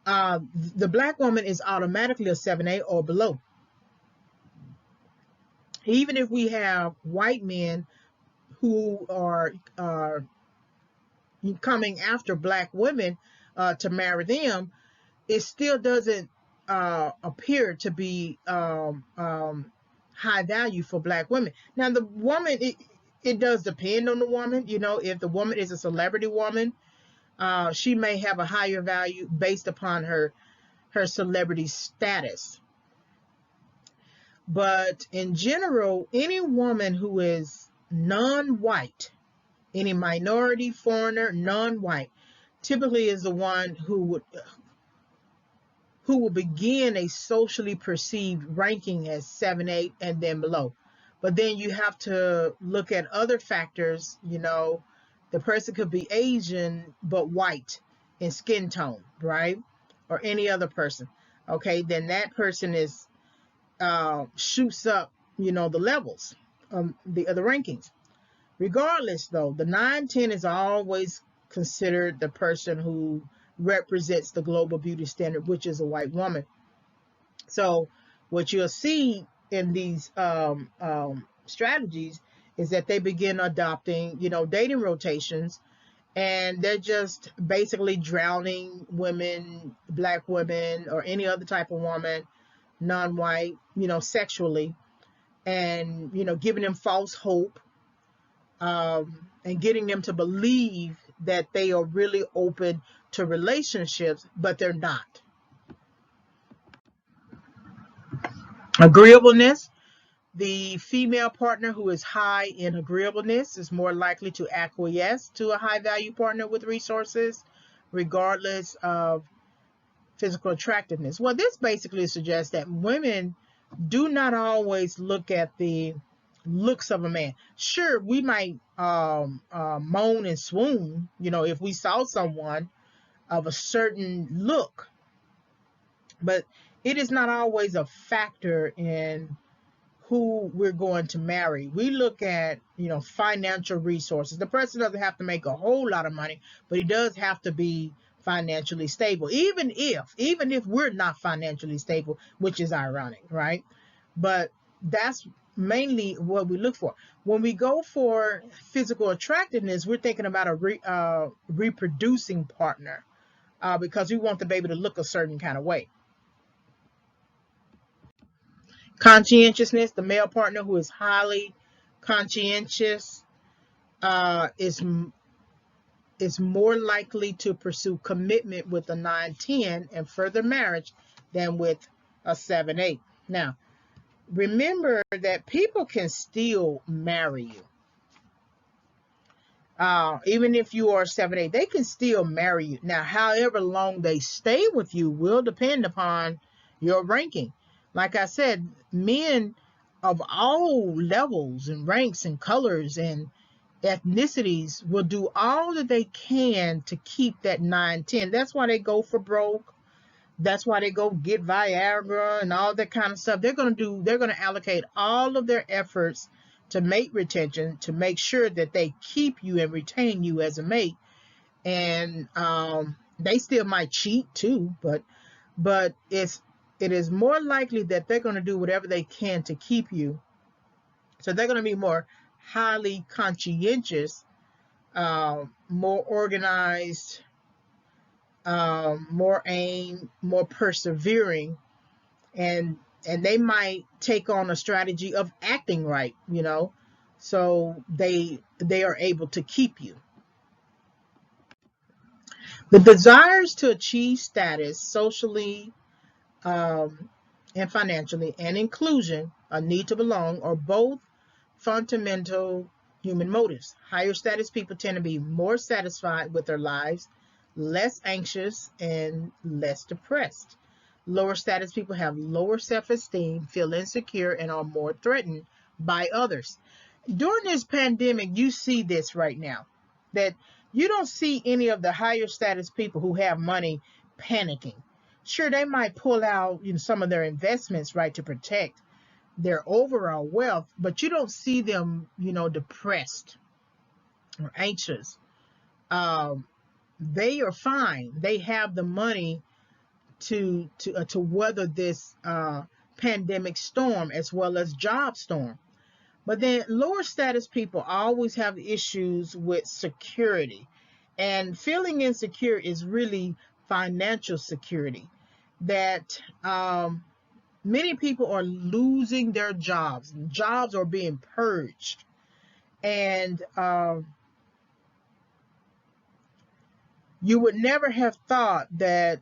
the black woman is automatically a 7/8 or below. Even if we have white men who are coming after black women to marry them, it still doesn't appear to be high value for black women. Now, the woman, it does depend on the woman. If the woman is a celebrity woman, she may have a higher value based upon her celebrity status. But in general, any woman who is non-white, any minority, foreigner, non-white, typically is the one who will begin a socially perceived ranking as 7/8 and then below. But then you have to look at other factors. The person could be Asian but white in skin tone, right? Or any other person. Okay, then that person is shoots up, the levels, the rankings. Regardless, though, the 9/10 is always considered the person who represents the global beauty standard, which is a white woman. So what you'll see in these strategies is that they begin adopting, dating rotations, and they're just basically drowning women, black women, or any other type of woman, non-white, sexually, and, giving them false hope, and getting them to believe that they are really open to relationships, but they're not. Agreeableness. The female partner who is high in agreeableness is more likely to acquiesce to a high value partner with resources, regardless of physical attractiveness. Well, this basically suggests that women do not always look at the looks of a man. Sure, we might moan and swoon, if we saw someone of a certain look, but it is not always a factor in who we're going to marry. We look at, financial resources. The person doesn't have to make a whole lot of money, but he does have to be financially stable. Even if we're not financially stable, which is ironic, right? But that's mainly what we look for. When we go for physical attractiveness, we're thinking about a reproducing partner, because we want the baby to look a certain kind of way. Conscientiousness, the male partner who is highly conscientious, is more likely to pursue commitment with a 9-10 and further marriage than with a 7-8. Now, remember that people can still marry you. Even if you are 7-8, they can still marry you. Now, however long they stay with you will depend upon your ranking. Like I said, men of all levels and ranks and colors and ethnicities will do all that they can to keep that 9-10. That's why they go for broke. That's why they go get Viagra and all that kind of stuff. They're going to allocate all of their efforts to mate retention, to make sure that they keep you and retain you as a mate. And they still might cheat too, but it is more likely that they're going to do whatever they can to keep you. So they're going to be more highly conscientious, more organized, more aim, more persevering, and they might take on a strategy of acting right, so they are able to keep you. The desires to achieve status socially, and financially, and inclusion, a need to belong, are both fundamental human motives. Higher status people tend to be more satisfied with their lives, less anxious, and less depressed. Lower status people have lower self-esteem, feel insecure, and are more threatened by others. During this pandemic, you see this right now, that you don't see any of the higher status people who have money panicking. Sure, they might pull out some of their investments, right, to protect their overall wealth, but you don't see them, depressed or anxious. They are fine. They have the money to weather this pandemic storm, as well as job storm. But then lower status people always have issues with security, and feeling insecure is really financial security. That many people are losing their jobs. Jobs are being purged, and you would never have thought that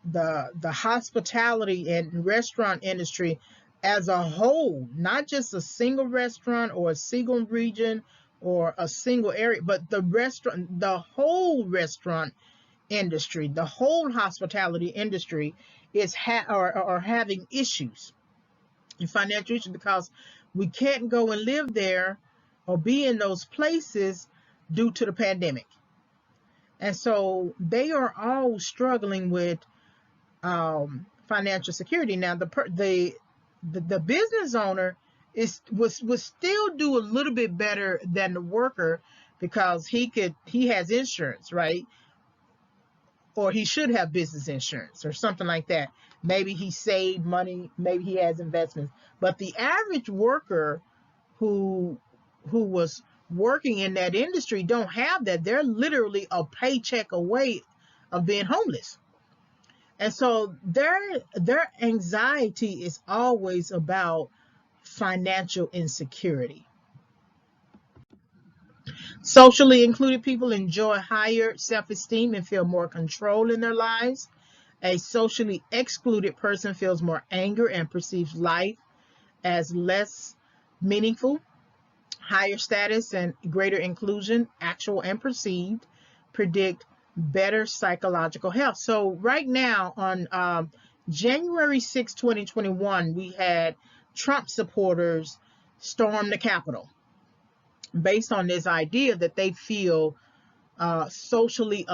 the hospitality and restaurant industry as a whole, not just a single restaurant or a single region or a single area, but the whole restaurant industry, the whole hospitality industry is are having issues, in financial issues, because we can't go and live there or be in those places due to the pandemic. And so they are all struggling with financial security. Now, the business owner would still do a little bit better than the worker, because he has insurance, right? Or he should have business insurance or something like that. Maybe he saved money, maybe he has investments. But the average worker who was working in that industry don't have that. They're literally a paycheck away of being homeless. And so their anxiety is always about financial insecurity. Socially included people enjoy higher self-esteem and feel more control in their lives. A socially excluded person feels more anger and perceives life as less meaningful. Higher status and greater inclusion, actual and perceived, predict better psychological health. So right now on January 6, 2021, we had Trump supporters storm the Capitol, based on this idea that they feel socially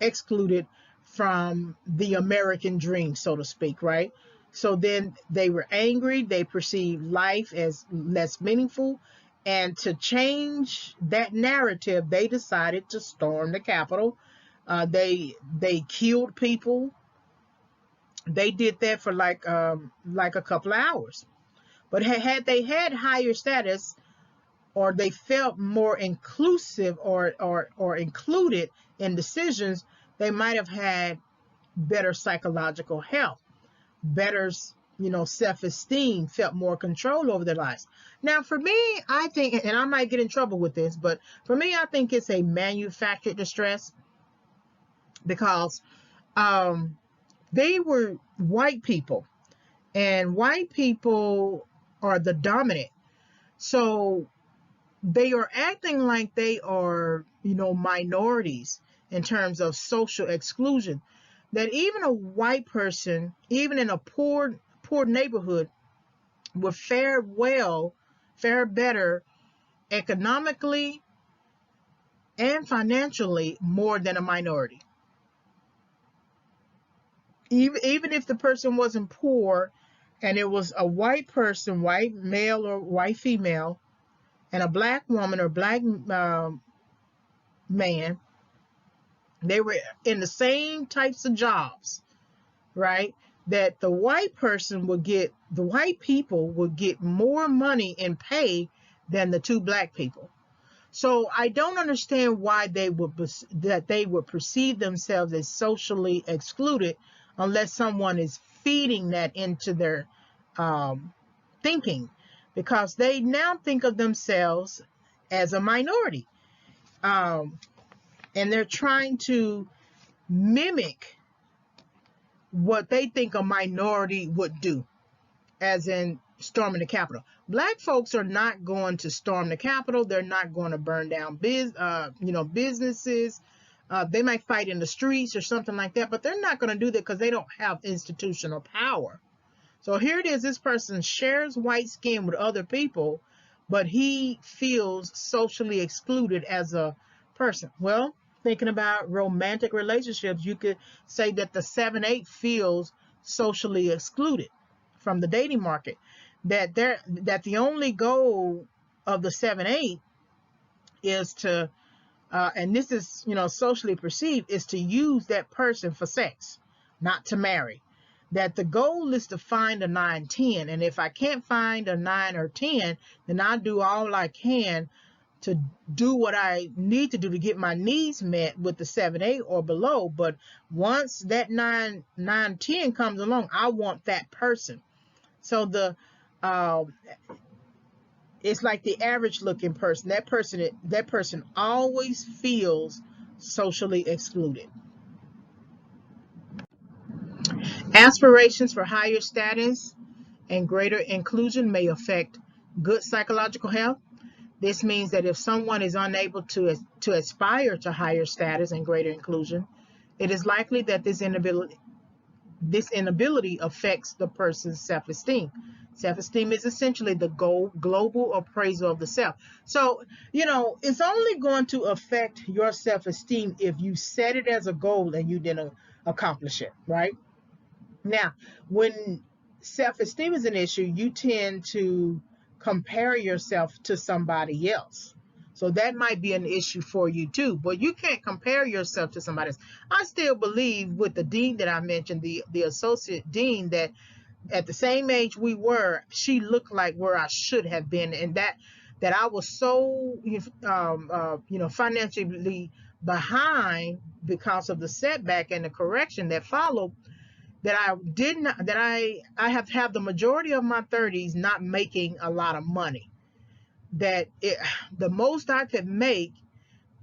excluded from the American dream, so to speak, right? So then they were angry, they perceived life as less meaningful, and to change that narrative, they decided to storm the Capitol. They killed people. They did that for like a couple of hours. But had they had higher status, or they felt more inclusive or included in decisions, they might have had better psychological health, better self-esteem, felt more control over their lives. Now for me, I think, and I might get in trouble with this, but for me, I think it's a manufactured distress, because they were white people, and white people are the dominant. So they are acting like they are, minorities in terms of social exclusion. That even a white person, even in a poor neighborhood, will fare better economically and financially more than a minority. Even if the person wasn't poor, and it was a white person, white male or white female, and a black woman or black man, they were in the same types of jobs, right? That the white people would get more money in pay than the two black people. So I don't understand why they would perceive themselves as socially excluded, unless someone is feeding that into their thinking, because they now think of themselves as a minority, and they're trying to mimic what they think a minority would do, as in storming the Capitol. Black folks are not going to storm the Capitol. They're not going to burn down businesses. They might fight in the streets or something like that, but they're not going to do that because they don't have institutional power. So here it is, this person shares white skin with other people, but he feels socially excluded as a person. Well, thinking about romantic relationships, you could say that the 7/8 feels socially excluded from the dating market. That the only goal of the 7/8 is to, and this is socially perceived, is to use that person for sex, not to marry. That the goal is to find a 9-10, and if I can't find a 9 or 10, then I'll do all I can to do what I need to do to get my needs met with the 7/8 or below. But once that 9-10 comes along, I want that person. So it's like the average looking person. That person always feels socially excluded. Aspirations for higher status and greater inclusion may affect good psychological health. This means that if someone is unable to aspire to higher status and greater inclusion, it is likely that this inability affects the person's self-esteem. Self-esteem is essentially the global appraisal of the self. So, it's only going to affect your self-esteem if you set it as a goal and you didn't accomplish it, right? Now, when self-esteem is an issue, you tend to compare yourself to somebody else. So that might be an issue for you too, but you can't compare yourself to somebody else. I still believe with the dean that I mentioned, the associate dean, that at the same age we were, she looked like where I should have been, and that I was so financially behind because of the setback and the correction that followed, that I have had the majority of my 30s not making a lot of money. The most I could make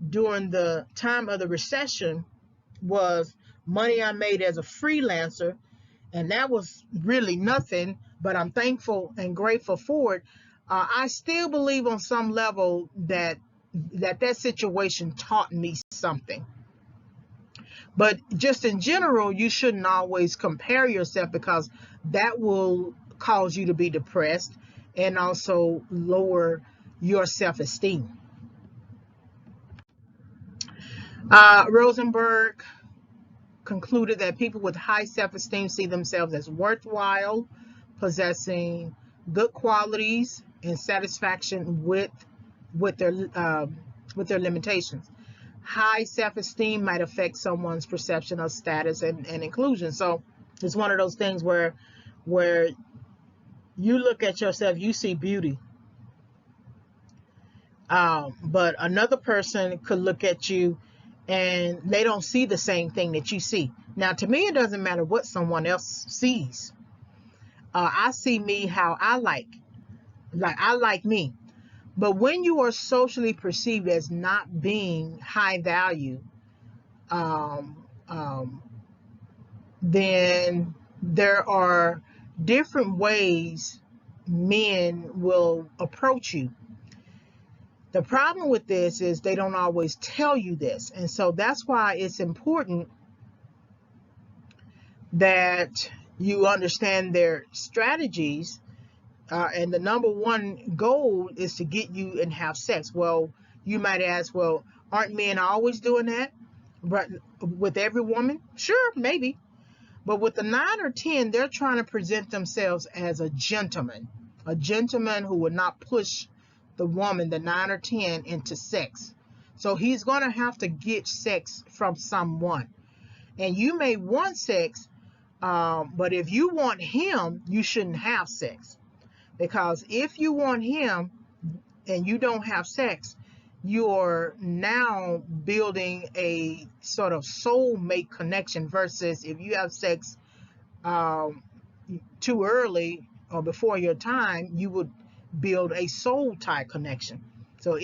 during the time of the recession was money I made as a freelancer, and that was really nothing, but I'm thankful and grateful for it. I still believe on some level that situation taught me something. But just in general, you shouldn't always compare yourself, because that will cause you to be depressed. and also lower your self-esteem. Rosenberg concluded that people with high self-esteem see themselves as worthwhile, possessing good qualities and satisfaction with their limitations. High self-esteem might affect someone's perception of status and inclusion. So it's one of those things where you look at yourself, you see beauty, but another person could look at you and they don't see the same thing that you see. Now, to me, it doesn't matter what someone else sees. I see me how I like I like me. But when you are socially perceived as not being high value, um, um, then there are different ways men will approach you. The problem with this is they don't always tell you this. And so that's why it's important that you understand their strategies. And the number one goal is to get you and have sex. Well, you might ask, well, aren't men always doing that? But with every woman? Sure, maybe. But with the 9 or 10, they're trying to present themselves as a gentleman who would not push the woman, the 9 or 10, into sex. So he's going to have to get sex from someone. And you may want sex, but if you want him, you shouldn't have sex. Because if you want him and you don't have sex, you're now building a sort of soulmate connection, versus if you have sex too early or before your time, you would build a soul tie connection. So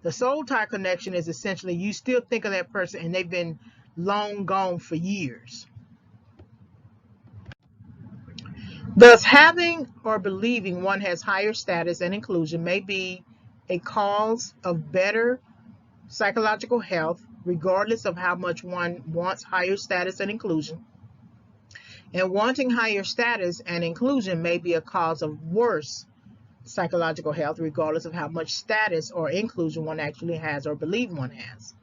the soul tie connection is essentially you still think of that person and they've been long gone for years. Thus, having or believing one has higher status and inclusion may be a cause of better psychological health, regardless of how much one wants higher status and inclusion. And wanting higher status and inclusion may be a cause of worse psychological health, regardless of how much status or inclusion one actually has or believe one has.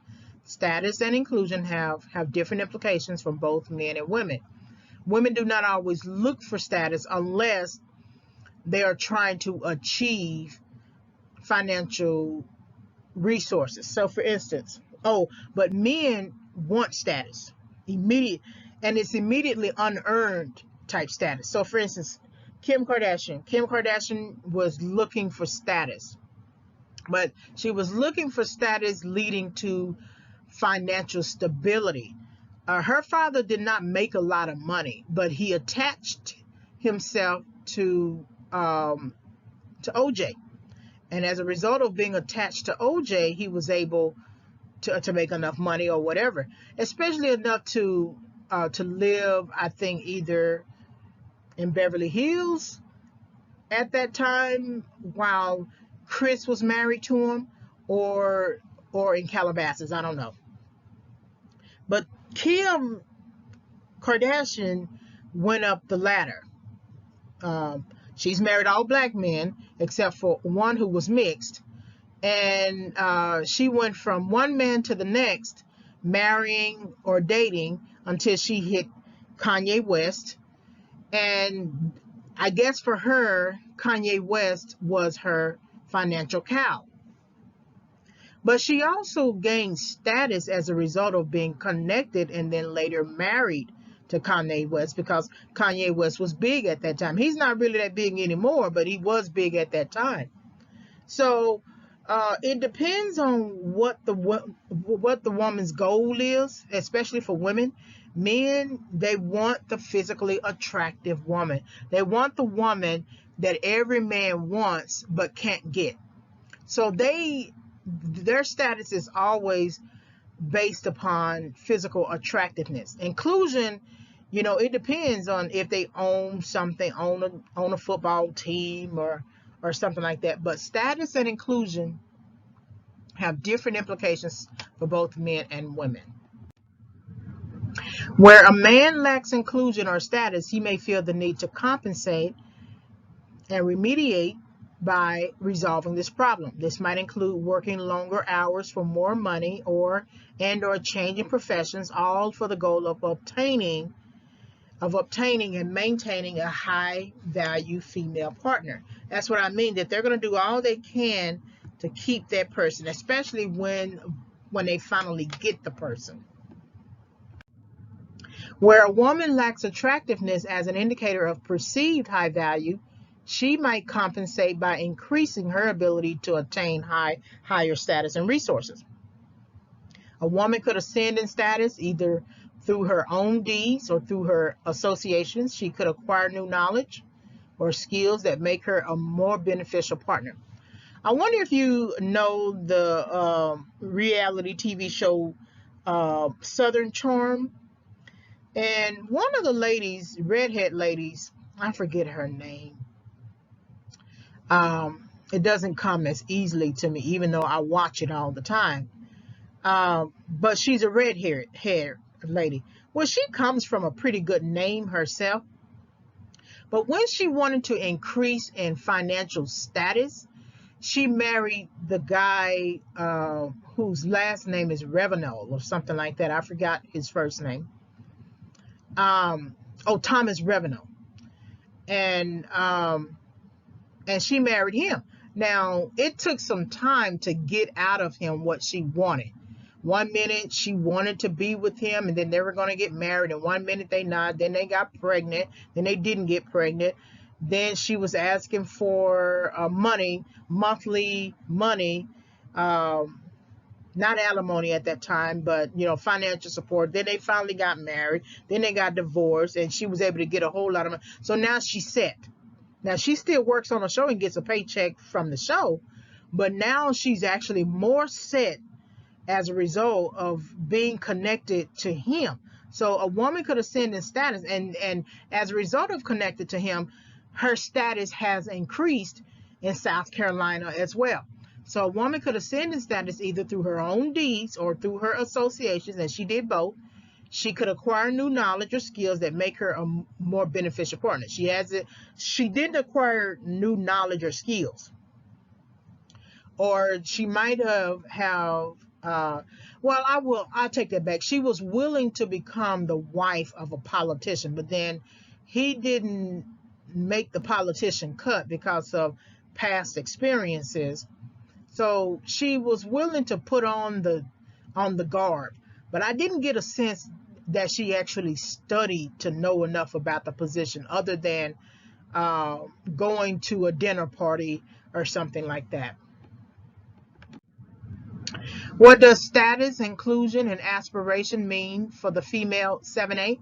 Status and inclusion have different implications for both men and women. Women do not always look for status unless they are trying to achieve financial resources. So for instance, but men want status immediate, and it's immediately unearned type status. So for instance, Kim Kardashian was looking for status, but she was looking for status leading to financial stability. Her father did not make a lot of money, but he attached himself to OJ. And as a result of being attached to OJ, he was able to make enough money or whatever, especially enough to live, I think, either in Beverly Hills at that time while Chris was married to him, or in Calabasas. I don't know. But Kim Kardashian went up the ladder. She's married all black men except for one who was mixed. And she went from one man to the next, marrying or dating until she hit Kanye West. And I guess for her, Kanye West was her financial cow. But she also gained status as a result of being connected and then later married to Kanye West, because Kanye West was big at that time. He's not really that big anymore, but he was big at that time. So it depends on what the woman's goal is, especially for women. Men, they want the physically attractive woman. They want the woman that every man wants but can't get. So their status is always based upon physical attractiveness. Inclusion, it depends on if they own something, own a football team or something like that. But status and inclusion have different implications for both men and women. Where a man lacks inclusion or status, he may feel the need to compensate and remediate by resolving this problem. This might include working longer hours for more money or changing professions, all for the goal of obtaining and maintaining a high value female partner. That's what I mean, that they're going to do all they can to keep that person, especially when they finally get the person. Where a woman lacks attractiveness as an indicator of perceived high value, she might compensate by increasing her ability to attain higher status and resources. A woman could ascend in status either through her own deeds or through her associations. She could acquire new knowledge or skills that make her a more beneficial partner. I wonder if you know the reality TV show Southern Charm. And one of the ladies, redhead ladies, I forget her name. It doesn't come as easily to me, even though I watch it all the time. But she's a red-haired lady. Well, she comes from a pretty good name herself. But when she wanted to increase in financial status, she married the guy whose last name is Revenol or something like that. I forgot his first name. Thomas Revenol. And she married him. Now, it took some time to get out of him what she wanted. One minute she wanted to be with him, and then they were going to get married, and one minute they not. Then they got pregnant. Then they didn't get pregnant. Then she was asking for monthly money, not alimony at that time, but financial support. Then they finally got married. Then they got divorced, and she was able to get a whole lot of money. So now she's set. Now she still works on the show and gets a paycheck from the show, but now she's actually more set as a result of being connected to him. So a woman could ascend in status, and as a result of connected to him, her status has increased in South Carolina as well. So a woman could ascend in status either through her own deeds or through her associations, and she did both. She could acquire new knowledge or skills that make her a more beneficial partner. She didn't acquire new knowledge or skills. Or she might have I'll take that back. She was willing to become the wife of a politician, but then he didn't make the politician cut because of past experiences. So she was willing to put on the guard, but I didn't get a sense that she actually studied to know enough about the position other than going to a dinner party or something like that. What does status, inclusion, and aspiration mean for the female 7/8?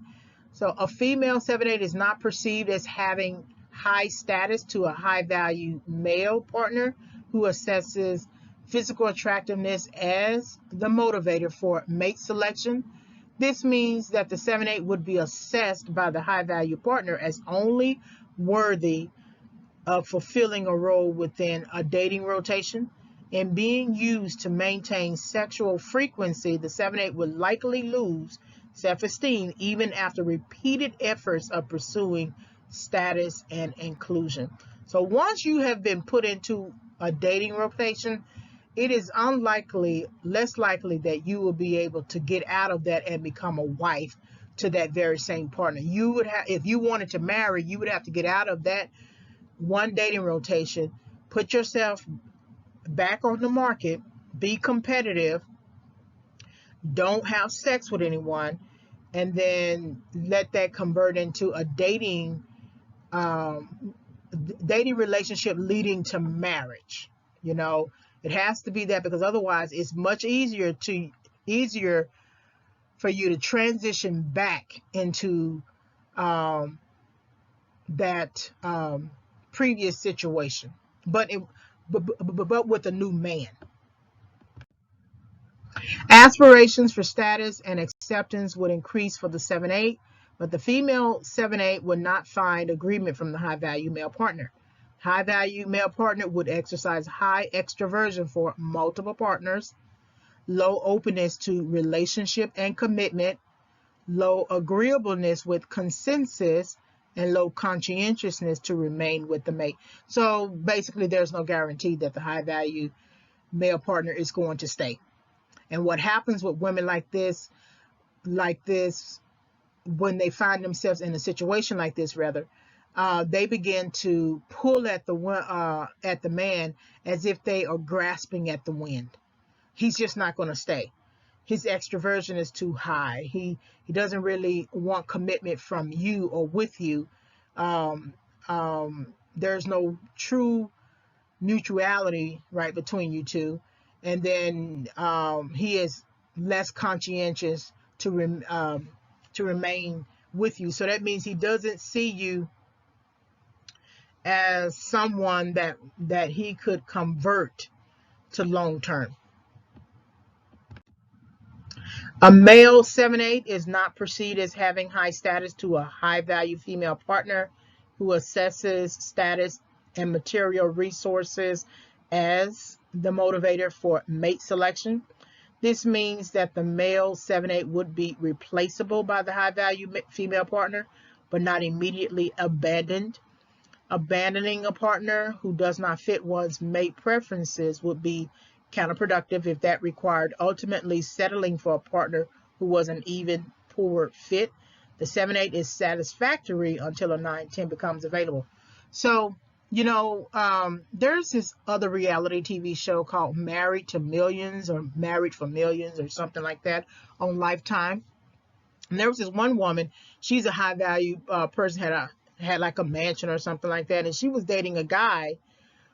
So a female 7/8 is not perceived as having high status to a high value male partner who assesses physical attractiveness as the motivator for mate selection. This means that the 7/8 would be assessed by the high value partner as only worthy of fulfilling a role within a dating rotation and being used to maintain sexual frequency. The 7/8 would likely lose self-esteem even after repeated efforts of pursuing status and inclusion. So once you have been put into a dating rotation, it is less likely that you will be able to get out of that and become a wife to that very same partner. You would have, if you wanted to marry, you would have to get out of that one dating rotation, put yourself back on the market, be competitive, don't have sex with anyone, and then let that convert into a dating relationship leading to marriage. It has to be that, because otherwise it's much easier for you to transition back into that previous situation, but with a new man. Aspirations for status and acceptance would increase for the 7/8, but the female 7/8 would not find agreement from the high value male partner. High value male partner would exercise high extroversion for multiple partners, low openness to relationship and commitment, low agreeableness with consensus, and low conscientiousness to remain with the mate. So basically, there's no guarantee that the high value male partner is going to stay. And what happens with women like this, when they find themselves in a situation like this, they begin to pull at the man as if they are grasping at the wind. He's just not going to stay. His extroversion is too high. He doesn't really want commitment from you or with you. There's no true mutuality right between you two, and then he is less conscientious to remain with you. So that means he doesn't see you as someone that he could convert to long term. A male 7/8 is not perceived as having high status to a high value female partner who assesses status and material resources as the motivator for mate selection. This means that the male 7/8 would be replaceable by the high value female partner, but not immediately abandoned. Abandoning a partner who does not fit one's mate preferences would be counterproductive if that required ultimately settling for a partner who was an even poor fit. The 7/8 is satisfactory until a 9/10 becomes available. So, there's this other reality TV show called Married to Millions or Married for Millions or something like that on Lifetime. And there was this one woman, she's a high value person, had like a mansion or something like that, and she was dating a guy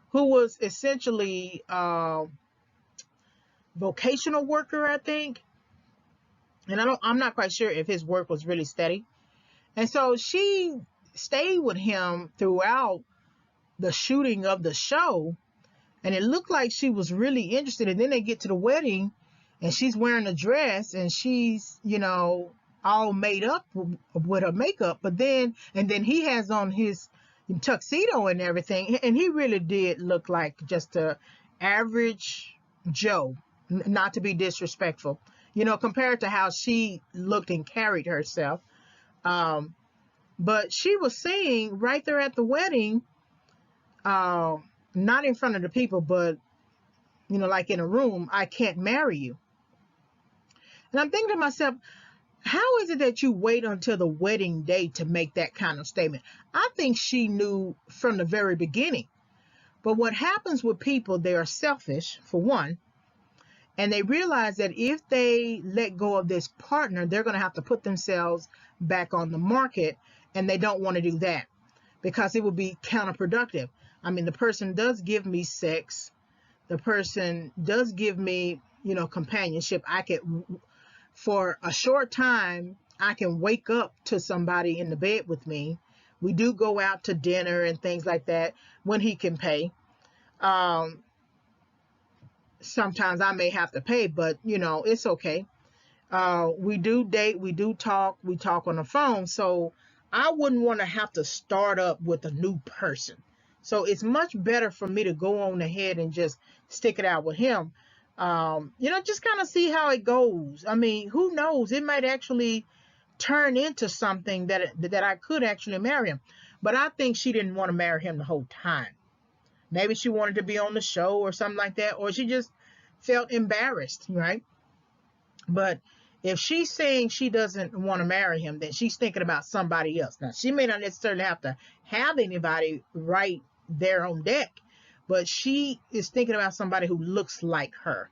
who was essentially vocational worker, I think. And I'm not quite sure if his work was really steady. And so she stayed with him throughout the shooting of the show, and it looked like she was really interested. And then they get to the wedding, and she's wearing a dress, and she's, all made up with her makeup. And then he has on his tuxedo and everything, and he really did look like just a average Joe, not to be disrespectful, compared to how she looked and carried herself. But she was saying right there at the wedding, not in front of the people, but, like in a room, I can't marry you. And I'm thinking to myself, how is it that you wait until the wedding day to make that kind of statement? I think she knew from the very beginning. But what happens with people, they are selfish, for one, and they realize that if they let go of this partner, they're going to have to put themselves back on the market, and they don't want to do that because it would be counterproductive. I mean, the person does give me sex. The person does give me, companionship. For a short time, I can wake up to somebody in the bed with me. We do go out to dinner and things like that when he can pay. Sometimes I may have to pay, but it's okay. We do date, we do talk, we talk on the phone. So I wouldn't want to have to start up with a new person. So it's much better for me to go on ahead and just stick it out with him. Just kind of see how it goes. I mean, who knows? It might actually turn into something that I could actually marry him. But I think she didn't want to marry him the whole time. Maybe she wanted to be on the show or something like that, or she just felt embarrassed, right? But if she's saying she doesn't want to marry him, then she's thinking about somebody else. Now, she may not necessarily have to have anybody right there on deck, but she is thinking about somebody who looks like her.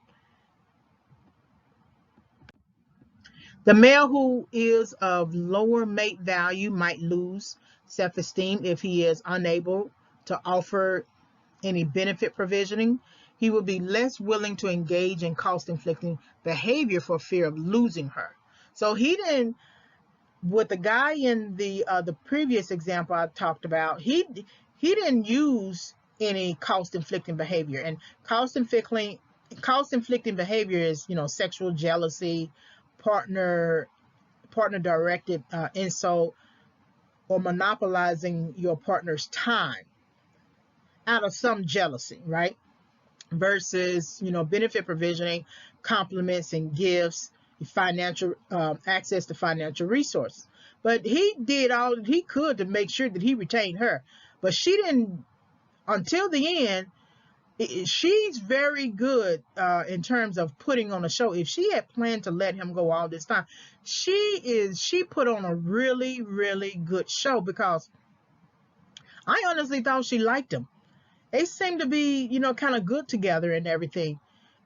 The male who is of lower mate value might lose self-esteem if he is unable to offer any benefit provisioning. He will be less willing to engage in cost-inflicting behavior for fear of losing her. So he didn't, with the guy in the previous example I talked about, he didn't use any cost-inflicting behavior. And cost-inflicting behavior is, sexual jealousy, partner-directed insult, or monopolizing your partner's time out of some jealousy, right? Versus, benefit provisioning, compliments and gifts, financial access to financial resources. But he did all he could to make sure that he retained her. But she didn't until the end. She's very good in terms of putting on a show. If she had planned to let him go all this time, she put on a really, really good show, because I honestly thought she liked him. They seemed to be, kind of good together and everything.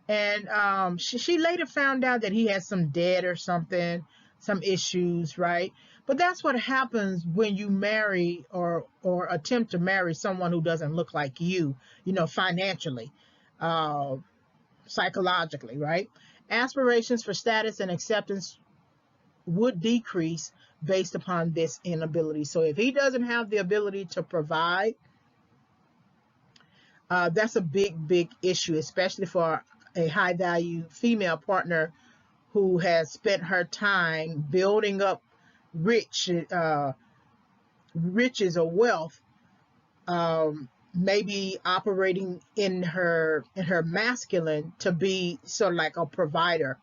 And she later found out that he had some debt or something, some issues, right? But that's what happens when you marry or attempt to marry someone who doesn't look like you, financially, uh, psychologically, right? Aspirations for status and acceptance would decrease based upon this inability. So if he doesn't have the ability to provide, that's a big, big issue, especially for a high value female partner who has spent her time building up riches or wealth, maybe operating in her masculine to be sort of like a provider.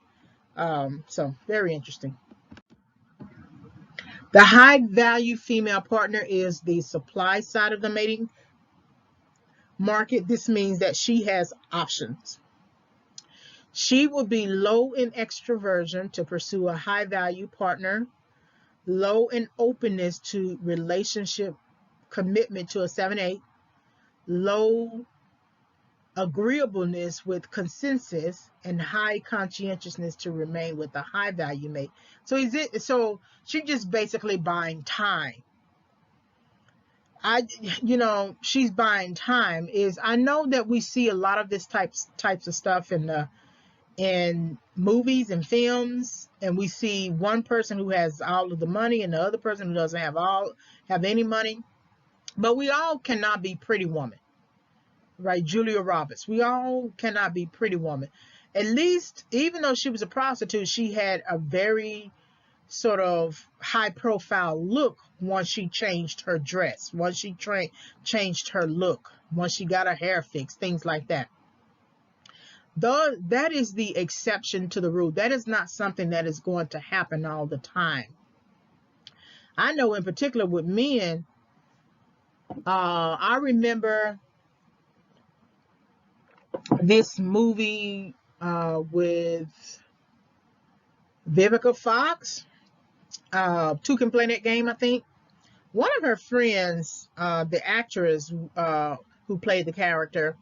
So very interesting. The high value female partner is the supply side of the mating market. This means that she has options. She will be low in extroversion to pursue a high value partner, low in openness to relationship commitment to a 7-8, low agreeableness with consensus, and high conscientiousness to remain with a high value mate. So she's just basically buying time. She's buying time. I know that we see a lot of this types of stuff in movies and films, and we see one person who has all of the money and the other person who doesn't have any money. But we all cannot be Pretty Woman, right? Julia Roberts. We all cannot be Pretty Woman. At least, even though she was a prostitute, she had a very sort of high profile look once she changed her dress, once she changed her look, once she got her hair fixed, things like that. Though that is the exception to the rule. That is not something that is going to happen all the time. I know in particular with men, I remember this movie with Vivica Fox, Two Can Play That Game, I think. One of her friends, the actress who played the character,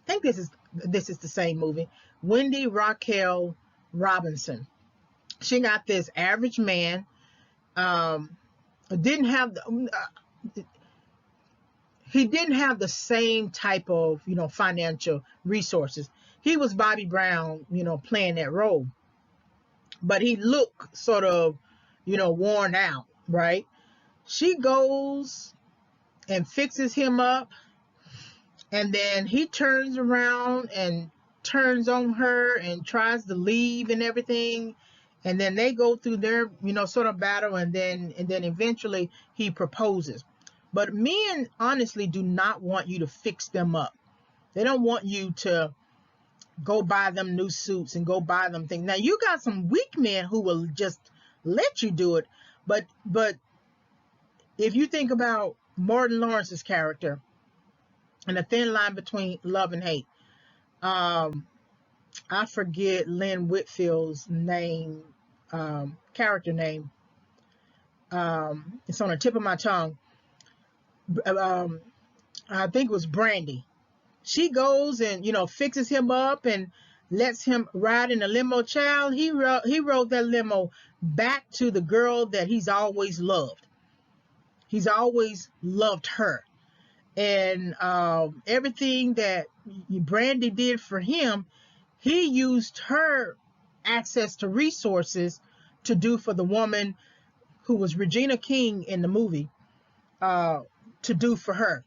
I think this is the same movie, Wendy Raquel Robinson. She got this average man, didn't have he didn't have the same type of financial resources. He was Bobby Brown, playing that role, but he looked sort of worn out, right? She goes and fixes him up, and then he turns around and turns on her and tries to leave and everything. And then they go through their, sort of battle, and then eventually he proposes. But men honestly do not want you to fix them up. They don't want you to go buy them new suits and go buy them things. Now you got some weak men who will just let you do it. But if you think about Martin Lawrence's character and the thin line between love and hate, I forget Lynn Whitfield's name, character name. It's on the tip of my tongue. I think it was Brandy. She goes and fixes him up and lets him ride in a limo. Child, he rode that limo back to the girl that he's always loved. He's always loved her, and everything that Brandy did for him, he used her access to resources to do for the woman who was Regina King in the movie, to do for her.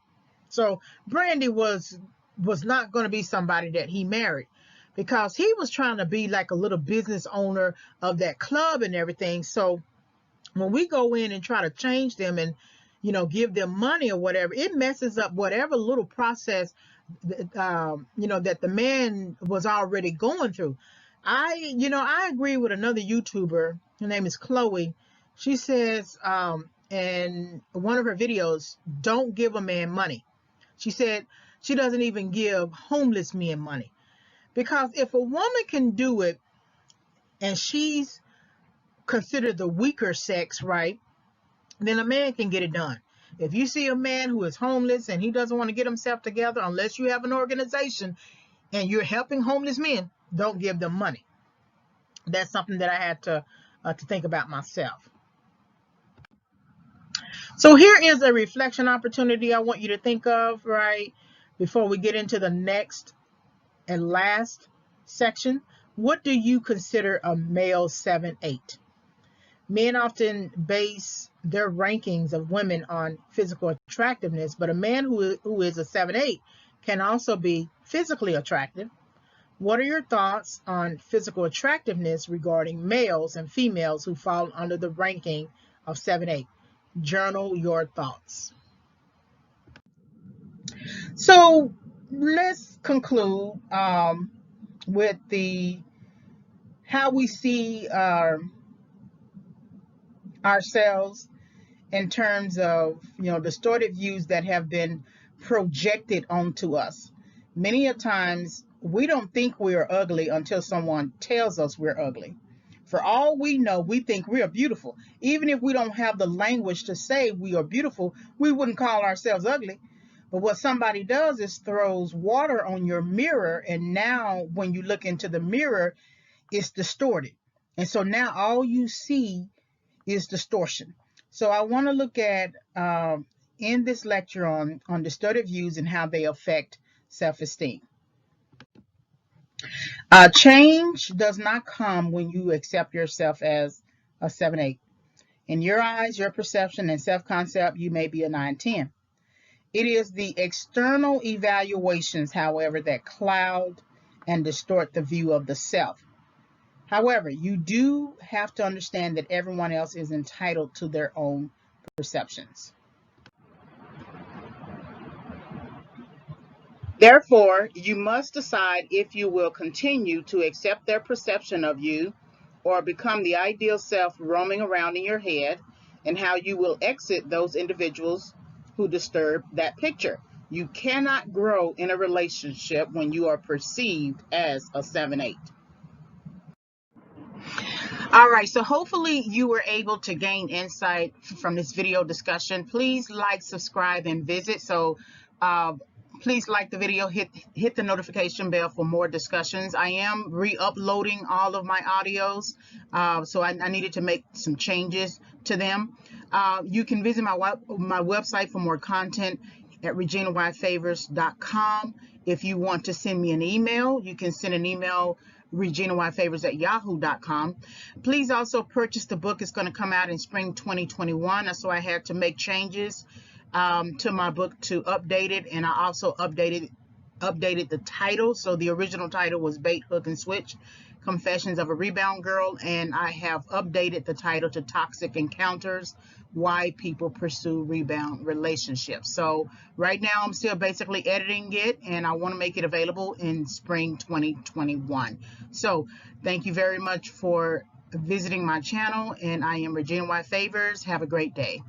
So Brandy was not going to be somebody that he married, because he was trying to be like a little business owner of that club and everything. So when we go in and try to change them and give them money or whatever, it messes up whatever little process that the man was already going through. I agree with another YouTuber. Her name is Chloe. She says in one of her videos, don't give a man money. She said she doesn't even give homeless men money. Because if a woman can do it and she's considered the weaker sex, right, then a man can get it done. If you see a man who is homeless and he doesn't want to get himself together, unless you have an organization and you're helping homeless men, don't give them money. That's something that I had to think about myself. So here is a reflection opportunity I want you to think of, right, before we get into the next and last section. What do you consider a male 7/8? Men often base their rankings of women on physical attractiveness, but a man who is a 7/8 can also be physically attractive. What are your thoughts on physical attractiveness regarding males and females who fall under the ranking of 7/8? Journal your thoughts. So let's conclude with how we see ourselves in terms of distorted views that have been projected onto us. Many a times we don't think we're ugly until someone tells us we're ugly. For all we know, we think we are beautiful. Even if we don't have the language to say we are beautiful, we wouldn't call ourselves ugly. But what somebody does is throws water on your mirror, and now when you look into the mirror, it's distorted. And so now all you see is distortion. So I want to look at in this lecture on distorted views and how they affect self-esteem. Change does not come when you accept yourself as a 7/8. In your eyes, your perception, and self-concept, you may be a 9/10. It is the external evaluations, however, that cloud and distort the view of the self. However, you do have to understand that everyone else is entitled to their own perceptions. Therefore, you must decide if you will continue to accept their perception of you or become the ideal self roaming around in your head, and how you will exit those individuals who disturb that picture. You cannot grow in a relationship when you are perceived as a 7/8. All right, so hopefully you were able to gain insight from this video discussion. Please like, subscribe, and visit. So please like the video, hit the notification bell for more discussions. I am re-uploading all of my audios, so I needed to make some changes to them. You can visit my website for more content at reginayfavors.com. If you want to send me an email, you can send an email reginayfavors@yahoo.com. Please also purchase the book. It's going to come out in spring 2021, so I had to make changes to my book to update it, and I also updated the title. So the original title was Bait, Hook, and Switch, Confessions of a Rebound Girl, and I have updated the title to Toxic Encounters, Why People Pursue Rebound Relationships. So right now I'm still basically editing it, and I want to make it available in spring 2021. So thank you very much for visiting my channel, and I am Regina Y. Favors. Have a great day.